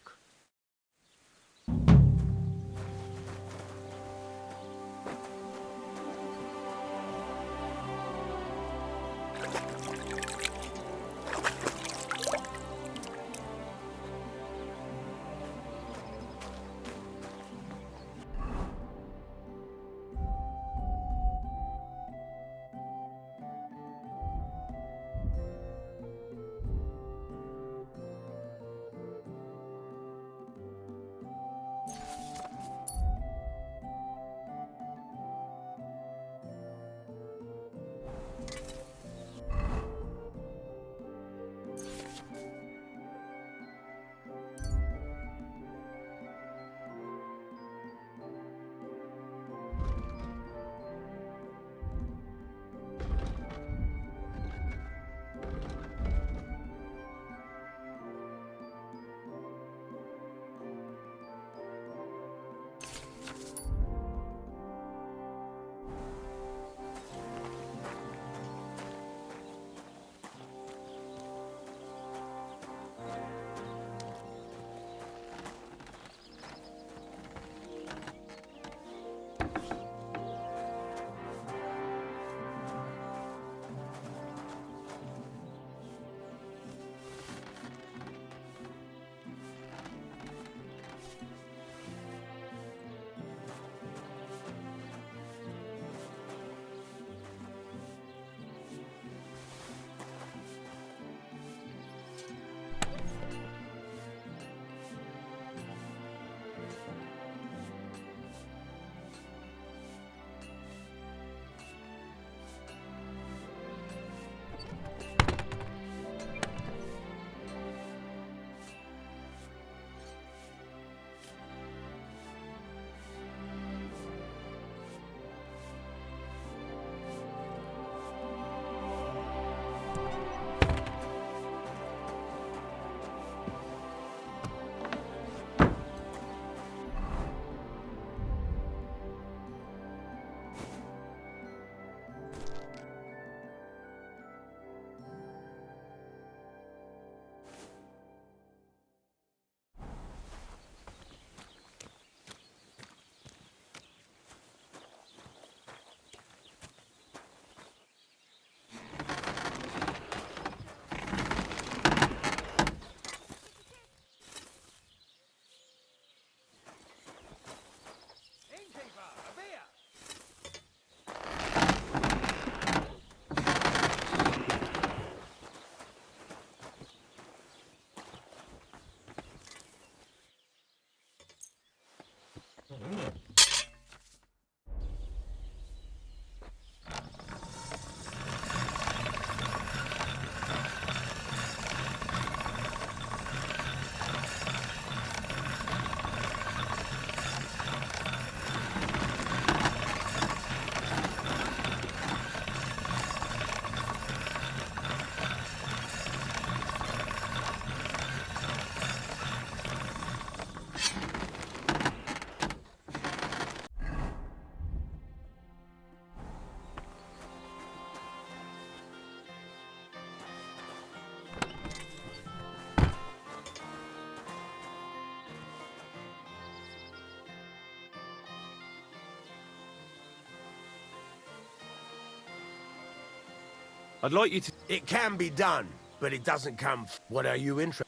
I'd like you to... It can be done, but it doesn't come... What are you interested?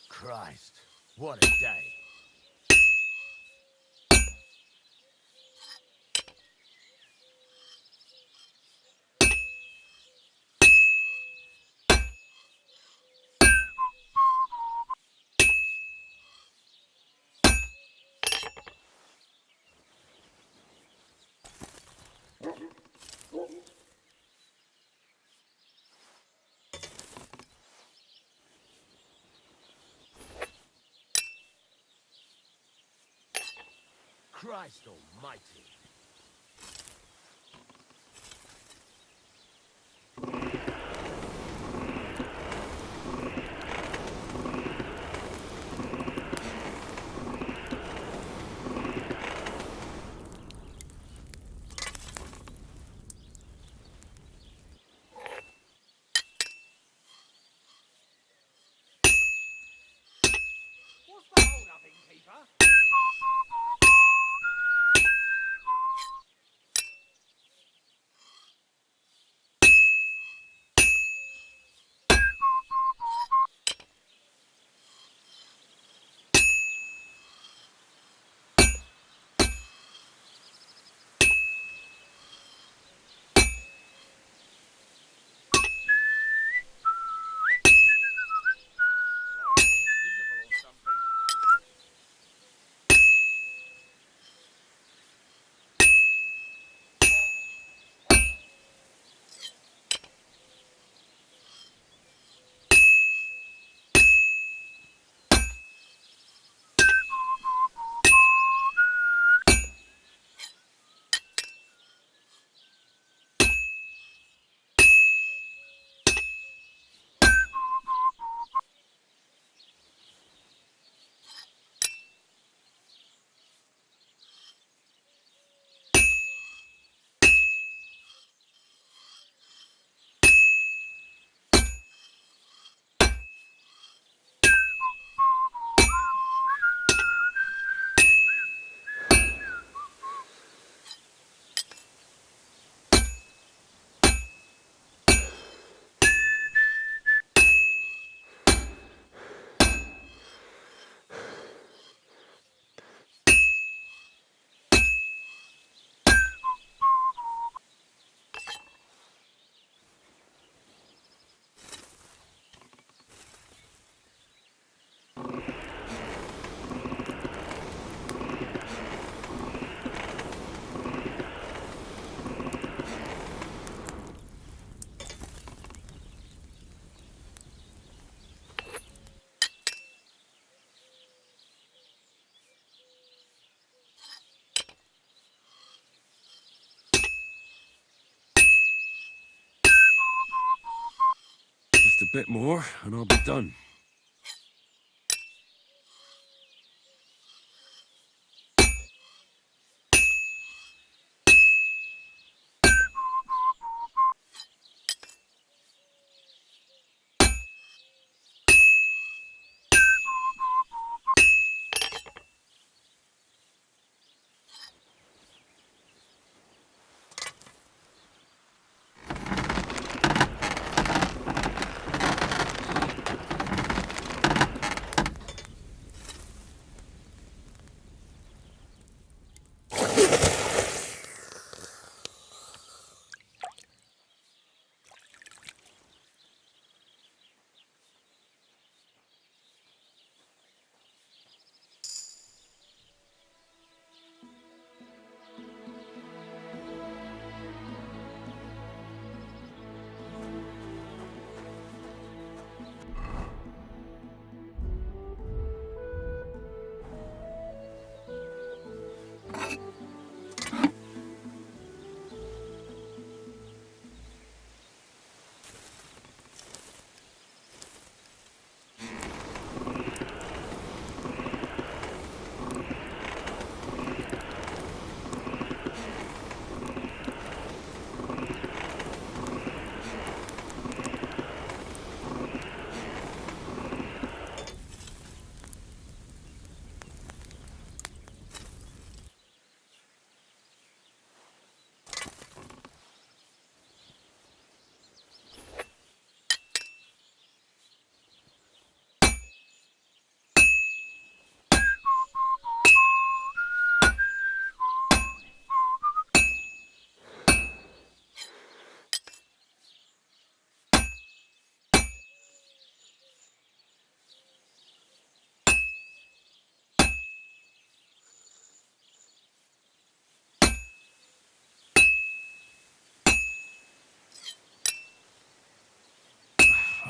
Christ, what a day. Christ almighty. What's the hold up, innkeeper? Just a bit more, and I'll be done.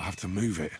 I have to move it.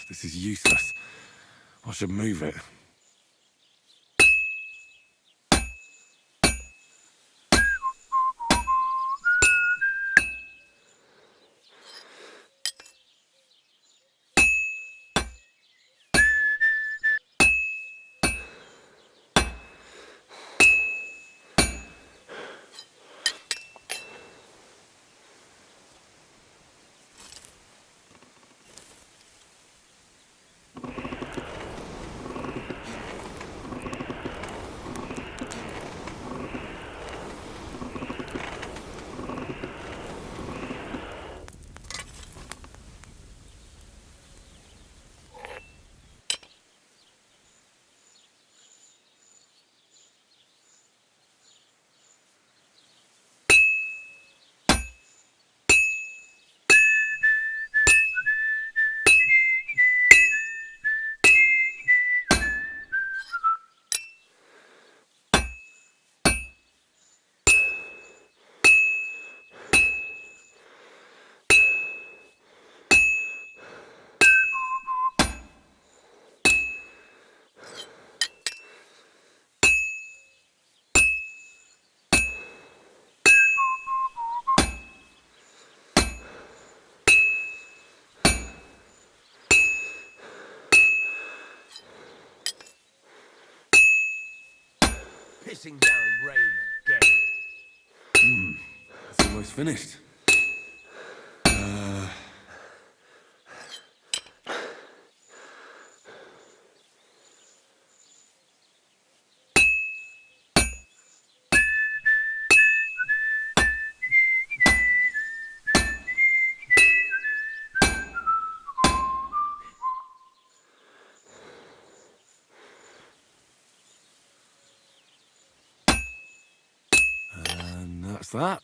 This is useless. I should move it. Pissing down rain again. It's almost finished. And that's that.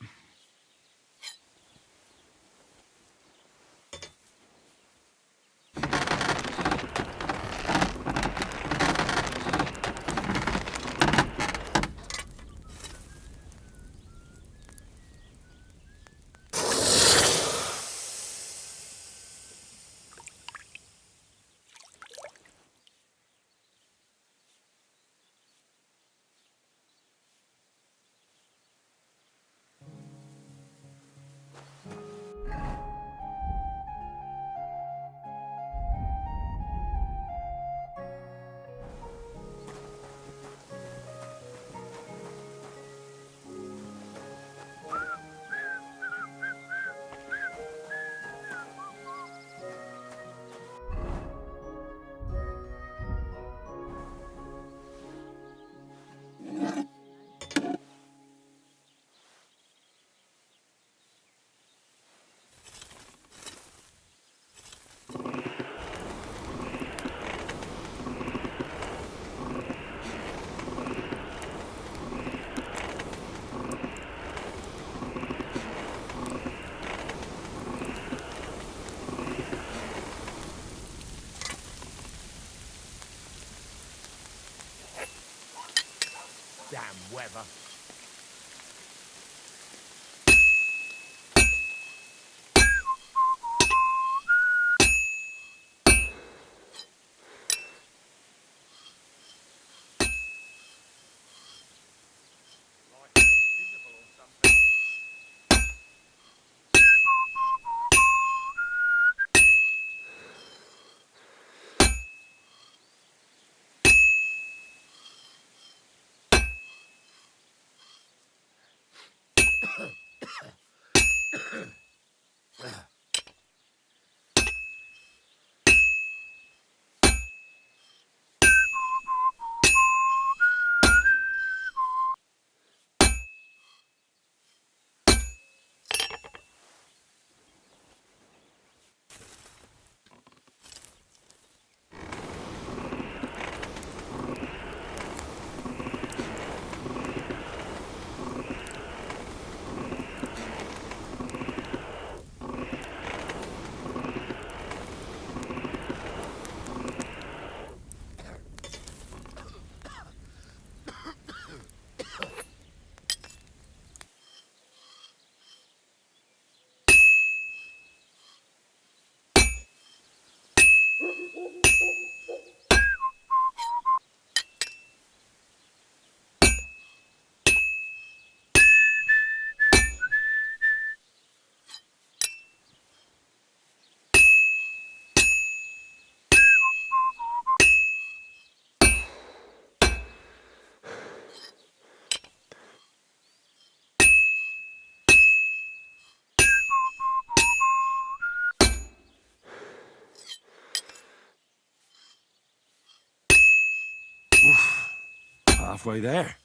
halfway there.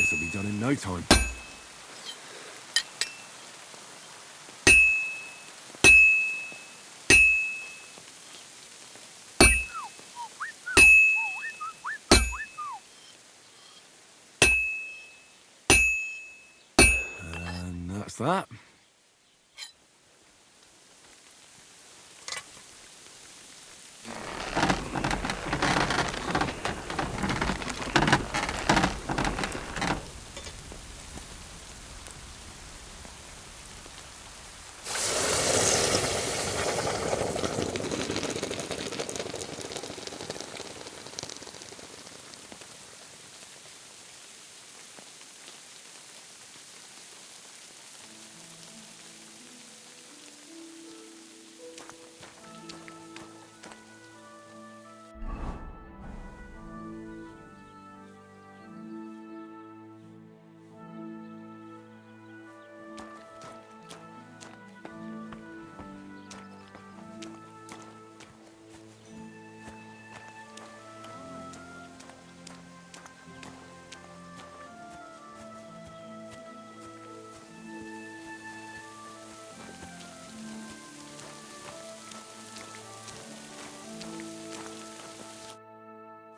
This'll be done in no time. And that's that.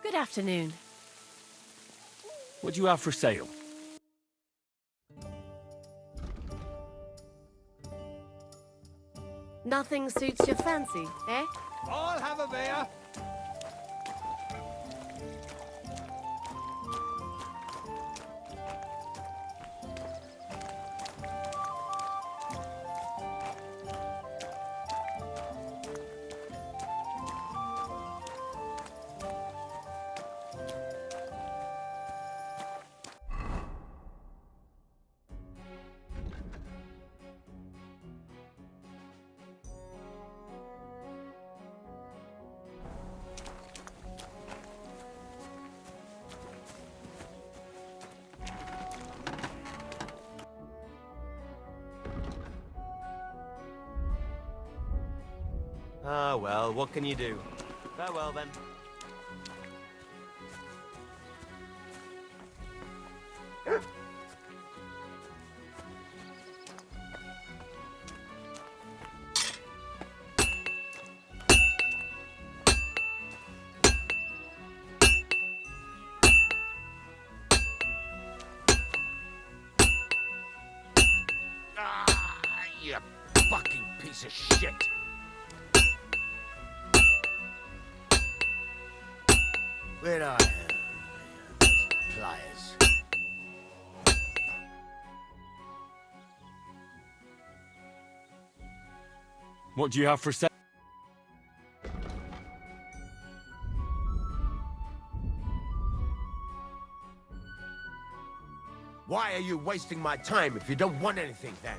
Good afternoon. What do you have for sale? Nothing suits your fancy, eh? I'll have a beer. Ah, well, what can you do? Farewell, then. Ah, you fucking piece of shit! Where are pliers? What do you have for sale? Why are you wasting my time if you don't want anything then?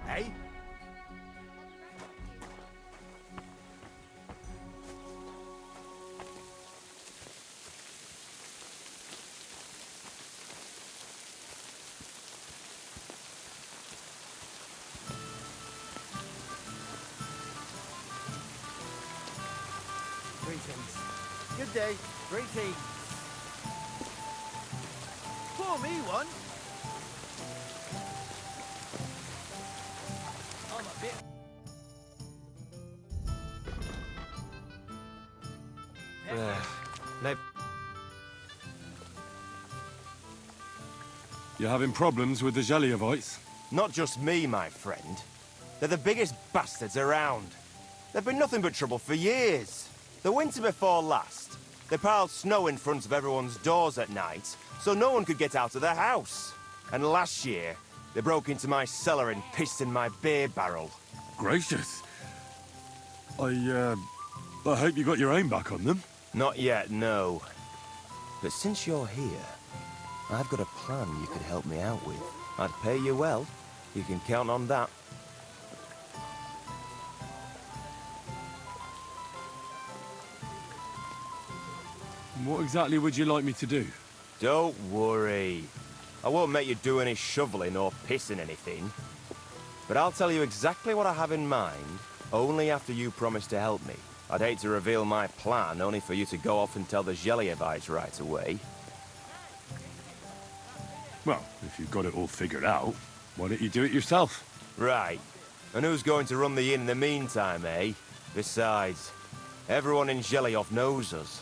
Hey? Good day. Great tea. Pour me one. I'm a bit... No. You having problems with the Jeliovites? Not just me, my friend. They're the biggest bastards around. They've been nothing but trouble for years. The winter before last, they piled snow in front of everyone's doors at night, so no one could get out of their house. And last year, they broke into my cellar and pissed in my beer barrel. Gracious. I hope you got your aim back on them. Not yet, no. But since you're here, I've got a plan you could help me out with. I'd pay you well. You can count on that. What exactly would you like me to do? Don't worry. I won't make you do any shoveling or pissing anything. But I'll tell you exactly what I have in mind, only after you promise to help me. I'd hate to reveal my plan, only for you to go off and tell the Jeliovites right away. Well, if you've got it all figured out, why don't you do it yourself? Right. And who's going to run the inn in the meantime, eh? Besides, everyone in Jelioff knows us.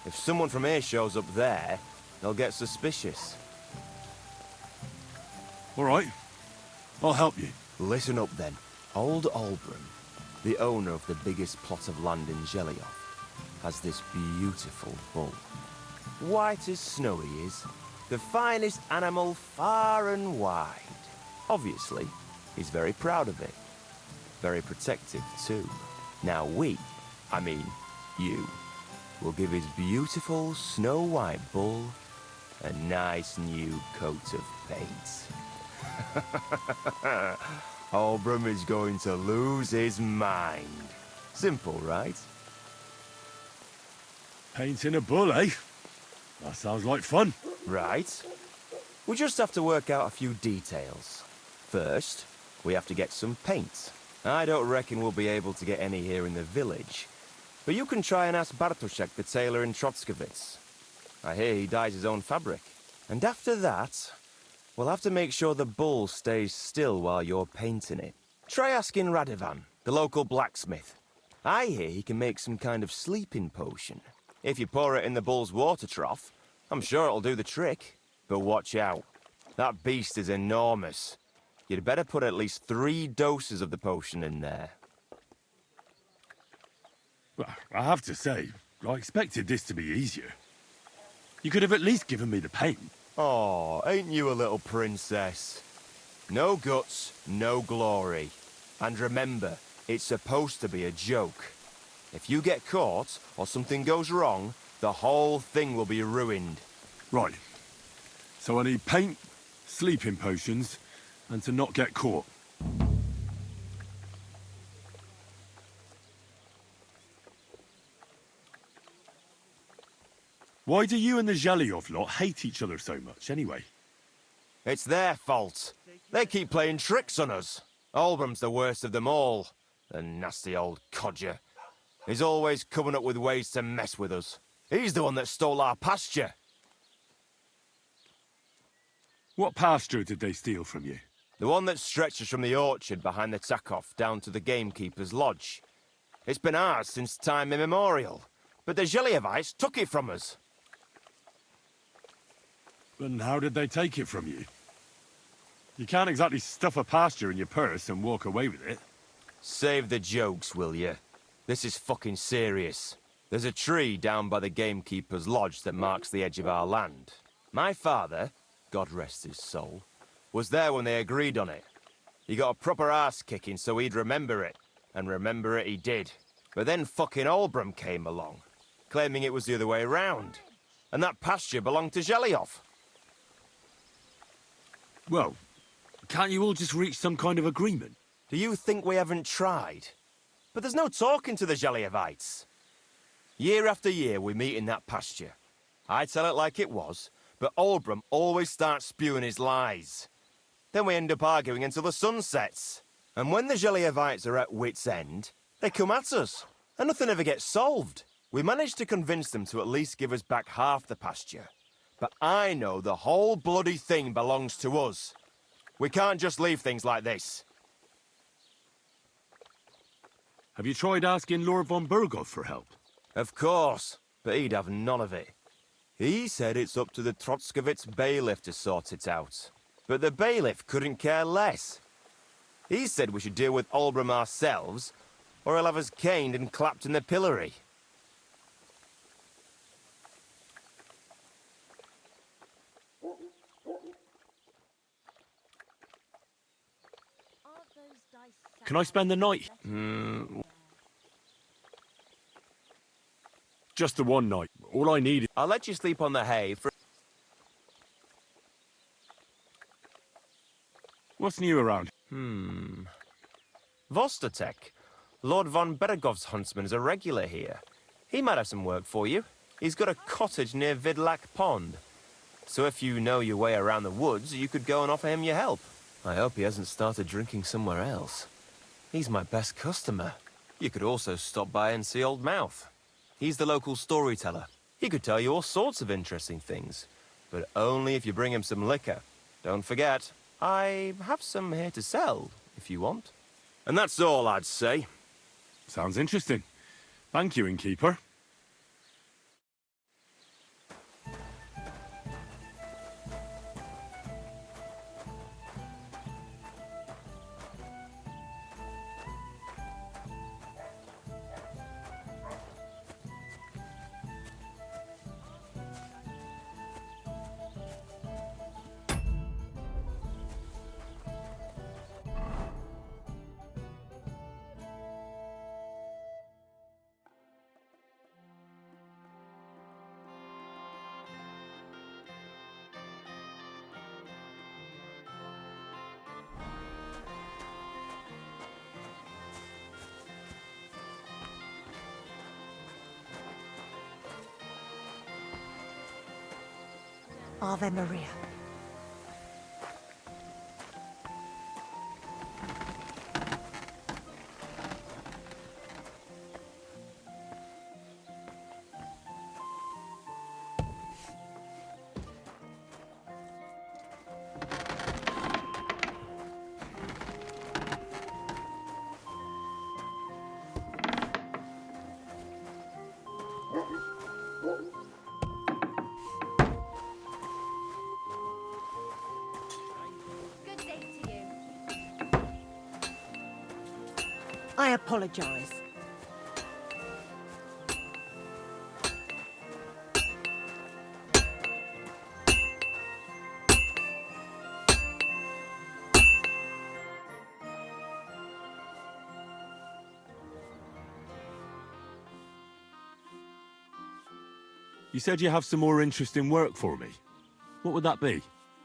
If someone from here shows up there, they'll get suspicious. All right. I'll help you. Listen up, then. Old Albram, the owner of the biggest plot of land in Jelioff, has this beautiful bull. White as snow he is. The finest animal far and wide. Obviously, he's very proud of it. Very protective, too. Now I mean you, will give his beautiful snow-white bull a nice new coat of paint. Albram is going to lose his mind. Simple, right? Painting a bull, eh? That sounds like fun. Right. We just have to work out a few details. First, we have to get some paint. I don't reckon we'll be able to get any here in the village. But you can try and ask Bartoszek, the tailor in Trotskovitz. I hear he dyes his own fabric. And after that, we'll have to make sure the bull stays still while you're painting it. Try asking Radovan, the local blacksmith. I hear he can make some kind of sleeping potion. If you pour it in the bull's water trough, I'm sure it'll do the trick. But watch out. That beast is enormous. You'd better put at least 3 doses of the potion in there. Well, I have to say, I expected this to be easier. You could have at least given me the paint. Oh, ain't you a little princess? No guts, no glory. And remember, it's supposed to be a joke. If you get caught, or something goes wrong, the whole thing will be ruined. Right. So I need paint, sleeping potions, and to not get caught. Why do you and the Zhelyov lot hate each other so much, anyway? It's their fault. They keep playing tricks on us. Albram's the worst of them all. The nasty old codger. He's always coming up with ways to mess with us. He's the one that stole our pasture. What pasture did they steal from you? The one that stretches from the orchard behind the Takov down to the gamekeeper's lodge. It's been ours since time immemorial, but the Zhelyevites took it from us. And how did they take it from you? You can't exactly stuff a pasture in your purse and walk away with it. Save the jokes, will you? This is fucking serious. There's a tree down by the gamekeeper's lodge that marks the edge of our land. My father, God rest his soul, was there when they agreed on it. He got a proper arse-kicking so he'd remember it, and remember it he did. But then fucking Albram came along, claiming it was the other way around, and that pasture belonged to Zhelyov. Well, can't you all just reach some kind of agreement? Do you think we haven't tried? But there's no talking to the Zhelyevites. Year after year we meet in that pasture. I tell it like it was, but Albram always starts spewing his lies. Then we end up arguing until the sun sets. And when the Zhelyevites are at wit's end, they come at us, and nothing ever gets solved. We managed to convince them to at least give us back half the pasture. But I know the whole bloody thing belongs to us. We can't just leave things like this. Have you tried asking Lord von Burgov for help? Of course, but he'd have none of it. He said it's up to the Trotskovitz bailiff to sort it out. But the bailiff couldn't care less. He said we should deal with Olbram ourselves, or he'll have us caned and clapped in the pillory. Can I spend the night? Just the one night. All I need is... I'll let you sleep on the hay for... What's new around? Vostotek. Lord von Beregov's huntsman is a regular here. He might have some work for you. He's got a cottage near Vidlak Pond. So if you know your way around the woods, you could go and offer him your help. I hope he hasn't started drinking somewhere else. He's my best customer. You could also stop by and see Old Mouth. He's the local storyteller. He could tell you all sorts of interesting things. But only if you bring him some liquor. Don't forget, I have some here to sell, if you want. And that's all I'd say. Sounds interesting. Thank you, innkeeper. Ave Maria. I apologize. You said you have some more interesting work for me. What would that be?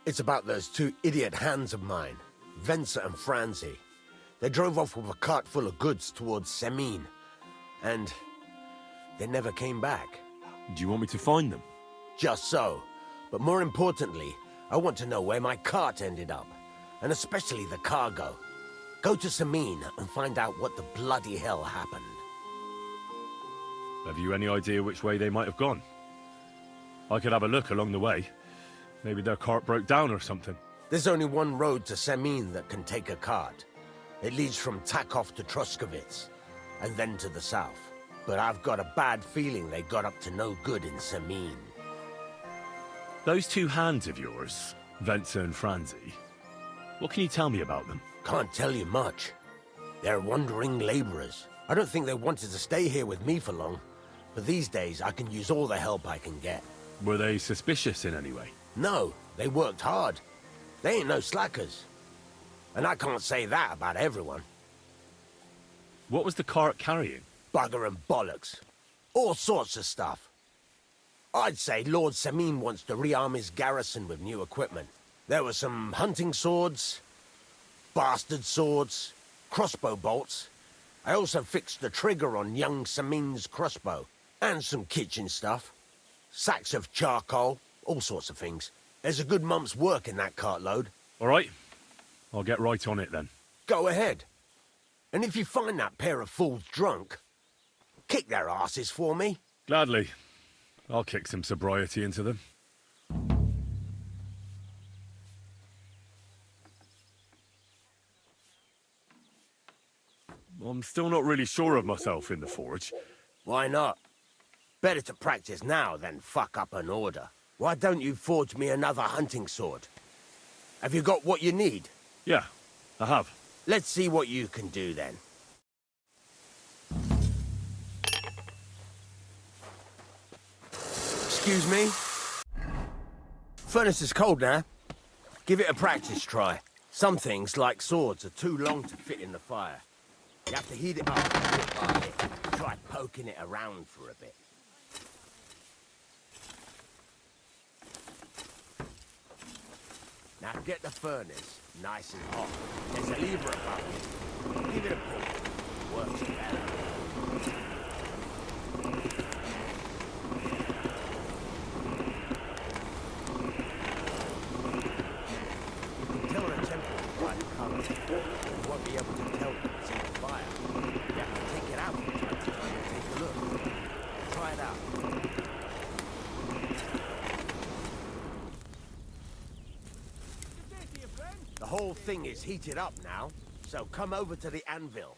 It's about those two idiot hands of mine, Venser and Franzi. They drove off with a cart full of goods towards Semin, and they never came back. Do you want me to find them? Just so. But more importantly, I want to know where my cart ended up, and especially the cargo. Go to Semin and find out what the bloody hell happened. Have you any idea which way they might have gone? I could have a look along the way. Maybe their cart broke down or something. There's only one road to Semin that can take a cart. It leads from Takov to Trotskovitz, and then to the south. But I've got a bad feeling they got up to no good in Semin. Those two hands of yours, Venser and Franzi, what can you tell me about them? Can't tell you much. They're wandering laborers. I don't think they wanted to stay here with me for long, but these days I can use all the help I can get. Were they suspicious in any way? No, they worked hard. They ain't no slackers. And I can't say that about everyone. What was the cart carrying? Bugger and bollocks. All sorts of stuff. I'd say Lord Semin wants to rearm his garrison with new equipment. There were some hunting swords, bastard swords, crossbow bolts. I also fixed the trigger on young Semin's crossbow. And some kitchen stuff. Sacks of charcoal, all sorts of things. There's a good month's work in that cartload. All right. I'll get right on it then. Go ahead. And if you find that pair of fools drunk, kick their asses for me. Gladly. I'll kick some sobriety into them. I'm still not really sure of myself in the forge. Why not? Better to practice now than fuck up an order. Why don't you forge me another hunting sword? Have you got what you need? Yeah, I have. Let's see what you can do then. Excuse me? Furnace is cold now. Give it a practice try. Some things, like swords, are too long to fit in the fire. You have to heat it up bit by bit. Try poking it around for a bit. Now get the furnace nice and hot. There's a lever above it. Give it a pull. Works better. Tell her a temple is right covered. You won't be able to tell if it's in the fire. You have to take it out from time to time and take a look. Try it out. The whole thing is heated up now, so come over to the anvil.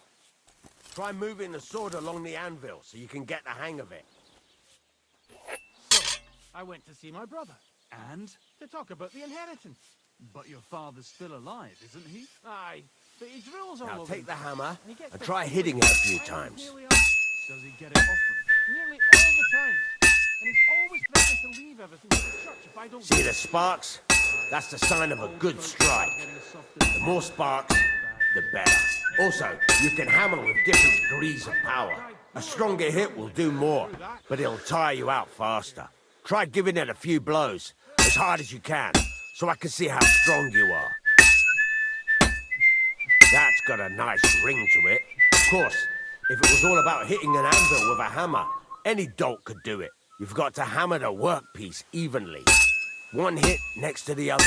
Try moving the sword along the anvil so you can get the hang of it. So, I went to see my brother. And? To talk about the inheritance. But your father's still alive, isn't he? Aye, but he drills all Now over take the place, hammer and he gets and the try feeling hitting it a few times. Does he get it often? Nearly all the time. And he's always threatening to leave everything to the church if I don't... See the sparks? That's the sign of a good strike. The more sparks, the better. Also, you can hammer with different degrees of power. A stronger hit will do more, but it'll tire you out faster. Try giving it a few blows, as hard as you can, so I can see how strong you are. That's got a nice ring to it. Of course, if it was all about hitting an anvil with a hammer, any dolt could do it. You've got to hammer the workpiece evenly. One hit next to the other.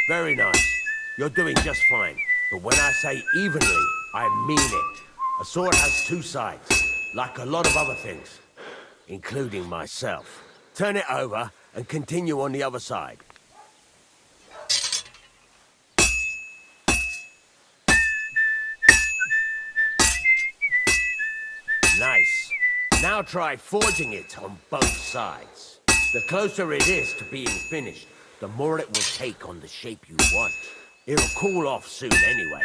Very nice. You're doing just fine. But when I say evenly, I mean it. A sword has two sides, like a lot of other things, including myself. Turn it over and continue on the other side. Nice. Now try forging it on both sides. The closer it is to being finished, the more it will take on the shape you want. It'll cool off soon anyway.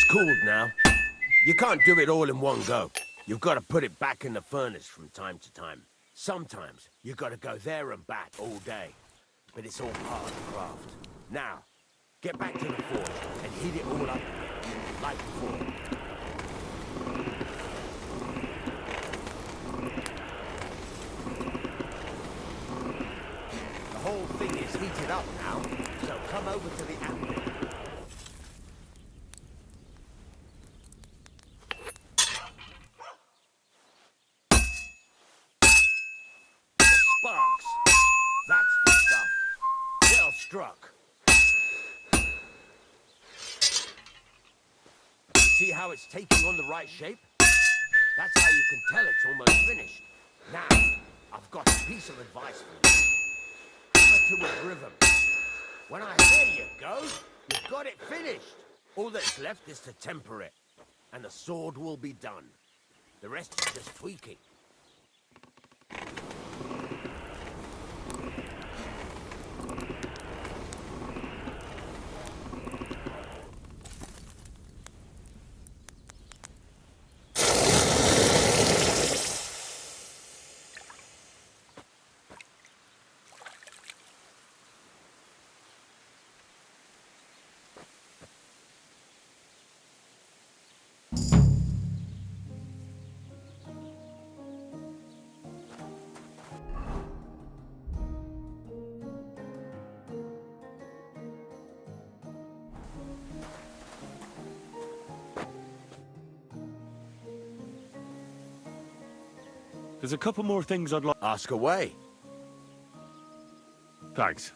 Cooled now. You can't do it all in one go. You've got to put it back in the furnace from time to time. Sometimes you've got to go there and back all day. But it's all part of the craft. Now, get back to the forge and heat it all up again, like before. The whole thing is heated up now, so come over to the anvil. Sparks. That's the stuff. Well struck. See how it's taking on the right shape? That's how you can tell it's almost finished. Now, I've got a piece of advice for you. Hammer to a rhythm. When I say you go, you've got it finished. All that's left is to temper it. and the sword will be done. The rest is just tweaking. There's a couple more things I'd like... Ask away. Thanks.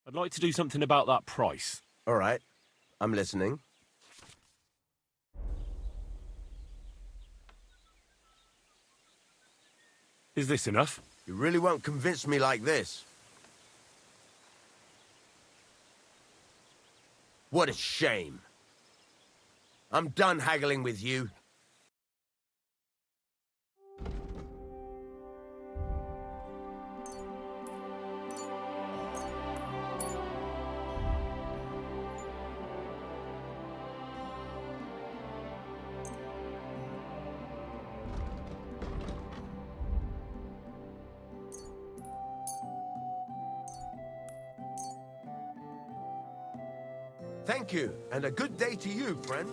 I'd like to do something about that price. All right. I'm listening. Is this enough? You really won't convince me like this. What a shame. I'm done haggling with you. Thank you, and a good day to you, friend.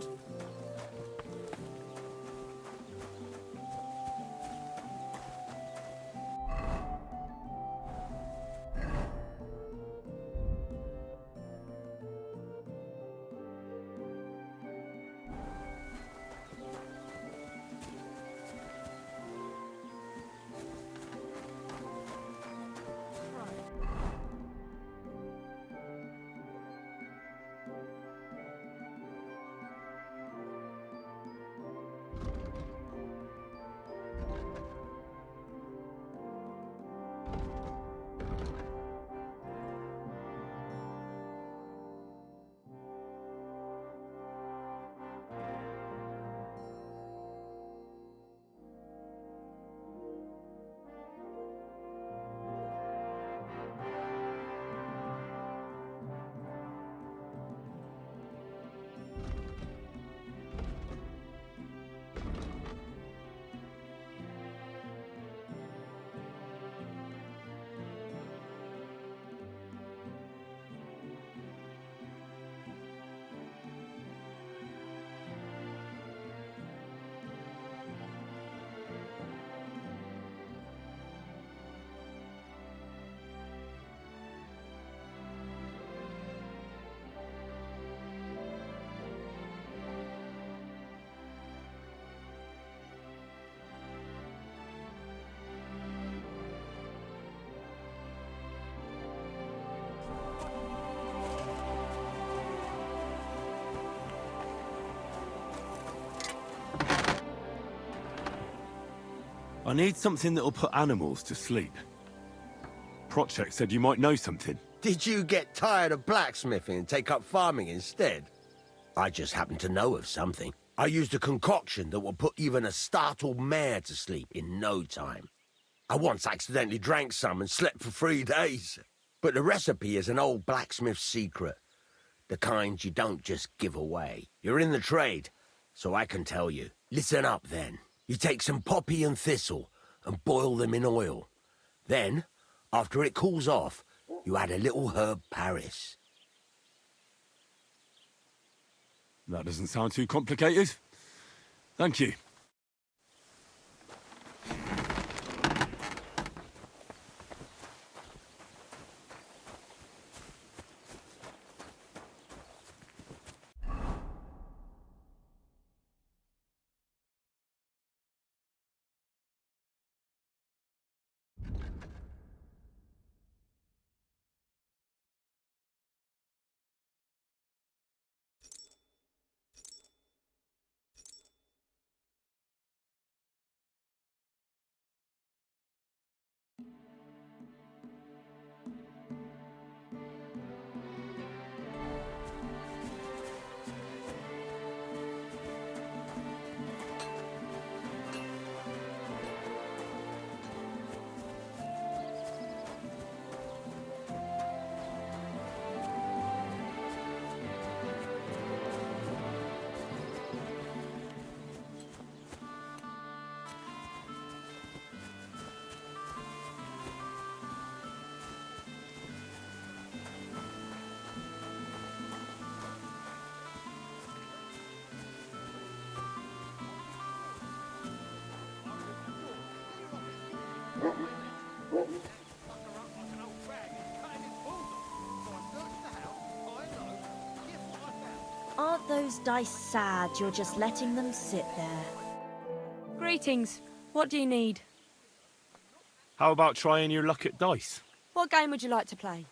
I need something that'll put animals to sleep. Project said you might know something. Did you get tired of blacksmithing and take up farming instead? I just happen to know of something. I used a concoction that will put even a startled mare to sleep in no time. I once accidentally drank some and slept for 3 days. But the recipe is an old blacksmith's secret. The kind you don't just give away. You're in the trade, so I can tell you. Listen up, then. You take some poppy and thistle and boil them in oil. Then, After it cools off, you add a little herb Paris. That doesn't sound too complicated. Thank you. Aren't those dice sad you're just letting them sit there? Greetings. What do you need? How about trying your luck at dice? What game would you like to play?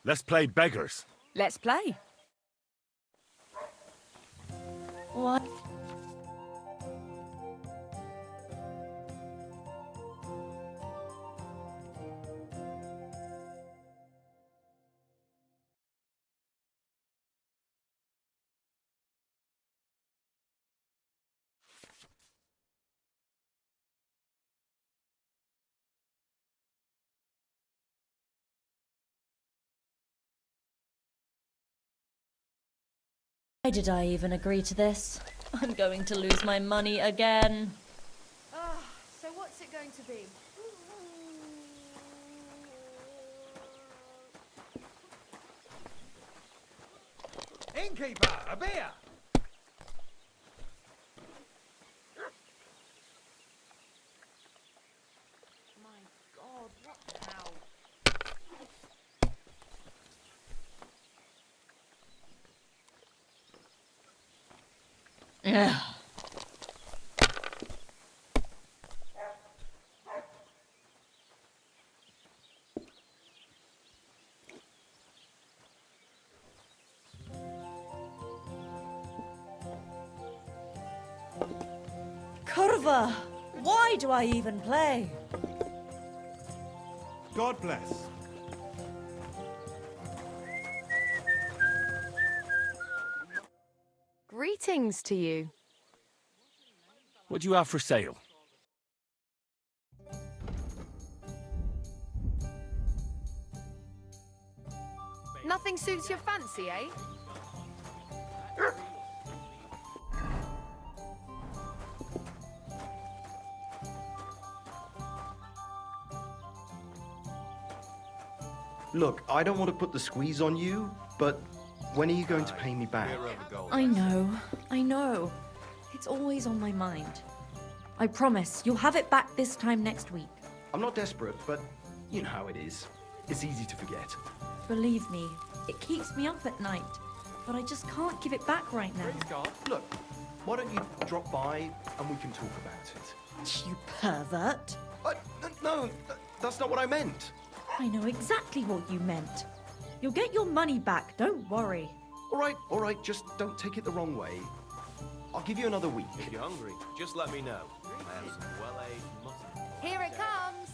Let's play beggars. Let's play. What? Why did I even agree to this? I'm going to lose my money again. So what's it going to be? Innkeeper, a beer! My God, what now? Ugh. Curva! Why do I even play? God bless. Greetings to you. What do you have for sale? Nothing suits your fancy, eh? Look, I don't want to put the squeeze on you, but when are you going to pay me back? I know. It's always on my mind. I promise, you'll have it back this time next week. I'm not desperate, but you know how it is. It's easy to forget. Believe me, it keeps me up at night. But I just can't give it back right now. Look, why don't you drop by and we can talk about it? You pervert. No, that's not what I meant. I know exactly what you meant. You'll get your money back, don't worry. All right, just don't take it the wrong way. I'll give you another week. If you're hungry, just let me know. I have some well-aged mutton. Here it comes.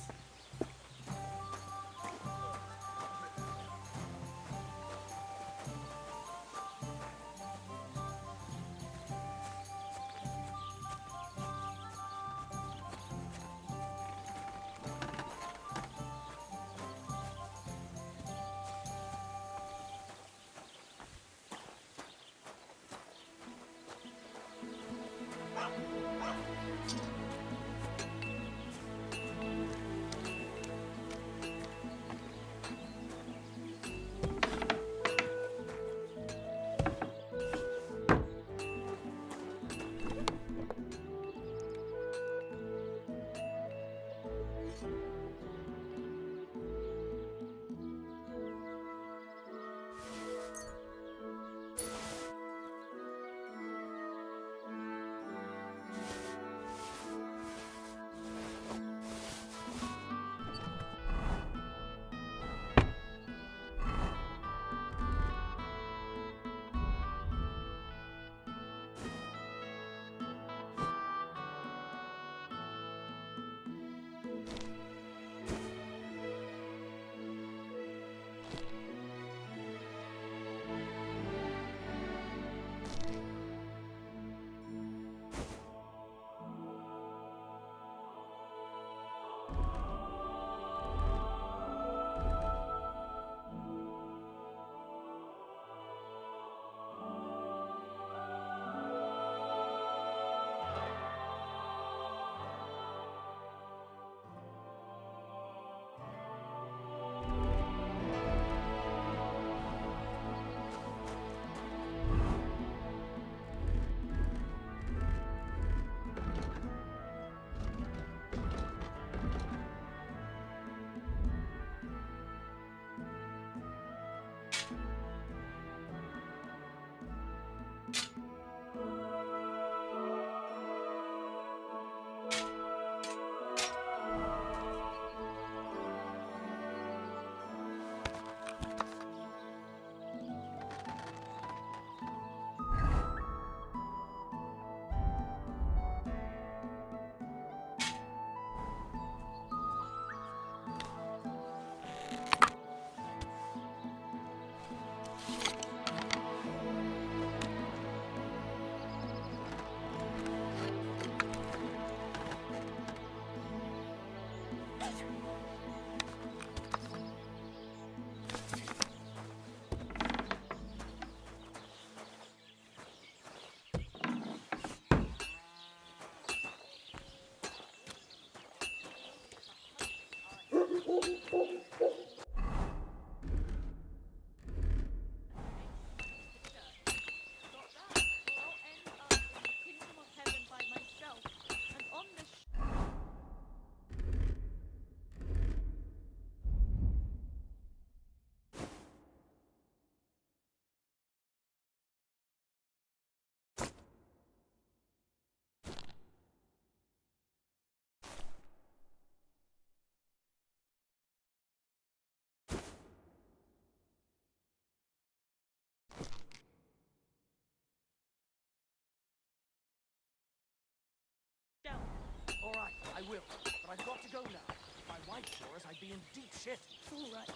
All right, I will. But I've got to go now. If my wife saw us, I'd be in deep shit. All right.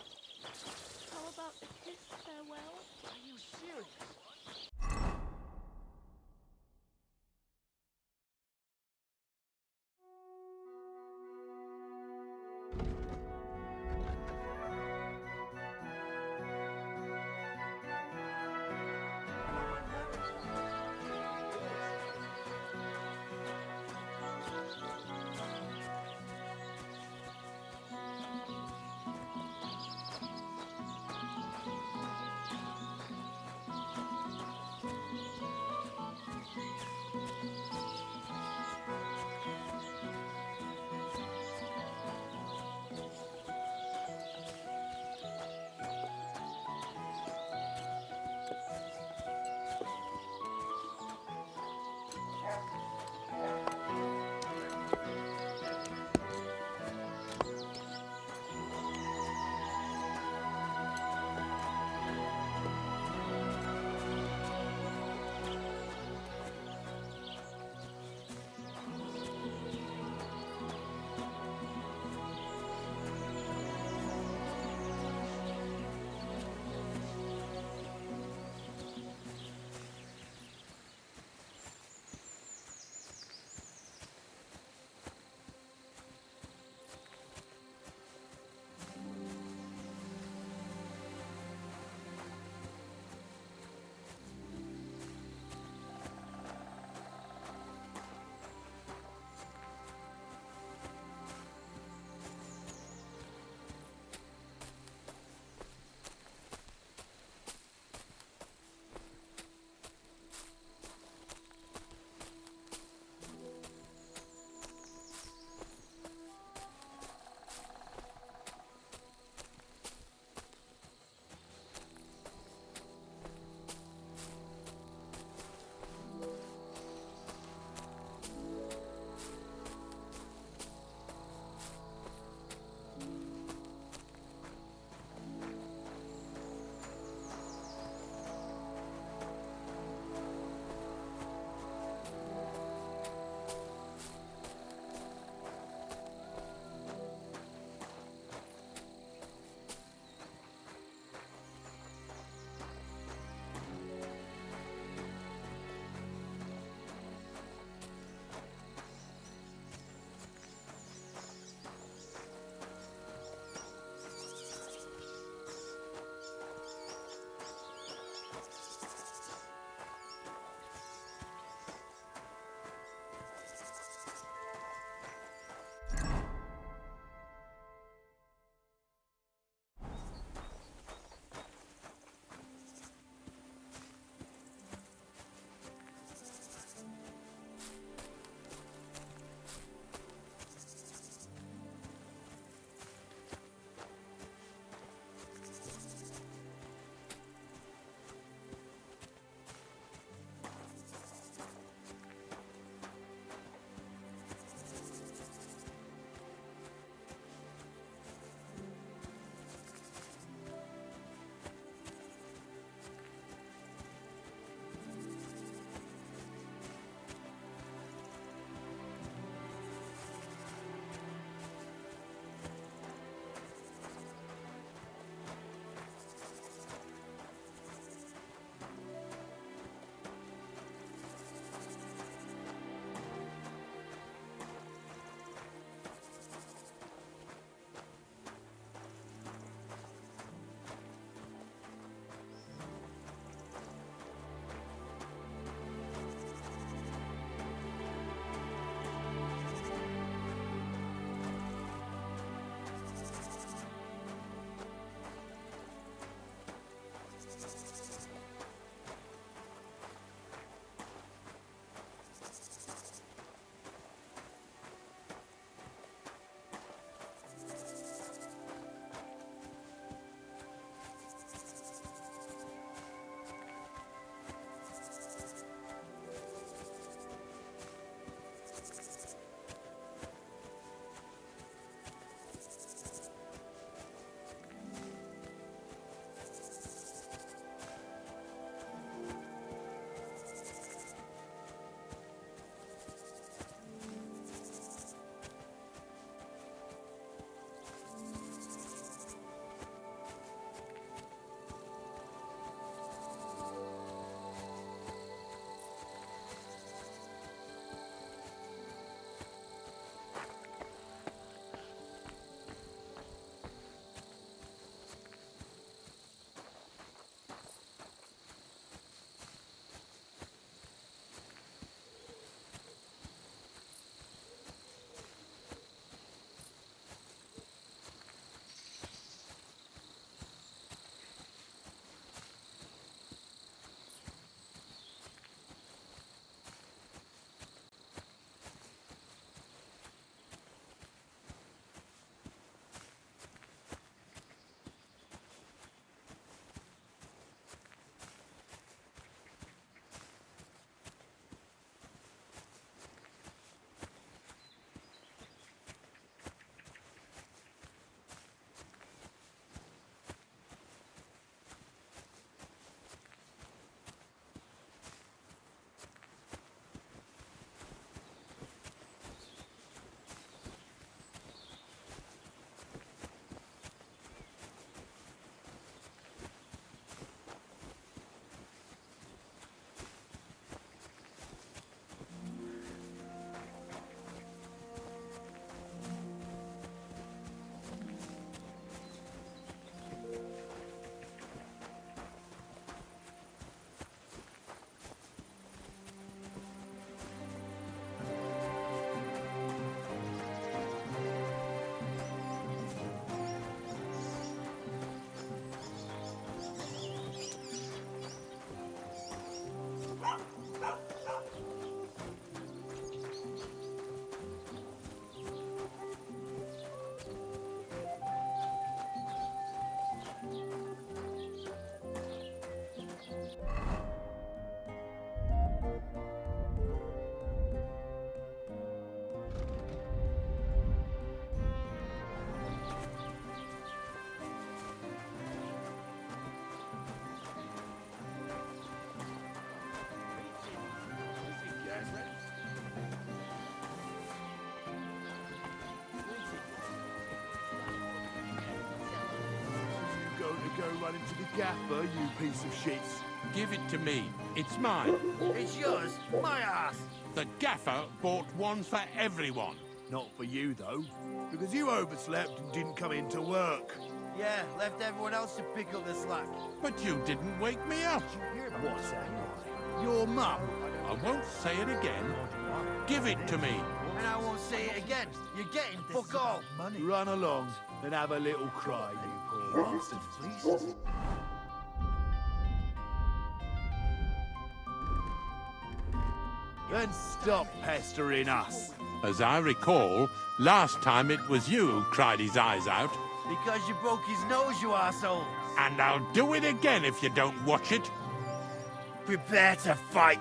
How about a kiss farewell? Are you serious? go running to the gaffer, you piece of shit. Give it to me. It's mine. It's yours. My ass. The gaffer bought one for everyone. Not for you, though, because you overslept and didn't come in to work. Yeah, left everyone else to pick up the slack. But you didn't wake me up. What's that? Your mum. I won't say it again. Give it to me. And I won't say it again. You're getting fuck all. Run along and have a little cry, you poor bastard. Please. Then stop pestering us. As I recall, last time it was you who cried his eyes out. Because you broke his nose, you arsehole. And I'll do it again if you don't watch it. Prepare to fight.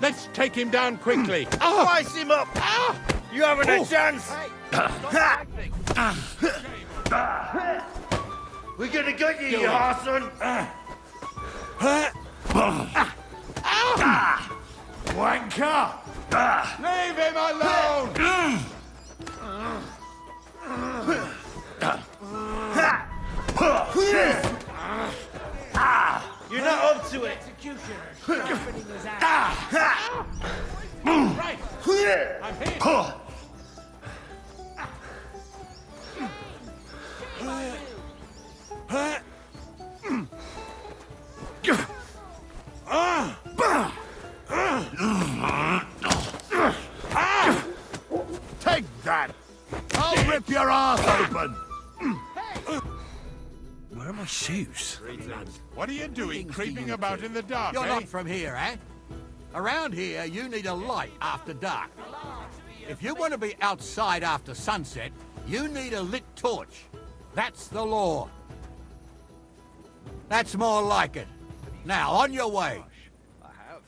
Let's take him down quickly. Slice him up. You haven't a chance. We're gonna get you, you arson. Wanker! Leave him alone! You're not up to it. Right. I'm here. Take that! I'll rip your ass open! Where are my shoes? What are you doing creeping about in the dark, You're eh? not from here, eh? Around here, you need a light after dark. If you want to be outside after sunset, you need a lit torch. That's the law. That's more like it. Now, on your way. I have.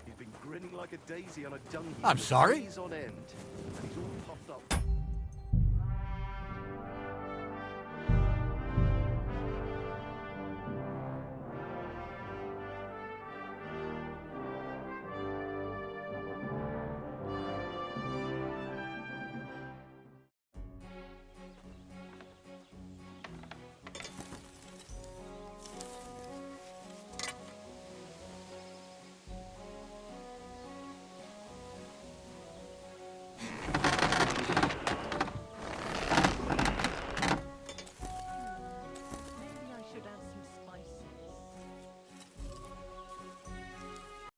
He's been grinning like a daisy on a dung heap I'm for sorry? days on end. And